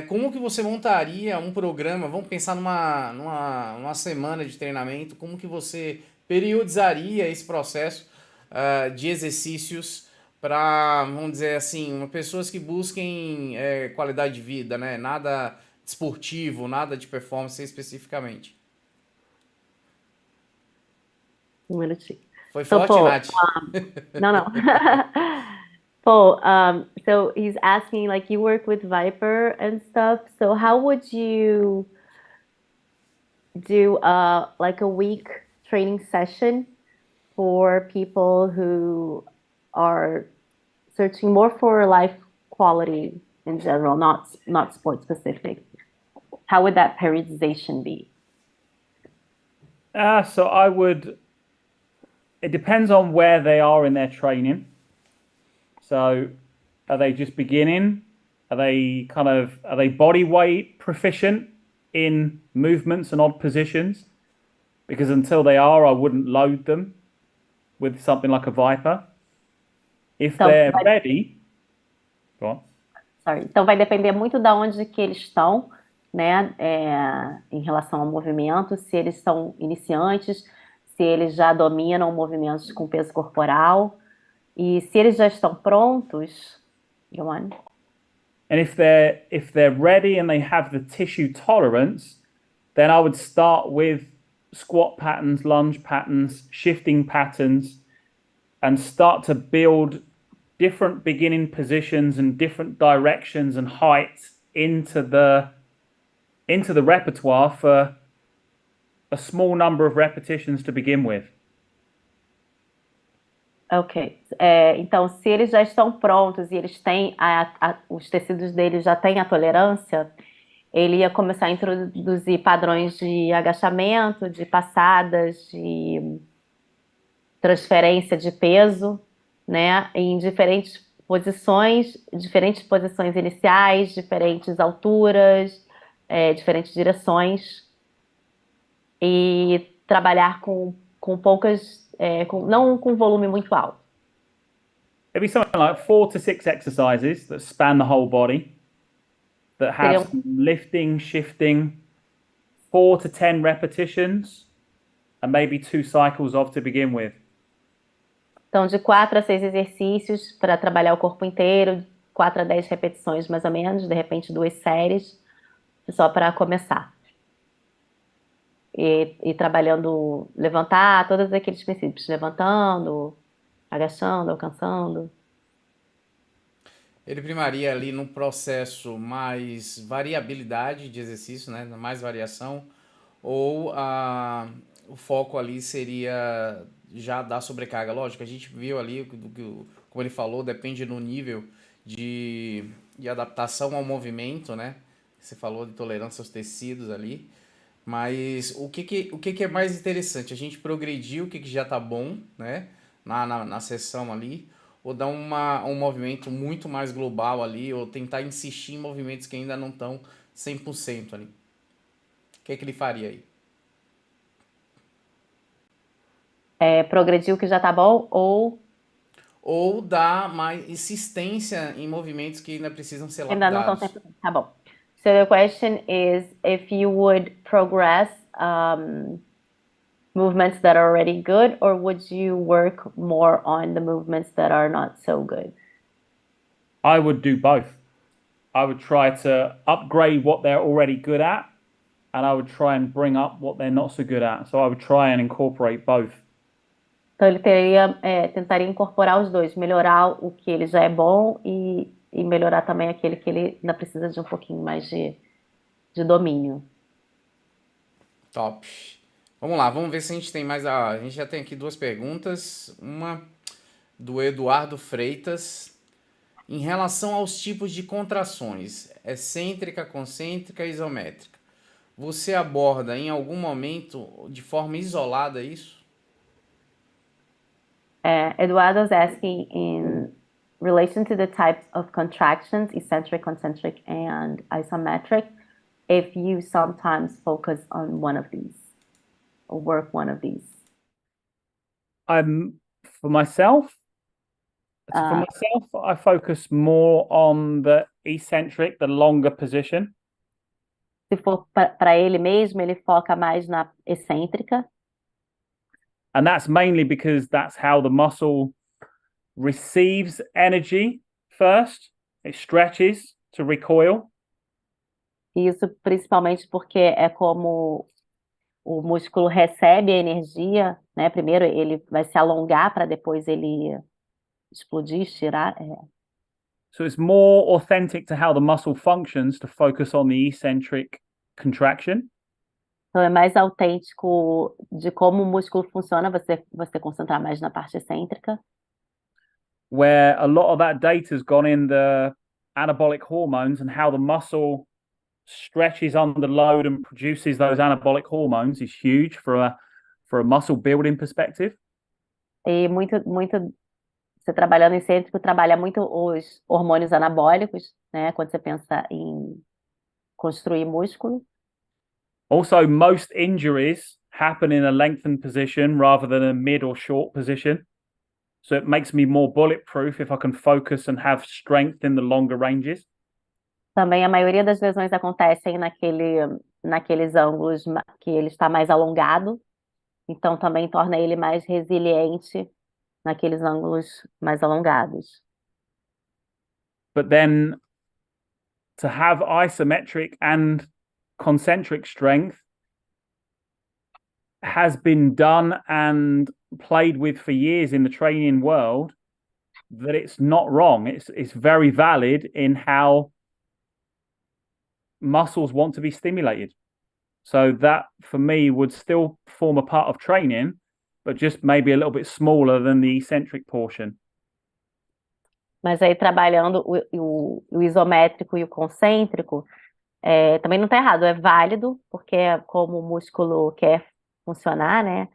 como que você montaria um programa? Vamos pensar numa semana de treinamento, como que você periodizaria esse processo de exercícios para, vamos dizer assim, pessoas que busquem qualidade de vida, né? Nada esportivo, nada de performance especificamente. Um minutinho. Foi So, forte, Paul, Nath? no. Paul, so he's asking, like, you work with Viper and stuff. So how would you do like a week training session for people who are searching more for life quality in general, not sport specific? How would that periodization be? So I would. It depends on where they are in their training. So, are they just beginning? Are they body weight proficient in movements and odd positions? Because until they are, I wouldn't load them with something like a Viper. If they're ready, go on. Sorry. Então vai depender muito da onde que eles estão, né, em relação ao movimento, se eles são iniciantes, se eles já dominam movimentos com peso corporal, e se eles já estão prontos, go on. And if they're ready and they have the tissue tolerance, then I would start with squat patterns, lunge patterns, shifting patterns, and start to build different beginning positions and different directions and heights into the repertoire for a small number of repetitions to begin with. Ok. Então, se eles já estão prontos e eles têm os tecidos deles já têm a tolerância, ele ia começar a introduzir padrões de agachamento, de passadas, de transferência de peso, né, em diferentes posições iniciais, diferentes alturas, diferentes direções, e trabalhar com poucas, não com volume muito alto. It'd be something like 4 to 6 exercises that span the whole body, that have some lifting, shifting, 4 to 10 repetitions, and maybe 2 cycles of to begin with. Então, de 4 a 6 exercícios para trabalhar o corpo inteiro, 4 a 10 repetições mais ou menos, de repente 2 séries, só para começar. E trabalhando, levantar, todos aqueles princípios, levantando, agachando, alcançando. Ele primaria ali no processo mais variabilidade de exercício, né? Mais variação, ou o foco ali seria já da sobrecarga. Lógico, a gente viu ali, como ele falou, depende do nível de adaptação ao movimento, né? Você falou de tolerância aos tecidos ali. Mas o que é mais interessante? A gente progredir o que já tá bom, né? Na sessão ali, ou dar um movimento muito mais global ali, ou tentar insistir em movimentos que ainda não estão 100% ali. O que ele faria aí? Progredir o que já tá bom ou Ou dar mais insistência em movimentos que ainda precisam ser ainda não estão lapidados. 100%? Tá bom. So the question is if you would progress movements that are already good, or would you work more on the movements that are not so good? I would do both. I would try to upgrade what they're already good at, and I would try and bring up what they're not so good at. So I would try and incorporate both. Então ele tentaria incorporar os dois, melhorar o que ele já é bom e melhorar também aquele que ele ainda precisa de um pouquinho mais de domínio. Top. Vamos lá, vamos ver se a gente tem mais. A gente já tem aqui duas perguntas. Uma do Eduardo Freitas. Em relação aos tipos de contrações, excêntrica, concêntrica e isométrica, você aborda em algum momento de forma isolada isso? Eduardo is asking in relation to the types of contractions, eccentric, concentric, and isometric, if you sometimes focus on one of these or work one of these. For myself, I focus more on the eccentric, the longer position. Se for para ele mesmo, ele foca mais na excêntrica. And that's mainly because that's how the muscle receives energy first. It stretches to recoil. E isso principalmente porque é como o músculo recebe a energia, né? Primeiro ele vai se alongar para depois ele explodir, estirar. So it's more authentic to how the muscle functions to focus on the eccentric contraction. Então é mais autêntico de como o músculo funciona, você concentrar mais na parte excêntrica. Where a lot of that data has gone in the anabolic hormones and how the muscle stretches under load and produces those anabolic hormones is huge for a muscle building perspective. E você trabalhando em excêntrico, trabalha muito os hormônios anabólicos, né? Quando você pensa em construir músculo. Also, most injuries happen in a lengthened position rather than a mid or short position. So it makes me more bulletproof if I can focus and have strength in the longer ranges. Também a maioria das lesões acontecem naqueles ângulos que ele está mais alongado, então também torna ele mais resiliente naqueles ângulos mais alongados. But then to have isometric and concentric strength has been done and played with for years in the training world, that it's not wrong. It's very valid in how muscles want to be stimulated. So that for me would still form a part of training, but just maybe a little bit smaller than the eccentric portion. Mas aí trabalhando o isométrico e o concêntrico, também não está errado, é válido, porque é como o músculo quer funcionar, né?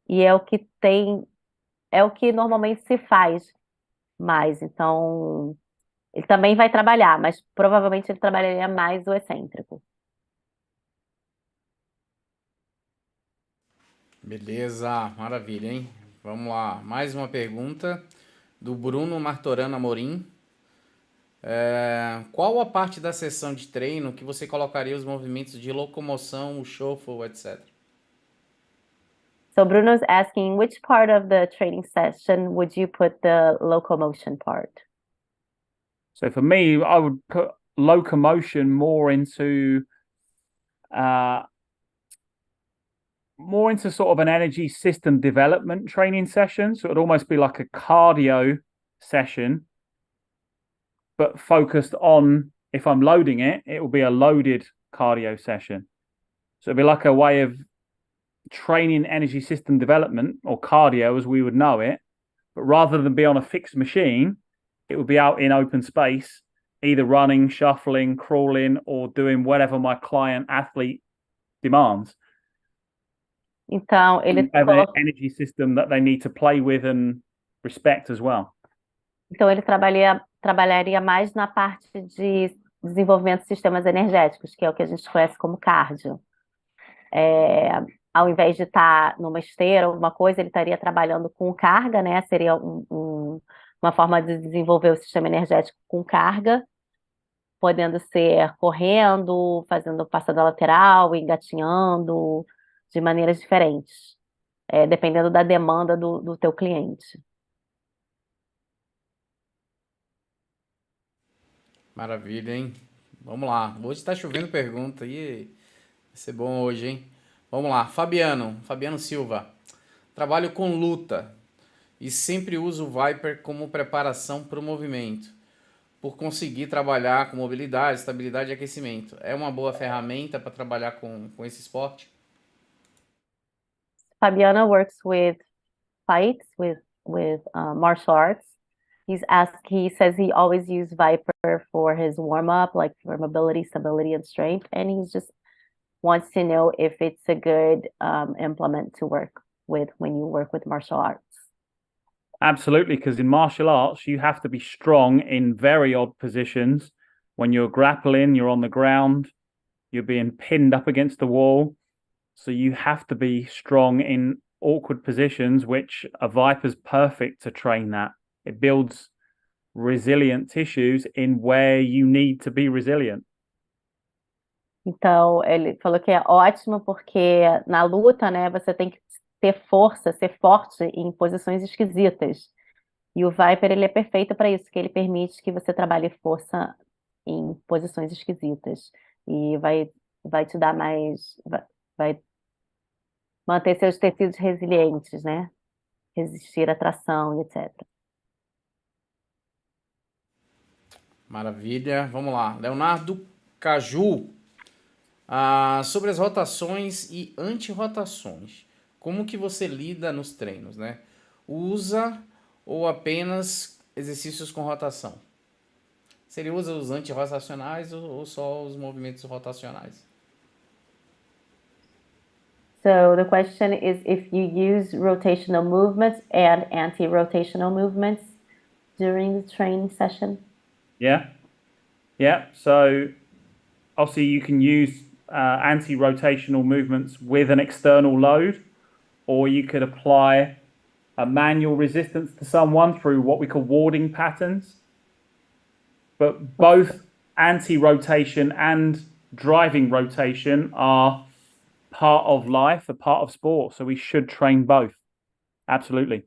E é o que normalmente se faz mais. Então, ele também vai trabalhar, mas provavelmente ele trabalharia mais o excêntrico. Beleza, maravilha, hein? Vamos lá, mais uma pergunta do Bruno Martorano Amorim. Qual a parte da sessão de treino que você colocaria os movimentos de locomoção, o shuffle, etc? So Bruno's asking, which part of the training session would you put the locomotion part? So for me, I would put locomotion more into sort of an energy system development training session. So it'd almost be like a cardio session, but focused on, if I'm loading it, it will be a loaded cardio session. So it'll be like a way of training energy system development, or cardio as we would know it, but rather than be on a fixed machine, it would be out in open space, either running, shuffling, crawling, or doing whatever my client athlete demands. Então, ele Have an colocou. energy system that they need to play with and respect as well. Então, ele trabalharia mais na parte de desenvolvimento de sistemas energéticos, que é o que a gente conhece como cardio. Ao invés de estar numa esteira, alguma coisa, ele estaria trabalhando com carga, né? Seria uma forma de desenvolver o sistema energético com carga, podendo ser correndo, fazendo passada lateral, engatinhando, de maneiras diferentes, dependendo da demanda do teu cliente. Maravilha, hein? Vamos lá. Hoje tá chovendo pergunta e vai ser bom hoje, hein? Vamos lá. Fabiano Silva. Trabalho com luta e sempre uso o Viper como preparação para o movimento, por conseguir trabalhar com mobilidade, estabilidade e aquecimento. É uma boa ferramenta para trabalhar com esse esporte? Fabiano works with fights, with martial arts. He says he always uses Viper for his warm-up, like for mobility, stability, and strength. And he just wants to know if it's a good implement to work with when you work with martial arts. Absolutely, because in martial arts, you have to be strong in very odd positions. When you're grappling, you're on the ground, you're being pinned up against the wall. So you have to be strong in awkward positions, which a Viper's perfect to train that. It builds resilient tissues in where you need to be resilient. Então, ele falou que é ótimo porque na luta, né, você tem que ter força, ser forte em posições esquisitas. E o Viper, ele é perfeito para isso, que ele permite que você trabalhe força em posições esquisitas. E vai te dar mais... vai manter seus tecidos resilientes, né? Resistir à tração e etc. Maravilha. Vamos lá. Leonardo Caju. Sobre as rotações e anti-rotações. Como que você lida nos treinos, né? Usa ou apenas exercícios com rotação? Se ele usa os anti-rotacionais ou só os movimentos rotacionais? So the question is if you use rotational movements and anti-rotational movements during the training session. Yeah. So obviously you can use anti-rotational movements with an external load, or you could apply a manual resistance to someone through what we call warding patterns. But both anti-rotation and driving rotation are part of life, a part of sport. So we should train both. Absolutely.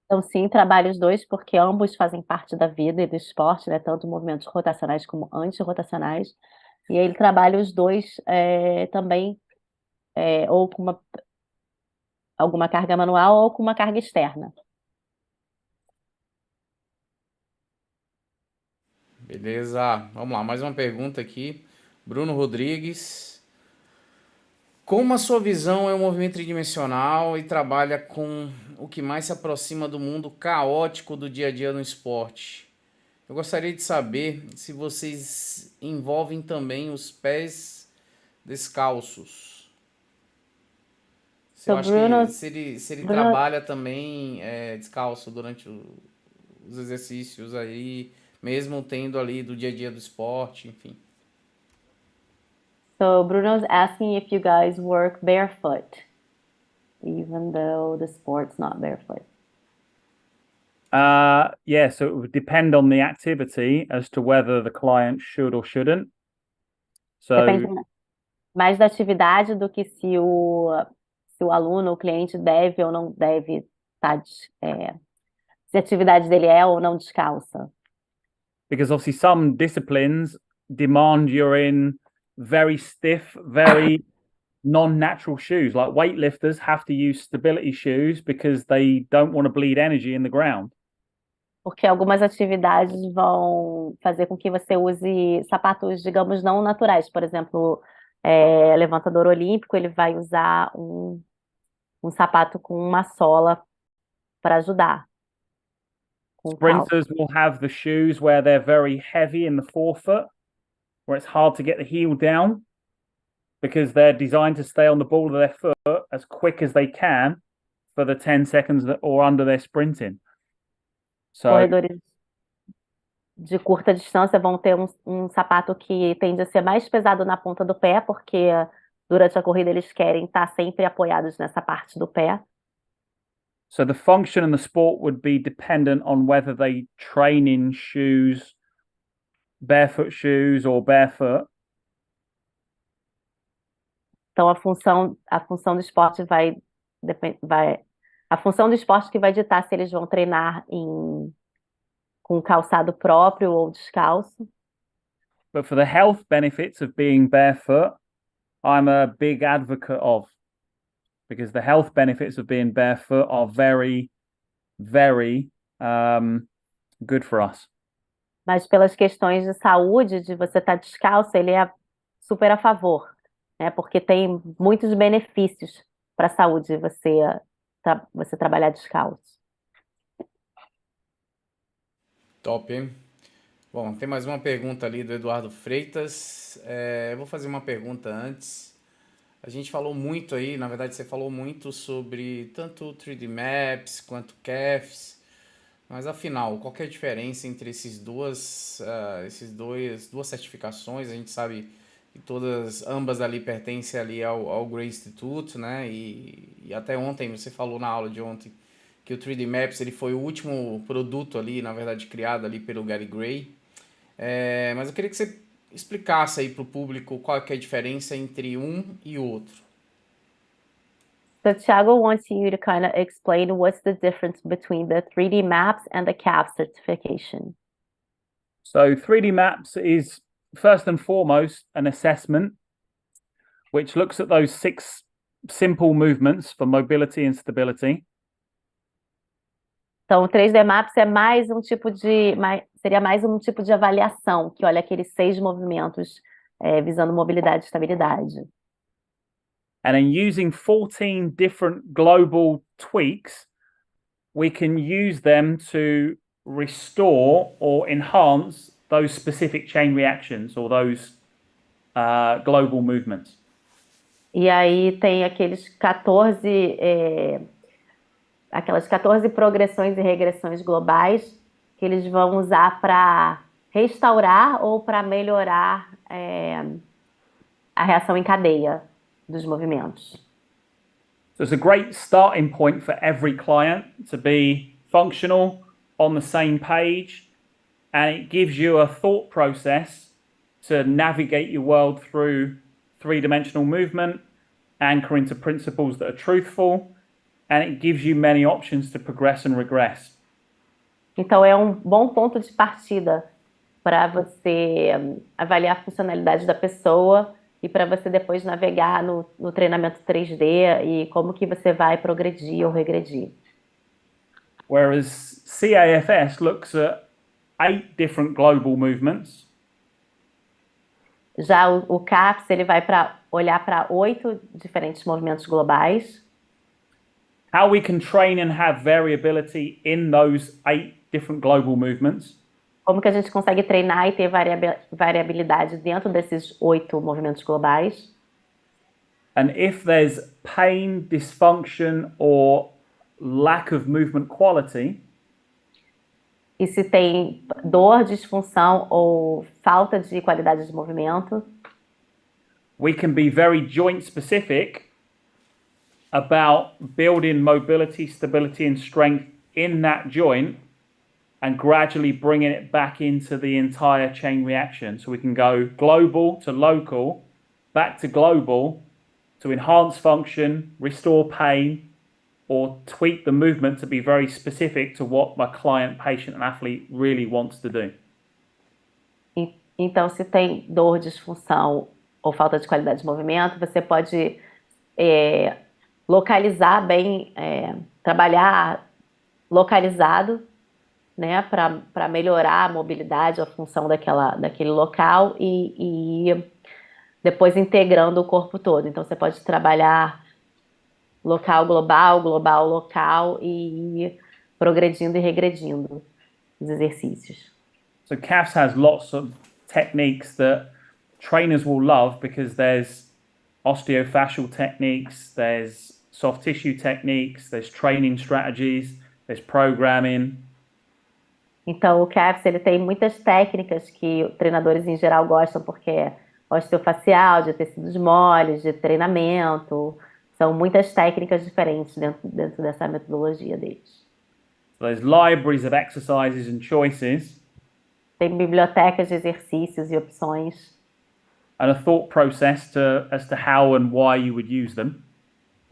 Então, sim, trabalho os dois, porque ambos fazem parte da vida e do esporte, né? Tanto movimentos rotacionais como antirrotacionais. E ele trabalha os dois também, ou com alguma carga manual ou com uma carga externa. Beleza. Vamos lá, mais uma pergunta aqui. Bruno Rodrigues. Como a sua visão é um movimento tridimensional e trabalha com o que mais se aproxima do mundo caótico do dia a dia no esporte? Eu gostaria de saber se vocês envolvem também os pés descalços. Eu acho que se ele trabalha também descalço durante os exercícios aí, mesmo tendo ali do dia a dia do esporte, enfim. So Bruno's asking if you guys work barefoot, even though the sport's not barefoot. Yeah, so it would depend on the activity as to whether the client should or shouldn't. So depende mais da atividade do que se o aluno, o cliente deve ou não deve estar, se a atividade dele é ou não descalça. Because obviously some disciplines demand you're in very stiff, very non-natural shoes. Like weightlifters have to use stability shoes because they don't want to bleed energy in the ground. Porque algumas atividades vão fazer com que você use sapatos, digamos, não naturais. Por exemplo, levantador olímpico, ele vai usar um sapato com uma sola para ajudar, com calça. Sprinters will have the shoes where they're very heavy in the forefoot, where it's hard to get the heel down because they're designed to stay on the ball of their foot as quick as they can for the 10 seconds or under they're sprinting. So, Corredores de curta distância vão ter um sapato que tende a ser mais pesado na ponta do pé, porque durante a corrida eles querem estar sempre apoiados nessa parte do pé. so the function and the sport would be dependent on whether they train in shoes, barefoot shoes or barefoot. Então a função do esporte a função do esporte que vai ditar se eles vão treinar com calçado próprio ou descalço. But for the health benefits of being barefoot, I'm a big advocate of, because the health benefits of being barefoot are very, very good for us. Mas pelas questões de saúde, de você estar descalço, ele é super a favor, né? Porque tem muitos benefícios para a saúde você trabalhar descalço. Top, hein? Bom, tem mais uma pergunta ali do Eduardo Freitas. Eu vou fazer uma pergunta antes. A gente falou muito aí, na verdade você falou muito sobre tanto 3D Maps quanto CAFs, mas afinal, qual que é a diferença entre duas certificações? A gente sabe que ambas ali pertencem ali ao Gray Institute, né? E até ontem, você falou na aula de ontem, que o 3D Maps ele foi o último produto ali, na verdade, criado ali pelo Gary Gray. Mas eu queria que você explicasse aí para o público qual que é a diferença entre um e outro. So Thiago wants you to kind of explain what's the difference between the 3D Maps and the CAF certification. So 3D Maps is first and foremost an assessment which looks at those 6 simple movements for mobility and stability. Então, o 3D Maps é seria mais um tipo de avaliação, que olha aqueles 6 movimentos visando mobilidade e estabilidade. And then using 14 different global tweaks, we can use them to restore or enhance those specific chain reactions or those global movements. E aí tem aquelas 14 progressões e regressões globais que eles vão usar para restaurar ou para melhorar a reação em cadeia dos movimentos. So it's a great starting point for every client to be functional, on the same page, and it gives you a thought process to navigate your world through 3-dimensional movement, anchor into principles that are truthful, and it gives you many options to progress and regress. Então é um bom ponto de partida para você avaliar a funcionalidade da pessoa e para você depois navegar no treinamento 3D e como que você vai progredir ou regredir. Whereas CAFS looks at 8 different global movements. Já o CAFS ele vai olhar para 8 diferentes movimentos globais. How we can train and have variability in those 8 different global movements. Como que a gente consegue treinar e ter variabilidade dentro desses 8 movimentos globais. And if there's pain, dysfunction or lack of movement quality, E se tem dor, disfunção ou falta de qualidade de movimento, we can be very joint specific about building mobility, stability and strength in that joint and gradually bringing it back into the entire chain reaction. So we can go global to local, back to global to enhance function, restore pain, or tweak the movement to be very specific to what my client, patient and athlete really wants to do. Então, se tem dor, disfunção ou falta de qualidade de movimento, você pode localizar bem, trabalhar localizado né, para melhorar a mobilidade, a função daquele local e depois integrando o corpo todo. Então, você pode trabalhar local, global, global, local e ir progredindo e regredindo os exercícios. So CAFS has lots of techniques that trainers will love because there's osteofascial techniques, there's soft tissue techniques, there's training strategies, there's programming. Então, o CAPS ele tem muitas técnicas que treinadores em geral gostam, porque é osteofacial, de tecidos moles, de treinamento. São muitas técnicas diferentes dentro dessa metodologia deles. So there's libraries of exercises and choices, Tem bibliotecas de exercícios e opções, and a thought process as to how and why you would use them.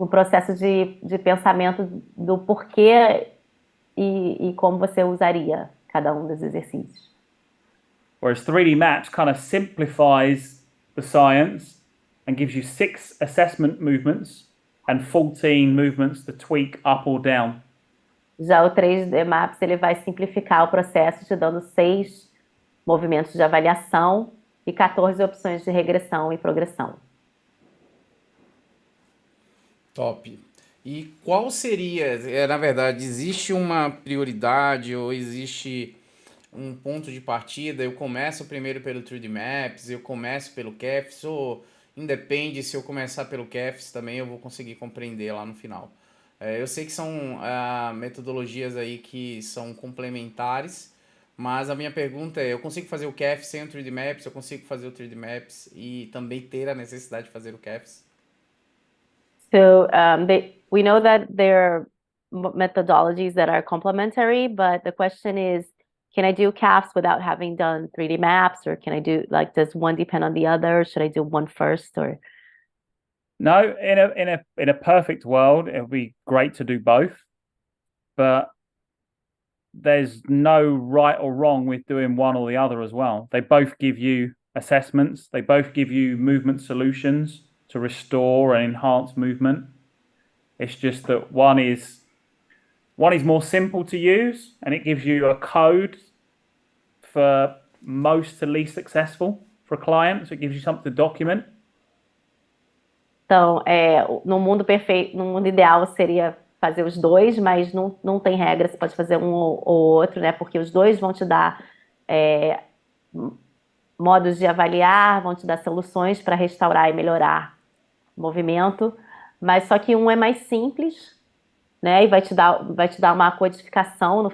um processo de pensamento do porquê e como você usaria cada um dos exercícios. Whereas 3D Maps kind of simplifies the science and gives you 6 assessment movements and 14 movements to tweak up or down. Já o 3D Maps ele vai simplificar o processo, te dando 6 movimentos de avaliação e 14 opções de regressão e progressão. Top. E qual seria, na verdade, existe uma prioridade ou existe um ponto de partida? Eu começo primeiro pelo 3D Maps, eu começo pelo CAFS, ou independe, se eu começar pelo CAFS também eu vou conseguir compreender lá no final. Eu sei que são metodologias aí que são complementares, mas a minha pergunta é, eu consigo fazer o CAFS sem o 3D Maps, eu consigo fazer o 3D Maps e também ter a necessidade de fazer o CAFS? So we know that there are methodologies that are complementary, but the question is, can I do CAFs without having done 3D maps, or can I do, like, does one depend on the other? Should I do one first, or? No, in a perfect world, it would be great to do both, but there's no right or wrong with doing one or the other as well. They both give you assessments, they both give you movement solutions to restore and enhance movement. It's just that one is more simple to use and it gives you a code for most to least successful for a client, so it gives you something to document. Então, no mundo perfeito, no mundo ideal seria fazer os dois, mas não tem regra, você pode fazer um ou outro, né? Porque os dois vão te dar modos de avaliar, vão te dar soluções para restaurar e melhorar o movimento, mas só que um é mais simples, né? E vai te dar uma codificação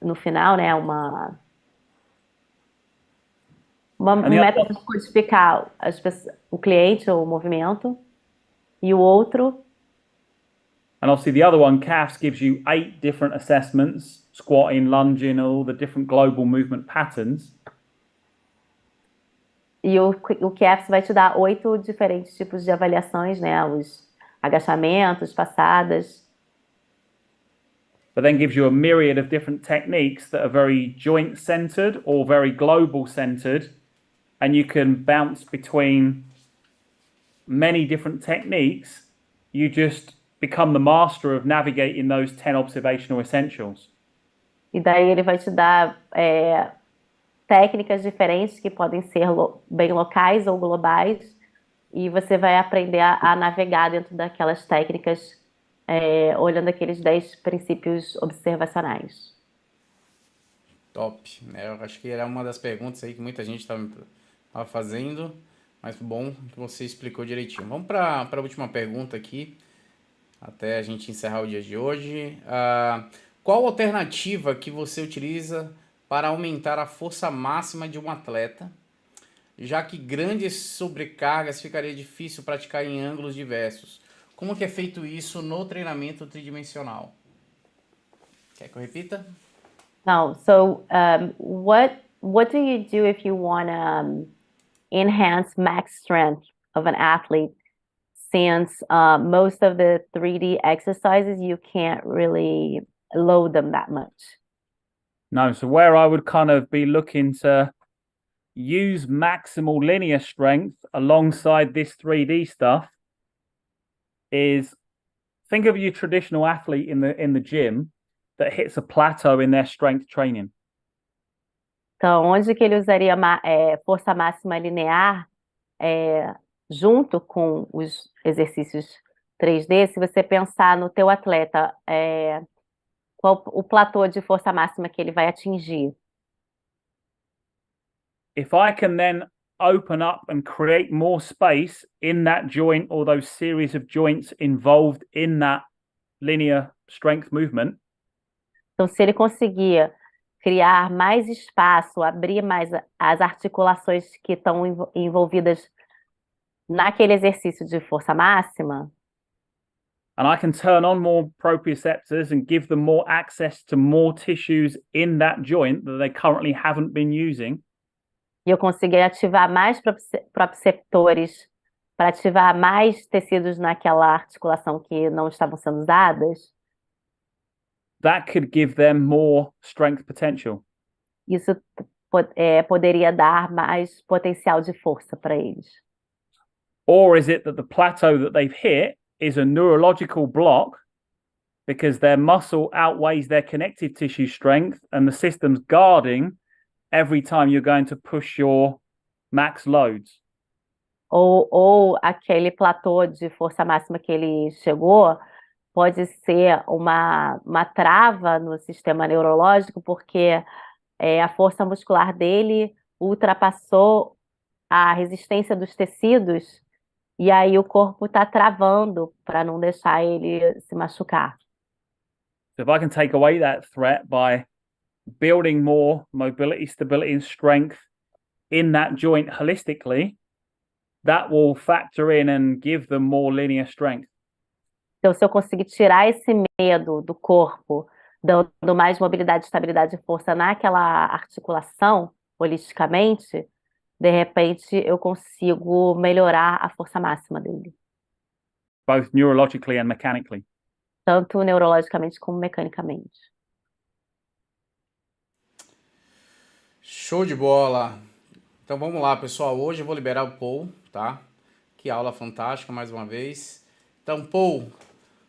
no final, né? Um método de codificar o cliente ou o movimento, e o outro. And obviously the other one, CAFS, gives you 8 different assessments, squatting, lunging, all the different global movement patterns. E o CAFS vai te dar 8 diferentes tipos de avaliações, né? Os agachamentos, passadas. But then gives you a myriad of different techniques that are very joint-centered or very global-centered, and you can bounce between many different techniques. You just become the master of navigating those 10 observational essentials. E daí ele vai te dar técnicas diferentes que podem ser bem locais ou globais, e você vai aprender a navegar dentro daquelas técnicas, olhando aqueles 10 princípios observacionais. Top. Eu acho que era uma das perguntas aí que muita gente estava fazendo, mas bom que você explicou direitinho. Vamos para a última pergunta aqui, até a gente encerrar o dia de hoje. Qual alternativa que você utiliza para aumentar a força máxima de um atleta, já que grandes sobrecargas ficaria difícil praticar em ângulos diversos? Como que é feito isso no treinamento tridimensional? Quer que eu repita? Now, so what do you do if you want to enhance max strength of an athlete, since most of the 3D exercises you can't really load them that much? No, so where I would kind of be looking to use maximal linear strength alongside this 3D stuff is, think of your traditional athlete in the gym. that hits a plateau in their strength training? Então, onde que ele usaria força máxima linear junto com os exercícios 3D? Se você pensar no teu atleta, qual o platô de força máxima que ele vai atingir? If I can then open up and create more space in that joint or those series of joints involved in that linear strength movement, Então, se ele conseguir criar mais espaço, abrir mais as articulações que estão envolvidas naquele exercício de força máxima, and I can turn on more proprioceptors and give them more access to more tissues in that joint that they currently haven't been using, e eu conseguir ativar mais proprioceptores para ativar mais tecidos naquela articulação que não estavam sendo usadas, that could give them more strength potential. isso poderia dar mais potencial de força para eles. Or is it that the plateau that they've hit is a neurological block because their muscle outweighs their connective tissue strength and the system's guarding every time you're going to push your max loads? Ou aquele platô de força máxima que ele chegou pode ser uma trava no sistema neurológico, porque a força muscular dele ultrapassou a resistência dos tecidos, e aí o corpo está travando para não deixar ele se machucar. So if I can take away that threat by building more mobility, stability, and strength in that joint holistically, that will factor in and give them more linear strength. Então, se eu conseguir tirar esse medo do corpo, dando mais mobilidade, estabilidade e força naquela articulação, holisticamente, de repente eu consigo melhorar a força máxima dele, Both neurologically and mechanically. tanto neurologicamente como mecanicamente. Show de bola! Então vamos lá, pessoal. Hoje eu vou liberar o Paul, tá? Que aula fantástica, mais uma vez. Então, Paul,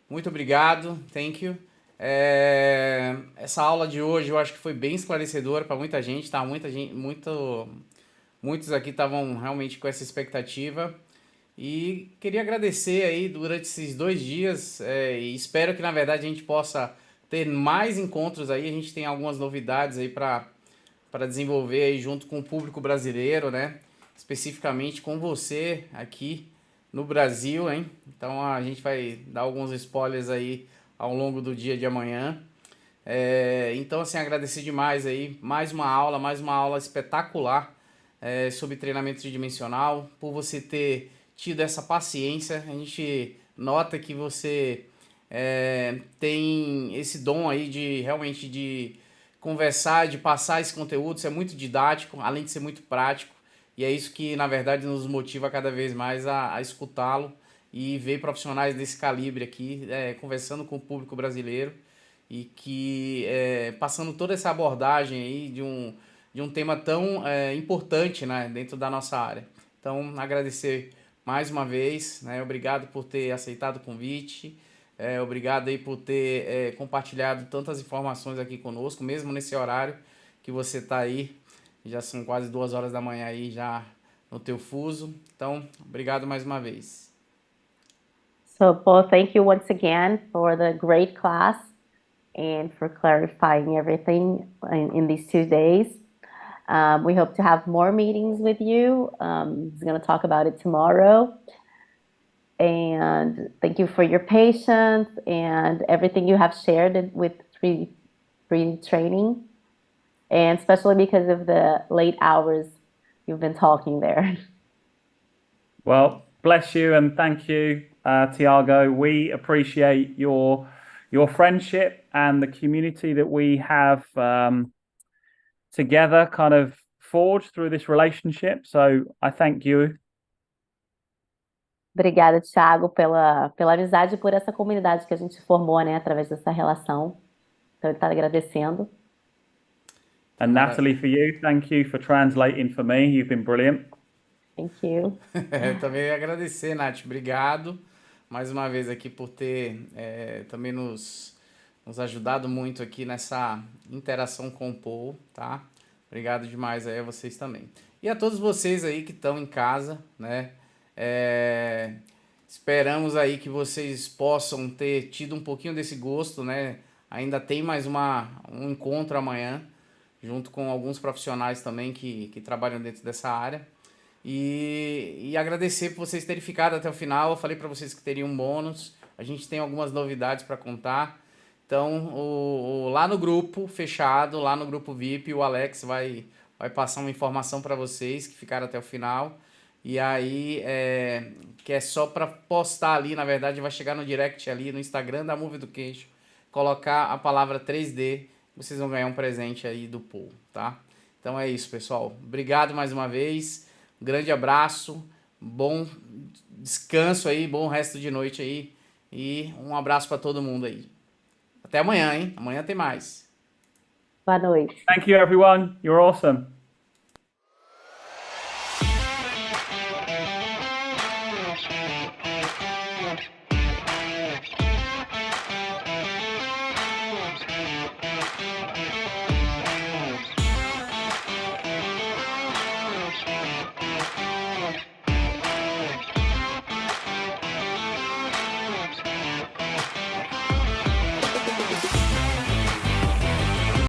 muito obrigado. Thank you. Essa aula de hoje eu acho que foi bem esclarecedora para muita gente, tá? Muitos aqui estavam realmente com essa expectativa. E queria agradecer aí durante esses 2 dias e espero que na verdade a gente possa ter mais encontros aí. A gente tem algumas novidades aí para desenvolver aí junto com o público brasileiro, né? Especificamente com você aqui no Brasil, hein? Então a gente vai dar alguns spoilers aí ao longo do dia de amanhã. Então assim, agradecer demais aí, mais uma aula espetacular sobre treinamento tridimensional, por você ter tido essa paciência. A gente nota que você tem esse dom aí de realmente de conversar, de passar esse conteúdo. Isso é muito didático, além de ser muito prático, e é isso que na verdade nos motiva cada vez mais a escutá-lo e ver profissionais desse calibre aqui conversando com o público brasileiro e que passando toda essa abordagem aí de um tema tão importante, né, dentro da nossa área. Então agradecer mais uma vez, né, obrigado por ter aceitado o convite. Obrigado aí por ter compartilhado tantas informações aqui conosco, mesmo nesse horário que você está aí. Já são quase 2 horas da manhã aí já no teu fuso. Então, obrigado mais uma vez. So, Paul, thank you once again for the great class and for clarifying everything in these 2 days. We hope to have more meetings with you. He's going to talk about it tomorrow. And thank you for your patience and everything you have shared with 3D training, and especially because of the late hours you've been talking there. Well, bless you and thank you, Tiago. We appreciate your friendship and the community that we have together kind of forged through this relationship. So I thank you. Obrigada, Thiago, pela amizade e por essa comunidade que a gente formou, né, através dessa relação. Então, ele está agradecendo. And Natalie, for you, thank you for translating for me. You've been brilliant. Thank you. Também agradecer, Nath. Obrigado mais uma vez aqui por ter também nos nos ajudado muito aqui nessa interação com o Paul, tá? Obrigado demais aí a vocês também. E a todos vocês aí que estão em casa, né? Esperamos aí que vocês possam ter tido um pouquinho desse gosto, né? Ainda tem mais um encontro amanhã, junto com alguns profissionais também que trabalham dentro dessa área. E agradecer por vocês terem ficado até o final. Eu falei para vocês que teria um bônus. A gente tem algumas novidades para contar. Então, lá no grupo fechado, lá no grupo VIP, o Alex vai passar uma informação para vocês que ficaram até o final. E aí, que é só para postar ali, na verdade, vai chegar no direct ali, no Instagram da Move Education, colocar a palavra 3D, vocês vão ganhar um presente aí do Paul, tá? Então é isso, pessoal. Obrigado mais uma vez. Um grande abraço, bom descanso aí, bom resto de noite aí. E um abraço para todo mundo aí. Até amanhã, hein? Amanhã tem mais. Boa noite. Thank you, everyone. You're awesome.